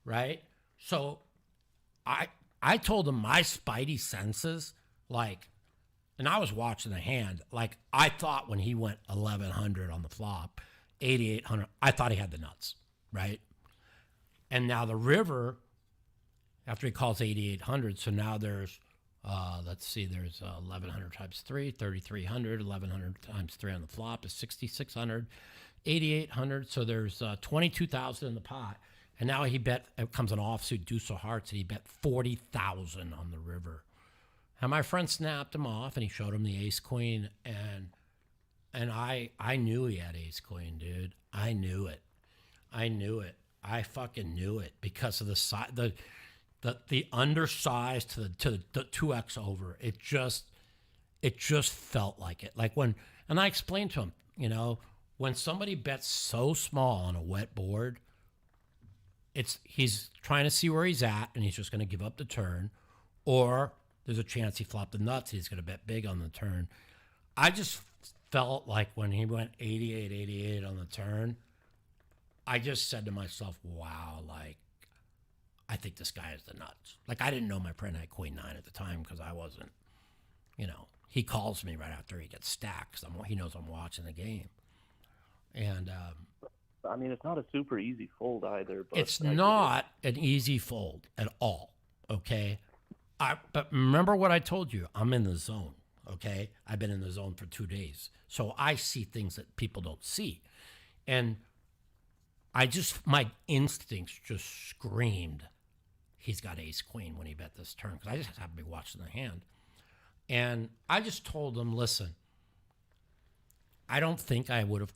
Right? So I told him my spidey senses, like, and I was watching the hand, like I thought when he went 1,100 on the flop, 8,800, I thought he had the nuts, right? And now the river, after he calls 8,800, so now there's, let's see, there's 1,100 times 3, 3,300, 1,100 times 3 on the flop is 6,600, 8,800, so there's 22,000 in the pot. And now he bet, it comes an offsuit deuce of hearts, and he bet 40,000 on the river. And my friend snapped him off, and he showed him the ace queen, and I knew he had ace queen, dude. I knew it. I fucking knew it because of the undersized to the 2x over. It just felt like it. Like and I explained to him, when somebody bets so small on a wet board, he's trying to see where he's at, and he's just going to give up the turn, or there's a chance he flopped the nuts. He's going to bet big on the turn. I just felt like when he went 88 on the turn, I just said to myself, wow, like, I think this guy has the nuts. Like, I didn't know my friend had queen 9 at the time because I wasn't, he calls me right after he gets stacked because he knows I'm watching the game. And, I mean, it's not a super easy fold either. But it's not an easy fold at all, okay? But remember what I told you. I'm in the zone, okay? I've been in the zone for 2 days. So I see things that people don't see. And my instincts just screamed, he's got ace queen when he bet this turn, because I just happened to be watching the hand. And I just told him, listen, I don't think I would have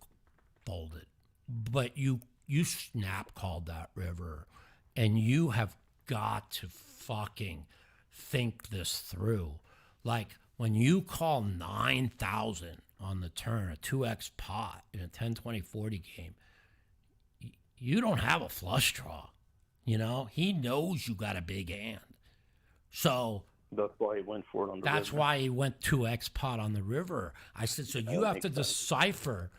folded, but you snap called that river, and you have got to fucking think this through. Like, when you call 9,000 on the turn, a 2x pot in a 10, 20, 40 game, you don't have a flush draw. He knows you got a big hand. So that's why he went for it on the That's river. why he went 2x pot on the river. I said, so you have to decipher.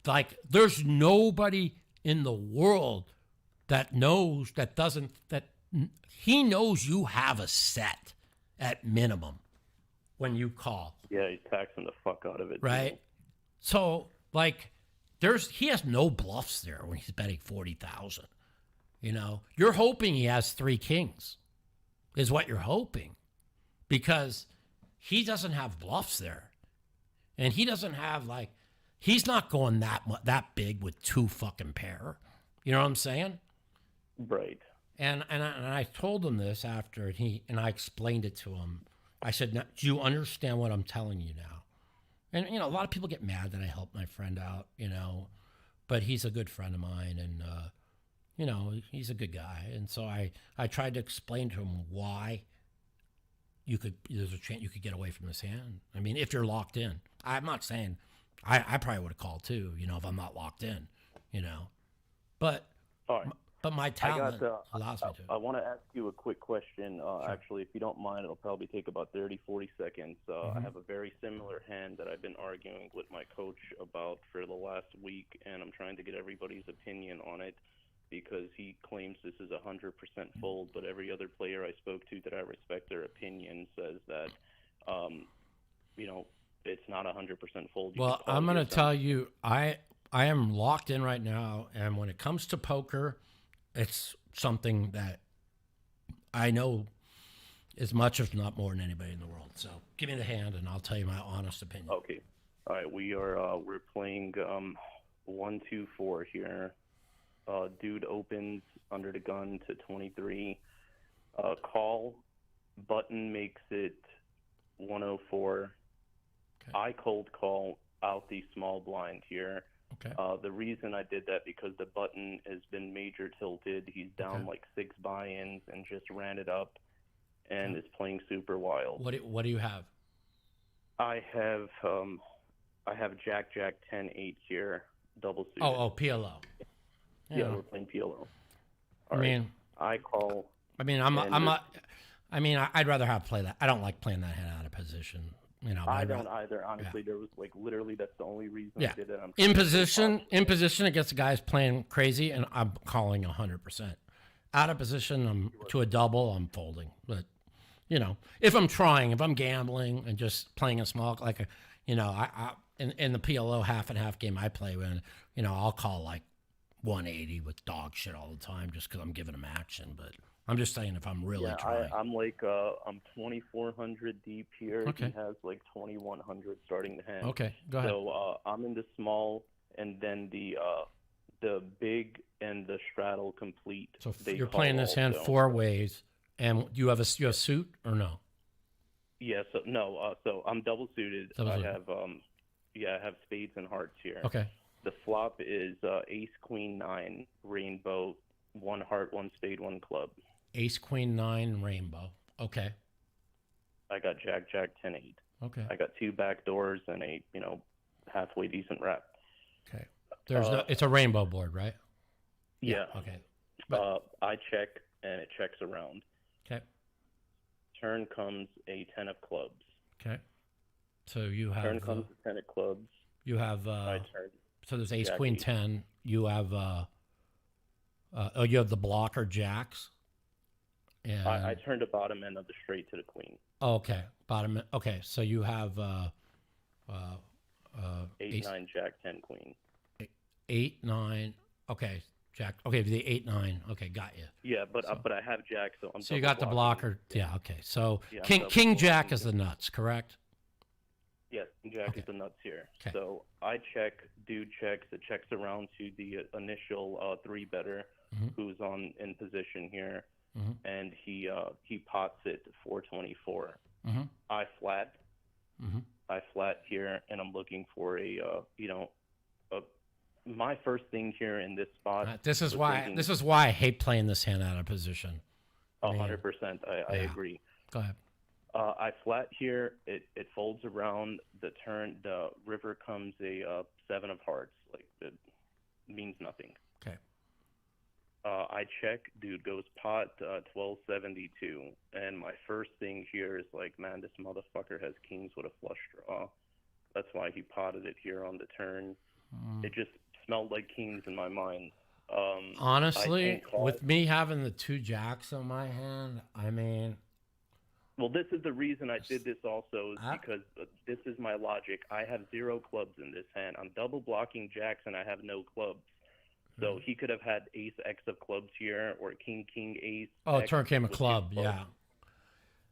Like, there's nobody in the world that he knows you have a set at minimum when you call. Yeah, he's taxing the fuck out of it. Right? Too. So, like, he has no bluffs there when he's betting 40,000. You're hoping he has 3 kings is what you're hoping, because he doesn't have bluffs there. And he doesn't have, like, he's not going that big with 2 fucking pair. You know what I'm saying? Right. And I told him this after, and I explained it to him. I said, now, do you understand what I'm telling you now? And, a lot of people get mad that I helped my friend out, but he's a good friend of mine, and, he's a good guy. And so I tried to explain to him why there's a chance you could get away from this hand. I mean, if you're locked in. I'm not saying, I probably would have called too, if I'm not locked in, But, all right. But my talent allows me to. I want to ask you a quick question. Sure. Actually, if you don't mind, it'll probably take about 30, 40 seconds. I have a very similar hand that I've been arguing with my coach about for the last week, and I'm trying to get everybody's opinion on it because he claims this is 100% fold, but every other player I spoke to that I respect their opinion says that, it's not 100% fold. Well, I'm going to tell you, I am locked in right now, and when it comes to poker, it's something that I know as much, if not more, than anybody in the world. So give me the hand, and I'll tell you my honest opinion. Okay. All right. We're playing 1, 2, 4 here. Dude opens under the gun to 23. Call. Button makes it 104. Okay. I cold call. out the small blind here. Okay. The reason I did that because the button has been major tilted. He's down like 6 buy-ins and just ran it up, and is playing super wild. What do you have? I have Jack 10-8 here, double suited. Oh, PLO. Yeah, we're playing PLO. I mean, I call. I mean, I'd rather have play that. I don't like playing that hand out of position. I don't either. Honestly, there was literally that's the only reason I did it. In position against the guys playing crazy, and I'm calling 100%. Out of position, I'm to a double, I'm folding. But if I'm gambling and just playing a small, in the PLO half and half game I play when, I'll call like 180 with dog shit all the time just because I'm giving them action. But I'm just saying if I'm really trying. I'm I'm 2,400 deep here. Okay. He has like 2,100 starting the hand. Okay, go ahead. So I'm in the small, and then the big and the straddle complete. So you're playing this hand 4 ways, and you have a suit or no? Yeah. So no. So I'm double suited. I have spades and hearts here. Okay. The flop is ace queen 9 rainbow, 1 heart, 1 spade, 1 club. Ace queen 9 rainbow. Okay. I got Jack 10-8. Okay. I got 2 back doors and a halfway decent wrap. Okay. It's a rainbow board, right? Yeah. Okay. I check and it checks around. Okay. Turn comes a 10 of clubs. Okay. So you have turn comes a 10 of clubs. You have I turn. So there's ace Jack queen 8. 10. You have you have the blocker jacks. And I turned the bottom end of the straight to the queen. Oh, okay. Bottom. Okay. So you have 8 9 Jack 10 queen. 8 9. Okay. Jack. Okay. The 8 9. Okay. Got you. Yeah, but I have Jack, so I'm. So you got the blocker. Yeah. Okay. So Yeah, King Jack is the nuts, correct? Yes, Jack is the nuts here. Okay. So I check, dude checks. It checks around to the initial 3-better, who's in position here, and he pots it 424. I flat. I flat here, and I'm looking for my first thing here in this spot. This is why I hate playing this hand out of position. 100%. I agree. Go ahead. I flat here. It folds around the turn. The river comes a 7 of hearts. Like it means nothing. Okay. I check. Dude goes pot 1272, and my first thing here is like, man, this motherfucker has kings with a flush draw. That's why he potted it here on the turn. It just smelled like kings in my mind. Honestly, with me having the 2 jacks on my hand, Well, this is the reason I did this also, is because this is my logic. I have 0 clubs in this hand. I'm double blocking jacks, and I have no clubs. So he could have had ace X of clubs here, or king ace. Oh, X turn came a club, yeah.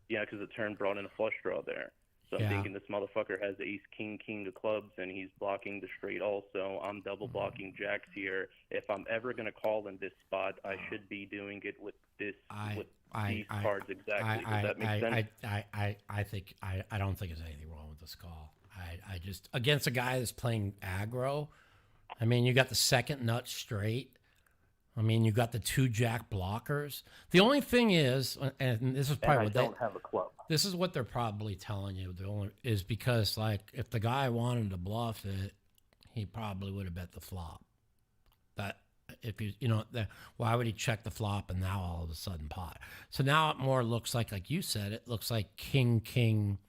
Yeah, because the turn brought in a flush draw there. So I'm thinking this motherfucker has ace king of clubs, and he's blocking the straight also. I'm double blocking jacks here. If I'm ever going to call in this spot, I should be doing it with these cards exactly. Does that make sense? I don't think there's anything wrong with this call. I just, against a guy that's playing aggro, you got the second nut straight. You got the 2 jack blockers. The only thing is, and this is probably what I don't have a club. This is what they're probably telling you. Is because, like, if the guy wanted to bluff it, he probably would have bet the flop. That if why would he check the flop and now all of a sudden pot? So now it more looks like you said, it looks like king,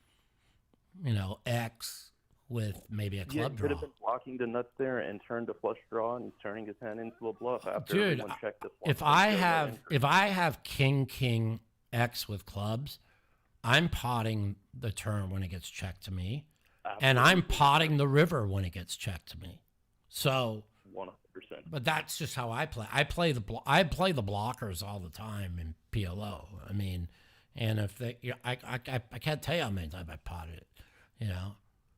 X with maybe a club draw. Could have been blocking the nuts there and turned a flush draw, and he's turning his hand into a bluff after Dude, everyone checked the flop. If I have king X with clubs, I'm potting the turn when it gets checked to me, and I'm potting the river when it gets checked to me. So 100%. But that's just how I play. I play the blockers all the time in PLO. And if they, I can't tell you how many times I potted it.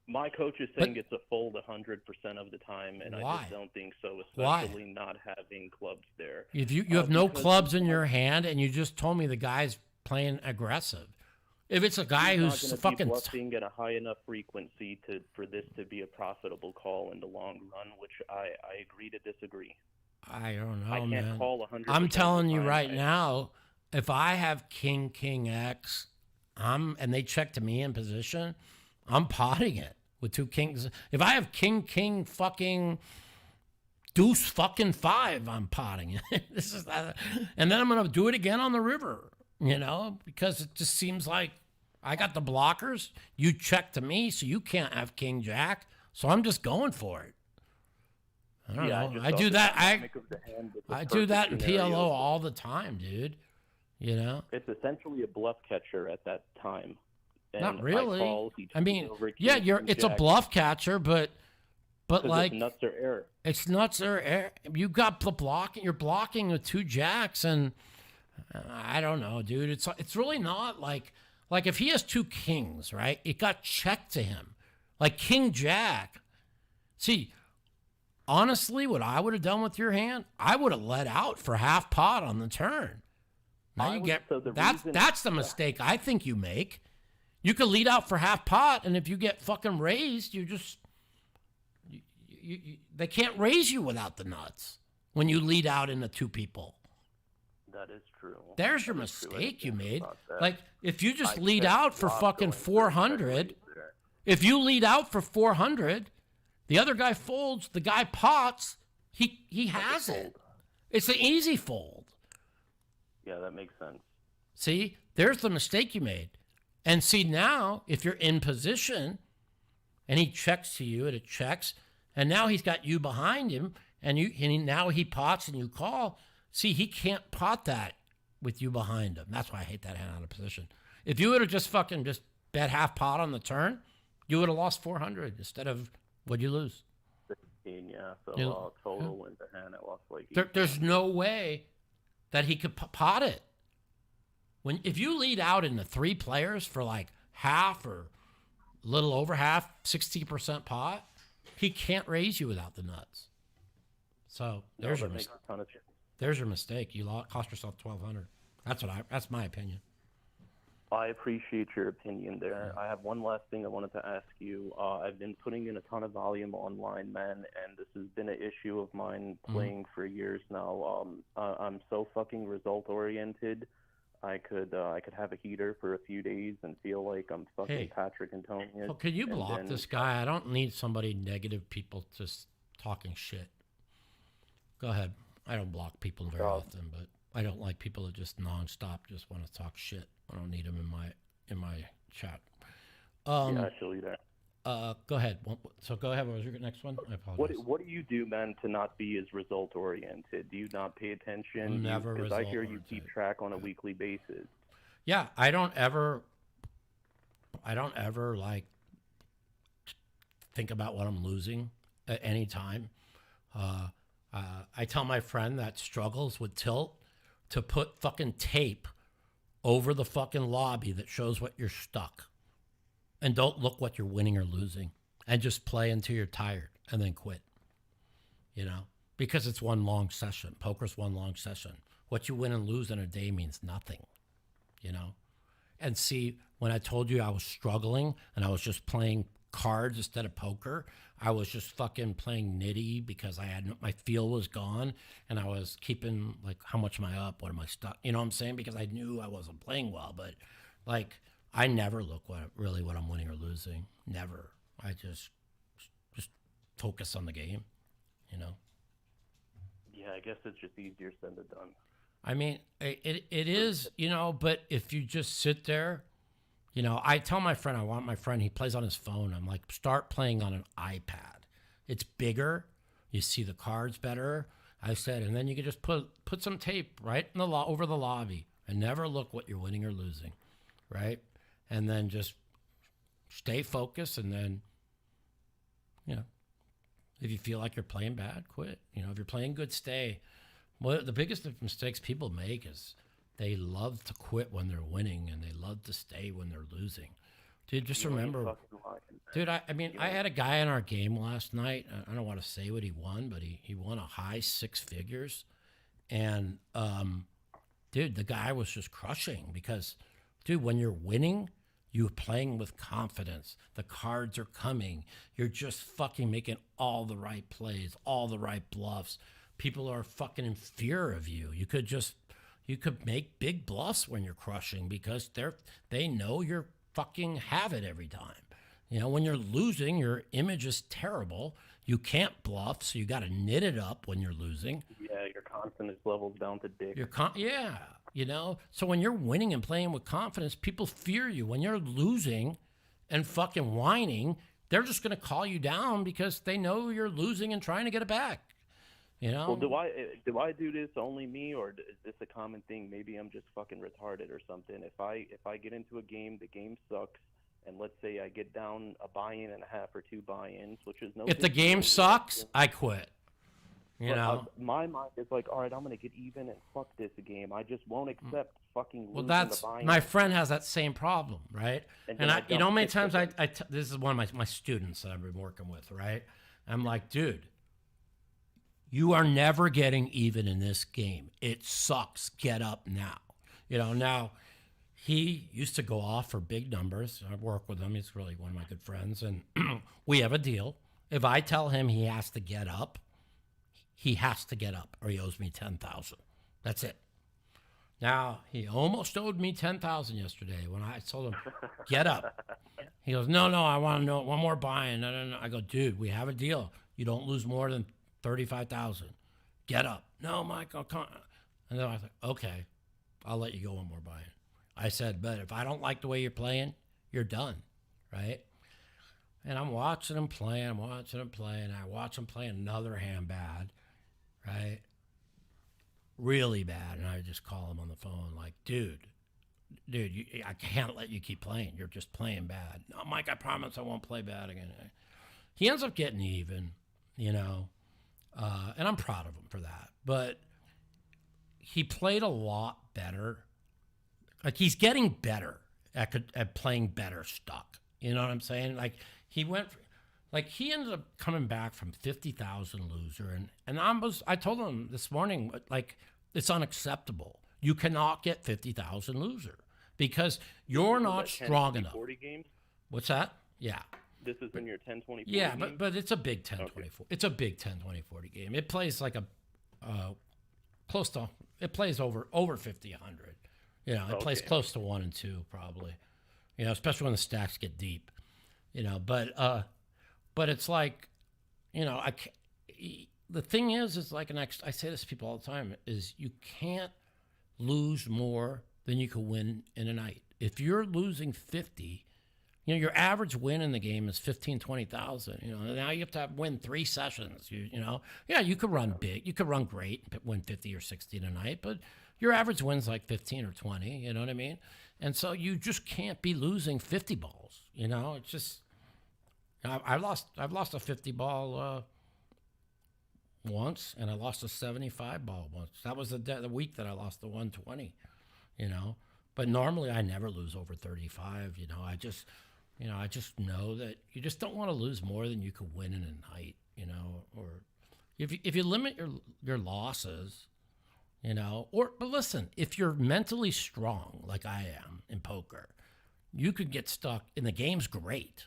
My coach is saying it's a fold 100% of the time, and I just don't think so, especially not having clubs there. If you have no clubs in your hand, and you just told me the guy's playing aggressive. If it's a guy who's not fucking bluffing at a high enough frequency for this to be a profitable call in the long run, which I agree to disagree. I don't know, I can't man. call 100%. I'm telling you right now, if I have king X, and they check to me in position, I'm potting it with 2 kings. If I have king fucking deuce fucking 5, I'm potting it. And then I'm gonna do it again on the river. Because it just seems like I got the blockers. You check to me, so you can't have king jack. So I'm just going for it. I don't know. I do that. I do that in PLO all the time, dude. It's essentially a bluff catcher at that time. And not really. I mean, yeah, it's a bluff catcher, but like it's nuts or air. It's nuts or air. You got the blocking. You're blocking with 2 jacks and. I don't know, dude. It's really not like if he has 2 kings, right? It got checked to him. Like king jack. See, honestly, what I would have done with your hand, I would have let out for half pot on the turn. Now that's the mistake I think you make. You could lead out for half pot, and if you get fucking raised, you they can't raise you without the nuts when you lead out into 2 people. That is true. There's your mistake you made. Like, if you just lead out for fucking 400, if you lead out for 400, the other guy folds, the guy pots, he has it. It's an easy fold. Yeah, that makes sense. See, there's the mistake you made. And see, now, if you're in position, and he checks to you, and it checks, and now he's got you behind him, and now he pots and you call. See, he can't pot that with you behind him. That's why I hate that hand out of position. If you would have just bet half pot on the turn, you would have lost 400 instead of what'd you lose? 15, yeah. So total wins the hand. I lost like. There's no way that he could pot it. If you lead out into 3 players for like half or a little over half, 60% pot, he can't raise you without the nuts. So there's your mistake. There's your mistake. You cost yourself $1,200. That's my opinion. I appreciate your opinion there. I have one last thing I wanted to ask you. I've been putting in a ton of volume online, man, and this has been an issue of mine playing for years now. I'm so fucking result oriented. I could have a heater for a few days and feel like I'm fucking Patrick Antonius. Oh, can you block this guy? I don't need somebody negative people just talking shit. Go ahead. I don't block people very often, but I don't like people that just nonstop just want to talk shit. I don't need them in my chat. Yeah, she'll do that. Go ahead. So go ahead. What was your next one? I apologize. What do you do, man, to not be as result oriented? Do you not pay attention? Never result oriented. Because I hear you keep track on a weekly basis. Yeah, I don't ever like think about what I'm losing at any time. I tell my friend that struggles with tilt to put fucking tape over the fucking lobby that shows what you're stuck. And don't look what you're winning or losing. And just play until you're tired and then quit. Because it's one long session. Poker's one long session. What you win and lose in a day means nothing. And see, when I told you I was struggling and I was just playing cards instead of poker, I was just fucking playing nitty because my feel was gone and I was keeping like, how much am I up? What am I stuck? You know what I'm saying? Because I knew I wasn't playing well, but like I never look what I'm winning or losing. Never. I just focus on the game, Yeah, I guess it's just easier said than done. I mean, it is, but if you just sit there, I tell my friend, he plays on his phone. I'm like, start playing on an iPad. It's bigger. You see the cards better. I said, and then you can just put some tape right in over the lobby and never look what you're winning or losing, right? And then just stay focused. And then, if you feel like you're playing bad, quit. If you're playing good, stay. Well, the biggest mistakes people make is they love to quit when they're winning and they love to stay when they're losing. Dude, just remember. Dude, I had a guy in our game last night. I don't want to say what he won, but he won a high 6 figures. And, dude, the guy was just crushing because, dude, when you're winning, You're playing with confidence. The cards are coming. You're just fucking making all the right plays, all the right bluffs. People are fucking in fear of you. You could make big bluffs when you're crushing because they know you're fucking have it every time. You know, when you're losing, your image is terrible. You can't bluff, so you got to knit it up when you're losing. Yeah, your confidence level's down to dick. Yeah, you know. So when you're winning and playing with confidence, people fear you. When you're losing and fucking whining, they're just going to call you down because they know you're losing and trying to get it back. You know. Well, do I do this only me, or is this a common thing? Maybe I'm just fucking retarded or something. If I get into a game, the game sucks, and let's say I get down a buy-in and a half or two buy-ins, which is no. If the game sucks, I quit. You know, my mind is like, all right, I'm gonna get even and fuck this game. I just won't accept fucking. Well, losing the buy-in. my friend has that same problem, right? And I you know, many times this is one of my students that I've been working with, right? I'm like, dude, you are never getting even in this game. It sucks. Get up now. You know, now he used to go off for big numbers. I work with him. He's really one of my good friends. And we have a deal. If I tell him he has to get up, he has to get up or he owes me $10,000. That's it. Now, he almost owed me $10,000 yesterday when I told him, get up. He goes, no, I want to know one more buy-in. No. I go, dude, we have a deal. You don't lose more than $35,000. Get up. No, Michael, come on. And then I thought, okay, I'll let you go one more buy-in. I said, but if I don't like the way you're playing, you're done, right? And I'm watching him play. I watch him play another hand bad, right? Really bad. And I just call him on the phone like, dude, I can't let you keep playing. You're just playing bad. No, Mike, I promise I won't play bad again. He ends up getting even, you know, and I'm proud of him for that. But he played a lot better. Like, he's getting better at playing better stuck. You know what I'm saying? Like, he ended up coming back from 50,000 loser. And I told him this morning, like, it's unacceptable. You cannot get 50,000 loser because you're not strong enough. 40 games? What's that? Yeah. This is in your 10-20-40 Yeah, game? but it's a big 10-20-40. Okay. It's a big 10-20-40 game. It plays like it plays over 50, 100. You know, it plays close to 1 and 2 probably. You know, especially when the stacks get deep. You know, but it's like, you know, the thing is like, and I say this to people all the time, is you can't lose more than you can win in a night. If you're losing 50, you know, your average win in the game is 15, 20,000. You know, now you have to win 3 sessions. You know, yeah, you could run big, you could run great, win 50 or 60 in a night, but your average win's like 15 or 20. You know what I mean? And so you just can't be losing 50 balls. You know, it's just. I've lost a 50 ball once, and I lost a 75 ball once. That was the week that I lost the 120. You know, but normally I never lose over 35. You know, I just know that you just don't want to lose more than you could win in a night. You know, or if you limit your losses, you know, but listen, if you're mentally strong like I am in poker, you could get stuck. And the game's great.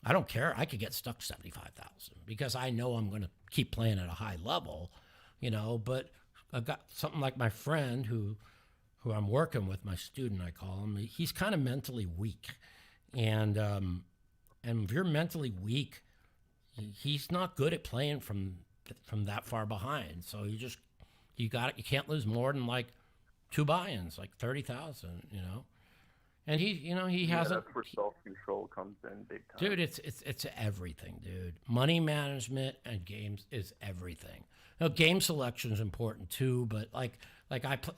I don't care. I could get stuck 75,000 because I know I'm going to keep playing at a high level, you know. But I've got something like my friend who I'm working with, my student, I call him. He's kind of mentally weak, and if you're mentally weak, he's not good at playing from that far behind. So you can't lose more than like 2 buy-ins, like 30,000, you know. And he hasn't. That's where self-control comes in big time. Dude, it's everything, dude. Money management and games is everything. Now, game selection is important too, but like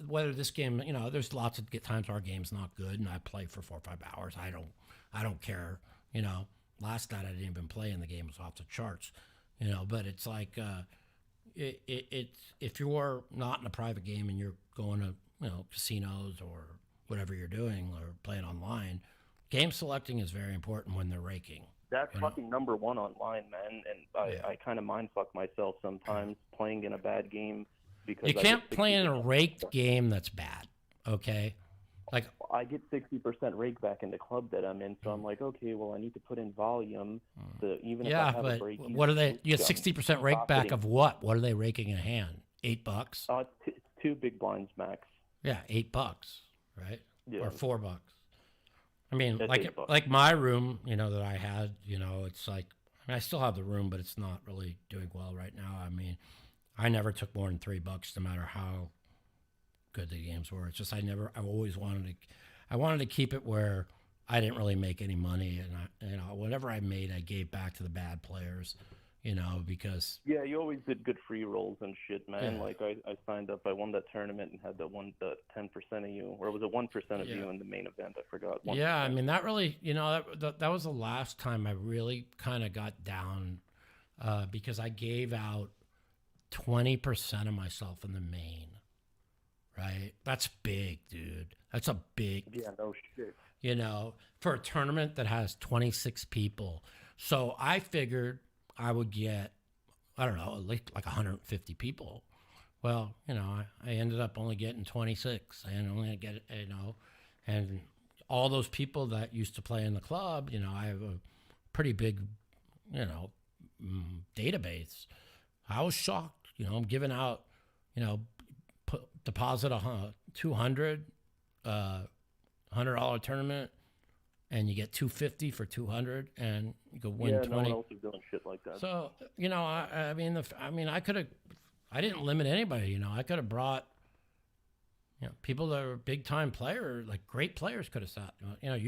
whether this game, you know, there's lots of times our game's not good, and I play for 4 or 5 hours. I don't care. You know, last night I didn't even play, and the game was off the charts. You know, but it's like it's if you're not in a private game and you're going to, you know, casinos or whatever you're doing or playing online, game selecting is very important when they're raking. That's fucking number one online, man. And I kind of mind fuck myself sometimes playing in a bad game because you can't play in a raked game that's bad. Okay, Like I get 60% rake back in the club that I'm in, so I'm like, okay, well, I need to put in volume. Even if I have a break. What are they? You get 60% rake back of what? What are they raking a hand? $8? Two big blinds max. Yeah, $8, right? Yeah. Or $4. I mean, That's like my room, that I had, it's like, I still have the room, but it's not really doing well right now. I mean, I never took more than $3, no matter how good the games were. It's just I always wanted to keep it where I didn't really make any money, and whatever I made, I gave back to the bad players, because you always did good free rolls and shit, man. Yeah. Like I signed up, I won that tournament and had the 10% of you, or was it 1% of you in the main event? I forgot. 1%. Yeah, I mean that really, that was the last time I really kind of got down, because I gave out 20% of myself in the main. Right? That's big, dude. That's a big. Yeah, no shit. For a tournament that has 26 people. So I figured I would get, I don't know, like 150 people. Well, I ended up only getting 26. I only get, and all those people that used to play in the club, I have a pretty big, database. I was shocked. I'm giving out, deposit $200, $100 tournament, and you get $250 for $200, and you go win 20. No one else is doing shit like that. So I didn't limit anybody. I could have brought people that are big time players, like great players, could have sat. And I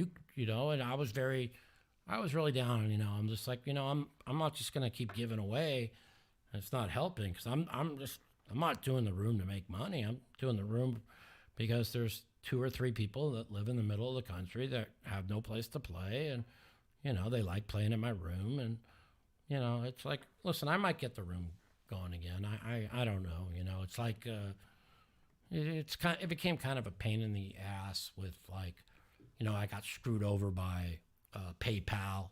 was really down. I'm just like, I'm not just gonna keep giving away. It's not helping because I'm not doing the room to make money. I'm doing the room because there's 2 or 3 people that live in the middle of the country that have no place to play, and they like playing in my room, and it's like, listen, I might get the room going again. I don't know. It's like it became kind of a pain in the ass with, like, I got screwed over by PayPal.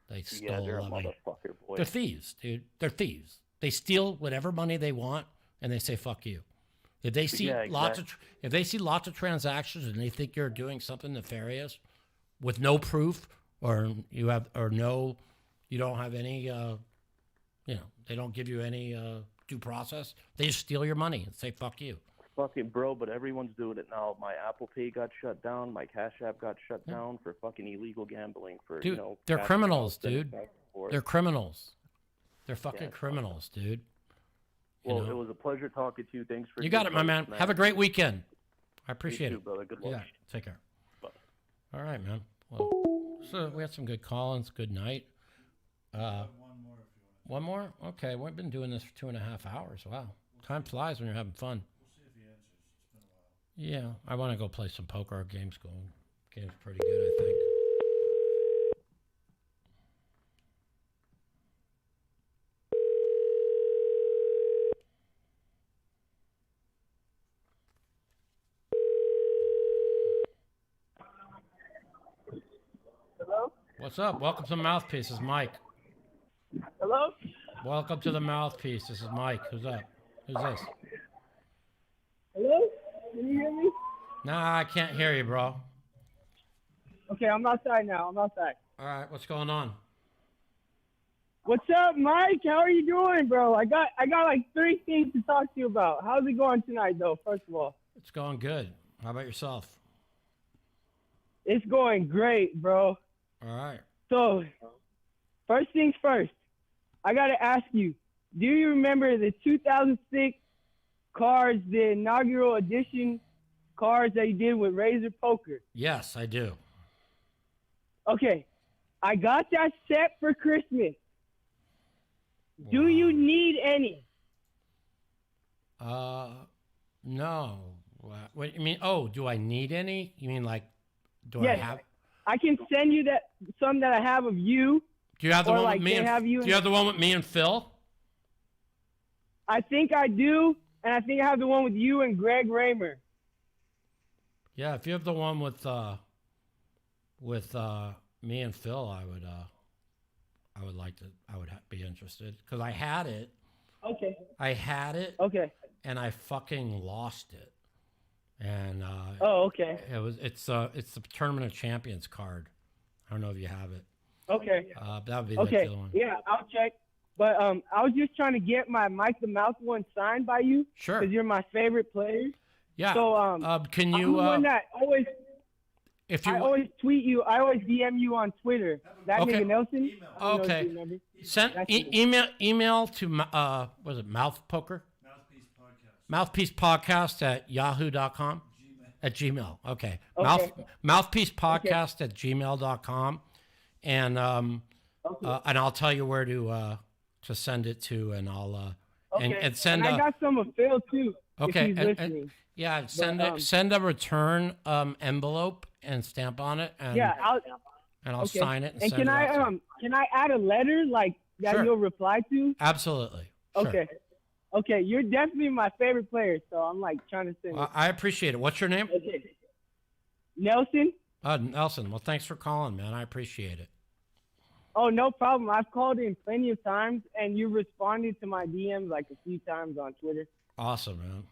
They stole. They're a motherfucker, boy. They're thieves, dude. They're thieves. They steal whatever money they want, and they say fuck you. If they see lots of transactions and they think you're doing something nefarious with no proof, or you don't have any, they don't give you any due process, they just steal your money and say fuck you. Fucking bro, but everyone's doing it now. My Apple Pay got shut down. My Cash App got shut down for fucking illegal gambling. Dude, they're criminals, dude. They're criminals. They're fucking criminals, dude. Well, it was a pleasure talking to you. Thanks for. You got it, my man. Have a great weekend. I appreciate it, brother. Good luck. Yeah, take care. Bye. All right, man. Well, so we had some good call-ins. Good night. One more? Okay, we've been doing this for 2.5 hours. Wow, time flies when you're having fun. We'll see if he answers. It's been a while. Yeah, I want to go play some poker. Our game's pretty good, I think. Hello? What's up? Welcome to Mouthpiece. This is Mike. Hello? Welcome to the Mouthpiece. This is Mike. Who's up? Who's this? Hello? Can you hear me? Nah, I can't hear you, bro. Okay, I'm outside now. I'm outside. All right, what's going on? What's up, Mike? How are you doing, bro? I got like 3 things to talk to you about. How's it going tonight, though, first of all? It's going good. How about yourself? It's going great, bro. All right. So, first things first, I got to ask you, do you remember the 2006 cards, the inaugural edition cards that you did with Razor Poker? Yes, I do. Okay. I got that set for Christmas. Wow. Do you need any? No. What you mean? Oh, do I need any? You mean like, do yes. I have? I can send you some that I have of you. Do you have the one with me? Do you have the one with me and Phil? I think I do, and I think I have the one with you and Greg Raymer. Yeah, if you have the one with me and Phil, I would be interested because I had it. Okay. I had it. Okay. And I fucking lost it. And okay. It's the Tournament of Champions card. I don't know if you have it. Okay. That would be okay. the other one. Yeah, I'll check. But I was just trying to get my Mike the Mouth one signed by you. Sure. Because you're my favorite player. Yeah. So can you? I'm the one that always. I always tweet you. I always DM you on Twitter. That nigga Nelson. Okay. Send email to was it Mouth Poker? Mouthpiece Podcast at yahoo.com. At Gmail. Okay. Mouthpiece Podcast at gmail.com. And and I'll tell you where to send it to, and I'll and send. And I got some of Phil too. Okay. If he's listening. Yeah, send a return envelope and stamp on it, and I'll sign it. And can I add a letter like that Sure. you'll reply to? Absolutely. Okay. Sure. Okay, you're definitely my favorite player, so I'm like trying to send. I appreciate it. What's your name? Okay. Nelson. Nelson. Well, thanks for calling, man. I appreciate it. Oh, no problem. I've called in plenty of times, and you responded to my DMs like a few times on Twitter. Awesome, man.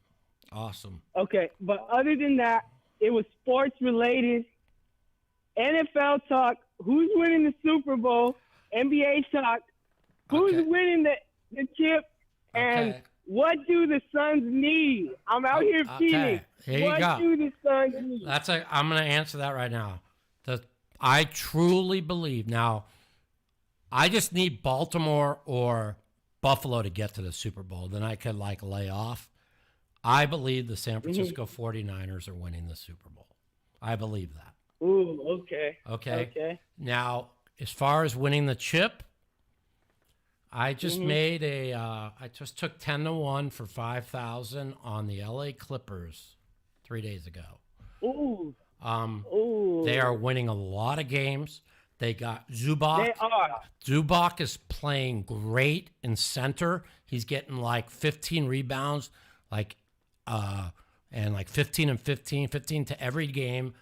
Awesome. Okay, but other than that, it was sports related. NFL talk. Who's winning the Super Bowl? NBA talk. Who's winning the chip? And what do the Suns need? I'm out here feeling. Here you what go. do the Suns need? I'm going to answer that right now. I truly believe now. I just need Baltimore or Buffalo to get to the Super Bowl. Then I could lay off. I believe the San Francisco 49ers are winning the Super Bowl. I believe that. Ooh, okay. Okay. Now, as far as winning the chip, I just made I just took 10-1 for 5,000 on the LA Clippers 3 days ago. Ooh. They are winning a lot of games. They got Zubac. They are. Zubac is playing great in center. He's getting 15 rebounds, and 15 and 15 to every game.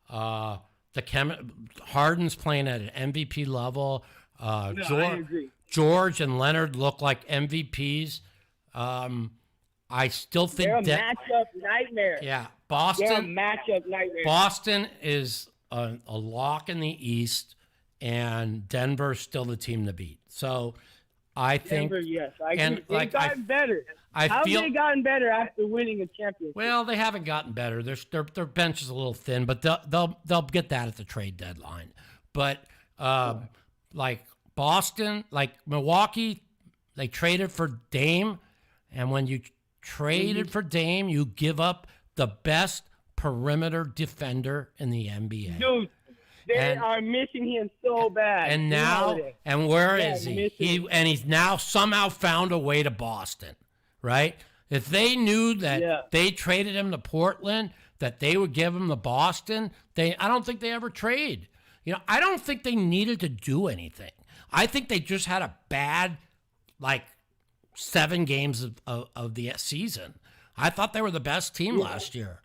Harden's playing at an MVP level. I agree. George and Leonard look like MVPs. I still think they're a matchup nightmare. Yeah, Boston. They're a matchup nightmare. Boston is a lock in the East, and Denver's still the team to beat. So I think Denver, yes, I agree. They've gotten better. How have they gotten better after winning a championship? Well, they haven't gotten better. Their bench is a little thin, but they'll get that at the trade deadline. But Boston, Milwaukee, they traded for Dame, and when you traded for Dame, you give up the best perimeter defender in the NBA. Dude, they are missing him so bad. And now, and where is he? He's now somehow found a way to Boston, right? If they knew that they traded him to Portland, that they would give him to Boston, I don't think they ever trade. I don't think they needed to do anything. I think they just had a bad, 7 games of the season. I thought they were the best team last year.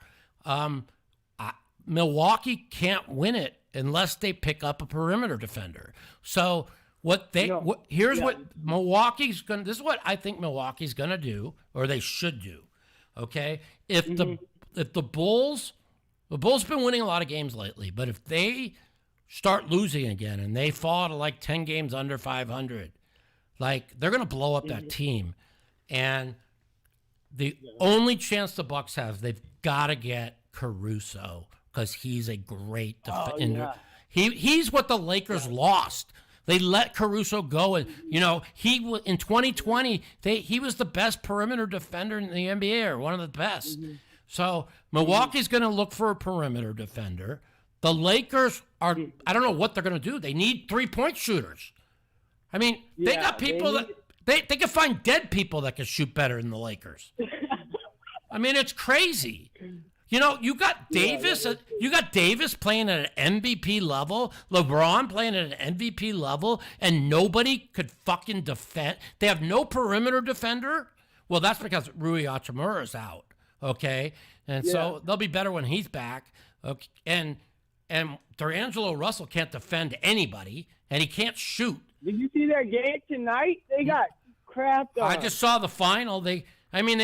Milwaukee can't win it unless they pick up a perimeter defender. So what Milwaukee's going to, this is what I think Milwaukee's going to do, or they should do. Okay. If the Bulls have been winning a lot of games lately, but if they start losing again and they fall to 10 games under 500, they're going to blow up that team. And the only chance the Bucks have, they've got to get Caruso, because he's a great defender. He's what the Lakers lost. They let Caruso go, and he in 2020 he was the best perimeter defender in the NBA, or one of the best. So Milwaukee's going to look for a perimeter defender. The Lakers are, I don't know what they're going to do. They need 3-point shooters. I mean, they got people they can find dead people that can shoot better than the Lakers. I mean, it's crazy. You got Davis. You got Davis playing at an MVP level, LeBron playing at an MVP level, and nobody could fucking defend. They have no perimeter defender. Well, that's because Rui Hachimura is out. Okay, and so they'll be better when he's back. Okay, and D'Angelo Russell can't defend anybody, and he can't shoot. Did you see their game tonight? They got crapped on. I just saw the final. They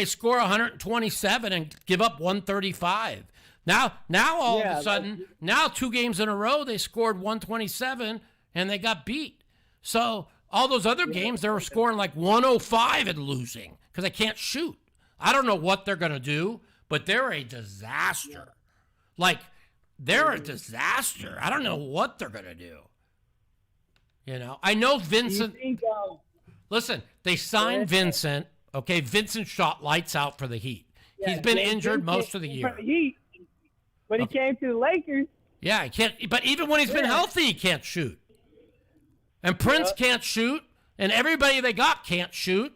score 127 and give up 135. Now all of a sudden, now 2 games in a row, they scored 127 and they got beat. So all those other games, they were scoring like 105 and losing because they can't shoot. I don't know what they're going to do, but they're a disaster. Like, they're a disaster. I don't know what they're going to do. You know, I know Vincent. Listen, they signed Vincent. Okay, Vincent shot lights out for the Heat. He's been injured most of the year. But he came to the Lakers. Yeah, he can't. But even when he's been healthy, he can't shoot. And Prince can't shoot, and everybody they got can't shoot.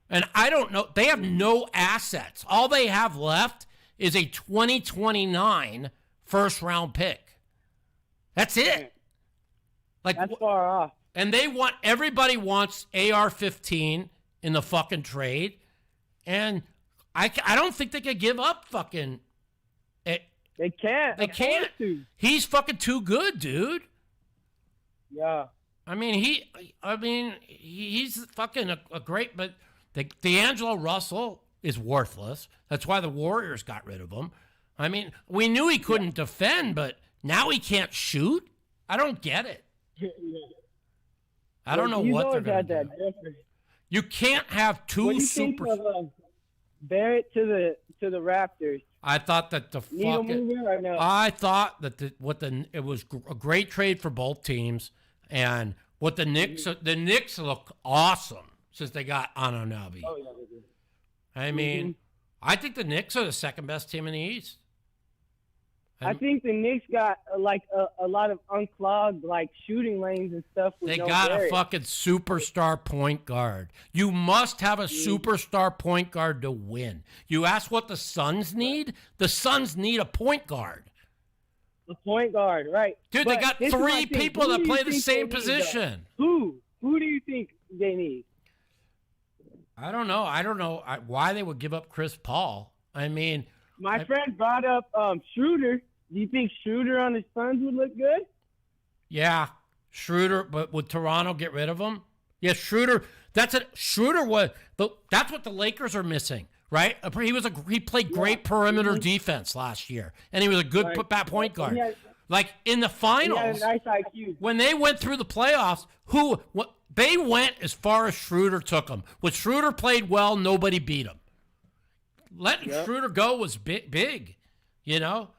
And I don't know. They have no assets. All they have left is a 2029 first-round pick. That's it. Like, that's far off. And everybody wants AR-15 in the fucking trade. And I don't think they could give up fucking... They can't. They can't. He's fucking too good, dude. Yeah. I mean, he's fucking a great... But D'Angelo Russell is worthless. That's why the Warriors got rid of him. I mean, we knew he couldn't defend, but now he can't shoot? I don't get it. I don't know what they're going to do. You can't have 2 What do you think of Barrett to the Raptors? I thought that the fucking... I thought that it was a great trade for both teams, and what the Knicks look awesome since they got Anunoby. Oh, yeah, they do. I mean, I think the Knicks are the second best team in the East. I think the Knicks got a lot of unclogged shooting lanes and stuff. They got a fucking superstar point guard. You must have a superstar point guard to win. You ask what the Suns need? The Suns need a point guard. A point guard, right? Dude, they got 3 people that play the same position. Who do you think they need? I don't know. Why they would give up Chris Paul. I mean... My friend brought up Schroeder. Do you think Schroeder on the Suns would look good? Yeah, Schroeder. But would Toronto get rid of him? Yeah, Schroeder. That's what the Lakers are missing, right? He played great perimeter defense last year, and he was a good putback point guard. Like in the finals, he had a nice IQ. When they went through the playoffs, they went as far as Schroeder took them. When Schroeder played well, nobody beat him. Letting Schroeder go was big, you know?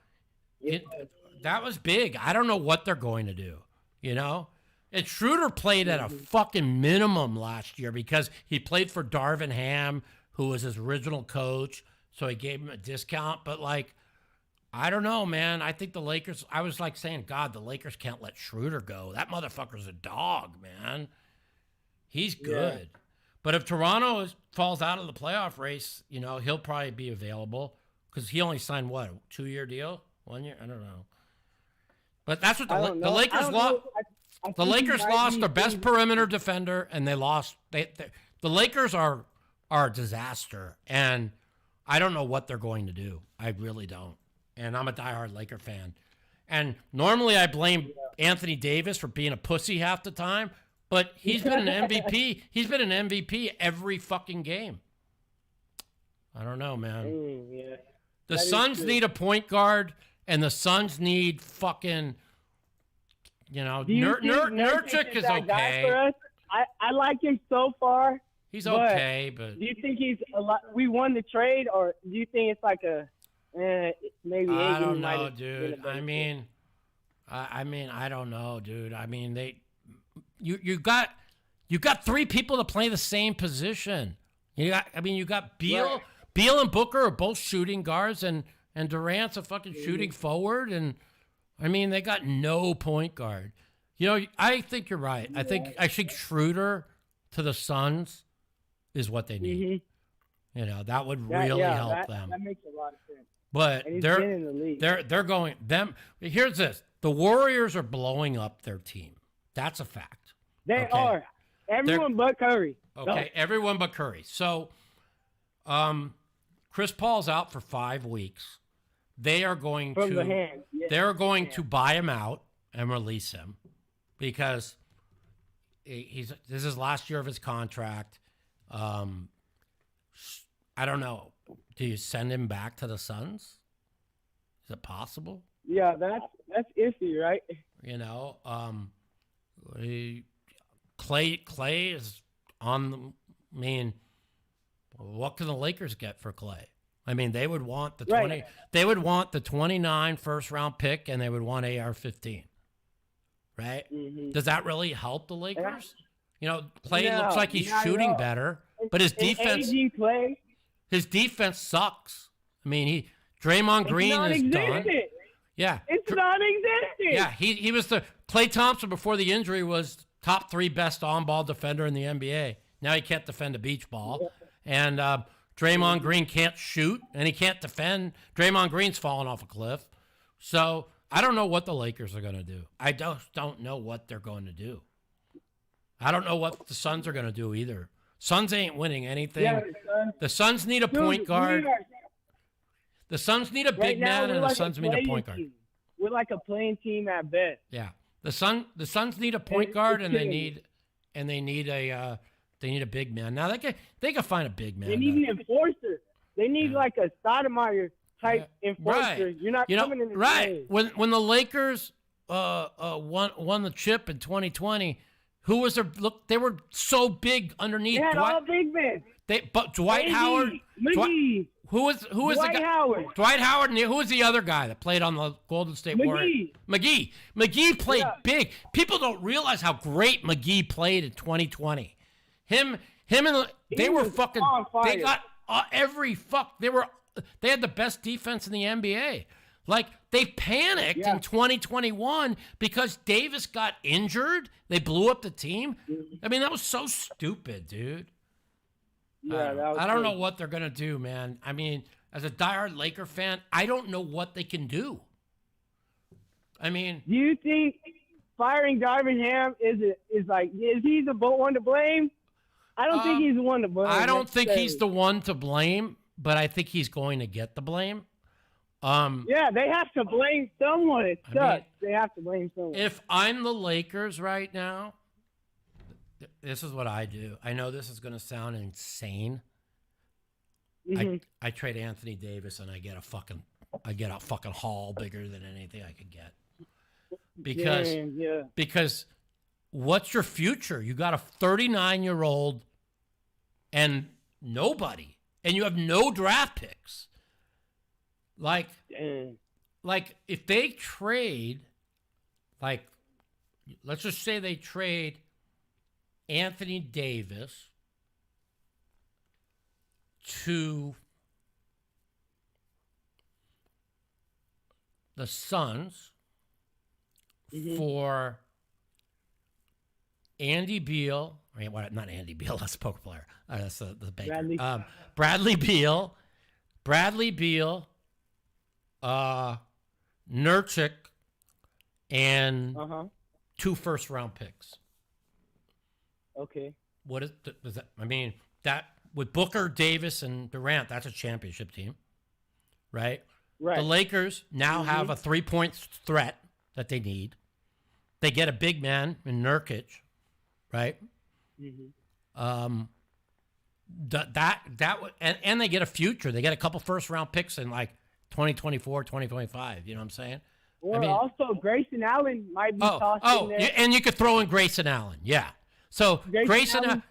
That was big. I don't know what they're going to do, you know? And Schroeder played at a fucking minimum last year because he played for Darvin Ham, who was his original coach, so he gave him a discount. But, I don't know, man. I think the Lakers, I was saying, God, the Lakers can't let Schroeder go. That motherfucker's a dog, man. He's good. Yeah. But if Toronto falls out of the playoff race, you know, he'll probably be available because he only signed, what, a 2-year deal? 1 year? I don't know. But that's what the Lakers lost. The Lakers lost their best perimeter defender, and they lost. The Lakers are a disaster, and I don't know what they're going to do. I really don't. And I'm a diehard Laker fan. And normally I blame Anthony Davis for being a pussy half the time. But he's been an MVP. He's been an MVP every fucking game. I don't know, man. The Suns need a point guard, and the Suns need fucking, you know, Nurkic is okay. I like him so far. He's okay, but do you think he's a lot? We won the trade, or do you think it's like maybe? I don't know, dude. I mean, I don't know, dude. I mean, You got 3 people to play the same position. You got Beal. Beal and Booker are both shooting guards, and Durant's a fucking shooting forward. And I mean, they got no point guard. You know, I think you're right. I think Schroeder to the Suns is what they need. You know, that would really help them. That makes a lot of sense. But they're going them. Here's this: the Warriors are blowing up their team. That's a fact. They are. Everyone but Curry. Okay, everyone but Curry. So, Chris Paul's out for 5 weeks. They are going to buy him out and release him because this is last year of his contract. I don't know. Do you send him back to the Suns? Is it possible? Yeah, that's iffy, right? You know, Clay is on the. I mean, what can the Lakers get for Clay? I mean, they would want the 20. Right. They would want the 29 first round pick, and they would want AR-15. Right? Mm-hmm. Does that really help the Lakers? You know, Clay No, looks like he's not at shooting all. better, but his defense. Aging Clay. His defense sucks. I mean, Draymond Green is done. Yeah. It's non-existent. Yeah, he was Klay Thompson before the injury was top 3 best on-ball defender in the NBA. Now he can't defend a beach ball. And Draymond Green can't shoot, and he can't defend. Draymond Green's falling off a cliff. So I don't know what the Lakers are going to do. I don't know what they're going to do. I don't know what the Suns are going to do either. Suns ain't winning anything. Yeah, the Suns need a point guard. The Suns need a big man, and the Suns need a point guard. We're like a playing team at best. Yeah, the Suns need a point guard, and they need a big man. Now they can find a big man. They need an enforcer. They need like a Stoudemire type enforcer. Right. You're not coming in the right. game. When the Lakers won the chip in 2020, who was their look? They were so big underneath. They had all big men. But Dwight Howard, McGee. Who was Dwight the guy? Howard. Dwight Howard, and who was the other guy that played on the Golden State Warriors? McGee played big. People don't realize how great McGee played in 2020. They were fucking. They got They had the best defense in the NBA. Like, they panicked in 2021 because Davis got injured. They blew up the team. I mean, that was so stupid, dude. Yeah, I don't know what they're going to do, man. I mean, as a diehard Laker fan, I don't know what they can do. I mean, do you think firing Darvin Ham is he the one to blame? I don't think he's the one to blame. I don't think he's the one to blame, but I think he's going to get the blame. Yeah, they have to blame someone. It sucks. They have to blame someone. If I'm the Lakers right now, this is what I do. I know this is going to sound insane. Mm-hmm. I trade Anthony Davis and I get a fucking haul bigger than anything I could get. Because what's your future? You got a 39-year-old and nobody, and you have no draft picks. Like if they trade, like, let's just say they trade Anthony Davis to the Suns for Andy Beal. I mean, not Andy Beal, that's a poker player. That's the banker. Bradley Beal, Nurkic, and 2 first-round picks. Okay. What is that? I mean, that with Booker, Davis, and Durant, that's a championship team, right? Right. The Lakers now have a 3-point threat that they need. They get a big man in Nurkic, right? And they get a future. They get a couple first-round picks in like 2024, 2025. You know what I'm saying? Well, also Grayson Allen might be tossed in there. And you could throw in Grayson Allen, yeah. So Grayson Allen,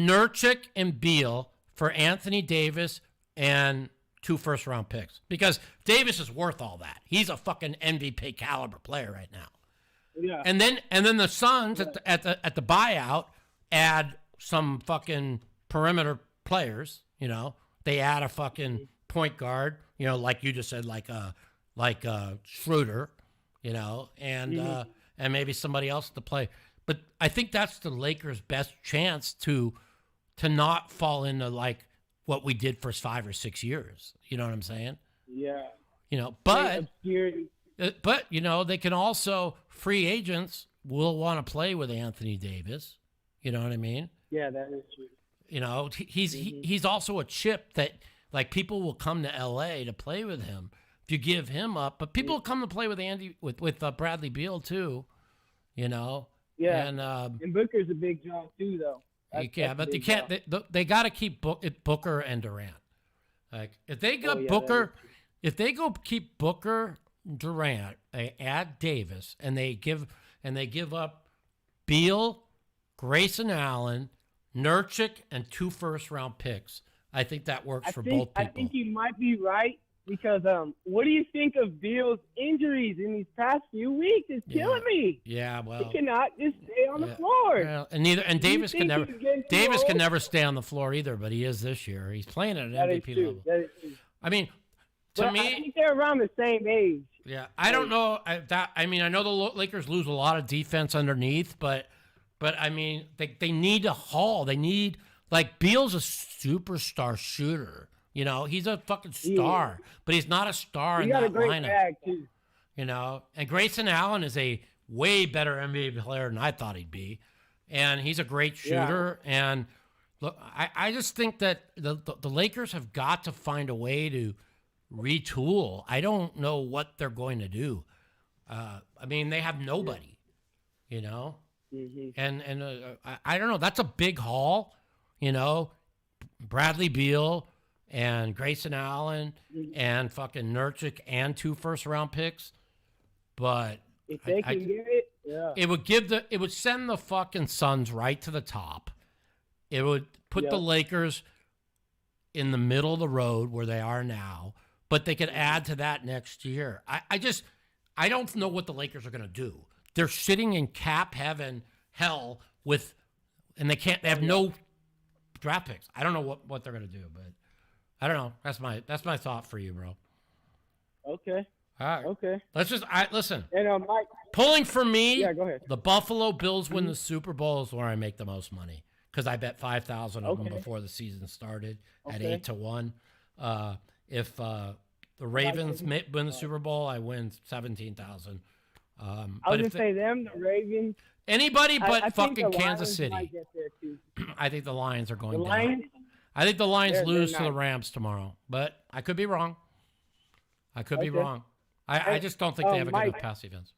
Nurkic, and Beal for Anthony Davis and 2 first-round picks, because Davis is worth all that. He's a fucking MVP caliber player right now. Yeah. And then the Suns at the buyout add some fucking perimeter players. You know, they add a fucking point guard. You know, like you just said, like Schroeder. You know, and maybe somebody else to play. But I think that's the Lakers' best chance to not fall into like what we did for 5 or 6 years. You know what I'm saying? Yeah. You know, but you know, they can also, free agents will want to play with Anthony Davis. You know what I mean? Yeah, that is true. You know, he's also a chip that, like, people will come to LA to play with him if you give him up. But people will come to play with with Bradley Beal too. You know. Yeah. And Booker's a big job too, though. But they can't. They got to keep Booker and Durant. Like, if they got Booker, if they go keep Booker, Durant, they add Davis, and they give up Beal, Grayson Allen, Nurkic, and 2 first-round picks, I think that works for both people. I think you might be right because what do you think of Beal's injuries in these past few weeks? It's killing me. Yeah, well, he cannot just stay on the floor. Well, and Davis can never stay on the floor either, but he is this year. He's playing at an MVP level. That is true. I mean, to me, I think they're around the same age. Yeah, I don't know I know the Lakers lose a lot of defense underneath, but I mean, they need a haul. They need, like, Beal's a superstar shooter. You know, he's a fucking star, but he's not a star in that lineup. He got a great bag, too. You know, and Grayson Allen is a way better NBA player than I thought he'd be, and he's a great shooter. Yeah. And look, I just think that the Lakers have got to find a way to retool. I don't know what they're going to do. I mean, they have nobody, you know, and I don't know. That's a big haul, you know. Bradley Beal and Grayson Allen and fucking Nurkic and 2 first-round picks, but if they can get it, it would send the fucking Suns right to the top. It would put the Lakers in the middle of the road where they are now, but they could add to that next year. I don't know what the Lakers are going to do. They're sitting in cap heaven hell and they have no draft picks. I don't know what they're going to do, but I don't know. That's my thought for you, bro. Okay. All right. Okay. Listen. And Mike, pulling for me, go ahead. The Buffalo Bills win the Super Bowl is where I make the most money because I bet 5,000 of them before the season started at 8-1. If the Ravens win the Super Bowl, I win 17,000. I was going to say them, the Ravens. Anybody but I fucking Kansas City. I think the Lions are going down. I think the Lions lose to the Rams tomorrow, but I could be wrong. I I just don't think they have a good enough pass defense.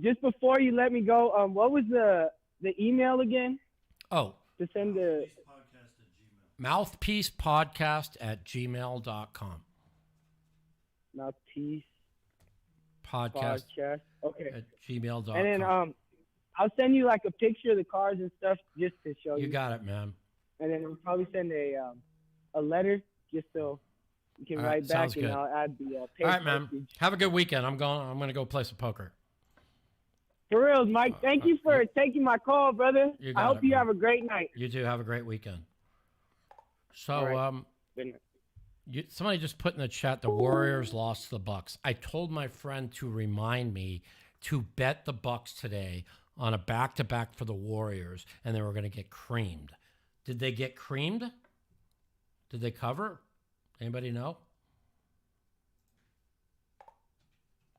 Just before you let me go, what was the email again? Oh. To send the mouthpiecepodcast@gmail.com. Mouthpiece podcast. Okay. @gmail.com. And then I'll send you like a picture of the cars and stuff just to show you. You got it, man. And then I'll probably send a letter just so you can write back, and I'll add the page. All right, man. Have a good weekend. I'm going to go play some poker. For real, Mike. Thank you for taking my call, brother. I hope you have a great night. You too. Have a great weekend. So, somebody just put in the chat the Warriors lost to the Bucks. I told my friend to remind me to bet the Bucks today on a back-to-back for the Warriors, and they were going to get creamed. Did they get creamed? Did they cover? Anybody know?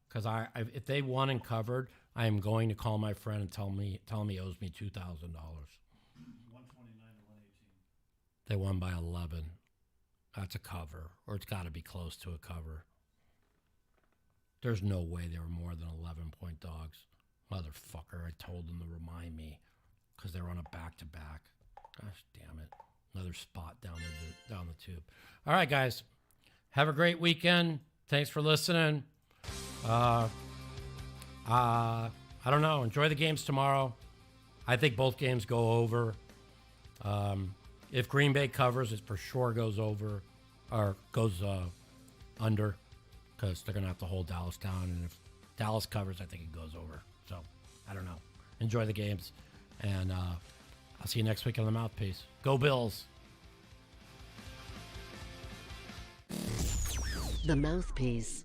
Because if they won and covered, I am going to call my friend and tell him he owes me $2,000. 129 to 118. They won by 11. That's a cover, or it's got to be close to a cover. There's no way they were more than 11-point dogs. Motherfucker, I told them to remind me because they were on a back-to-back. Gosh damn it. Another spot down the tube. All right, guys. Have a great weekend. Thanks for listening. I don't know. Enjoy the games tomorrow. I think both games go over. If Green Bay covers, it for sure goes over or goes under because they're going to have to hold Dallas down. And if Dallas covers, I think it goes over. So, I don't know. Enjoy the games. And I'll see you next week on The Mouthpiece. Go Bills. The Mouthpiece.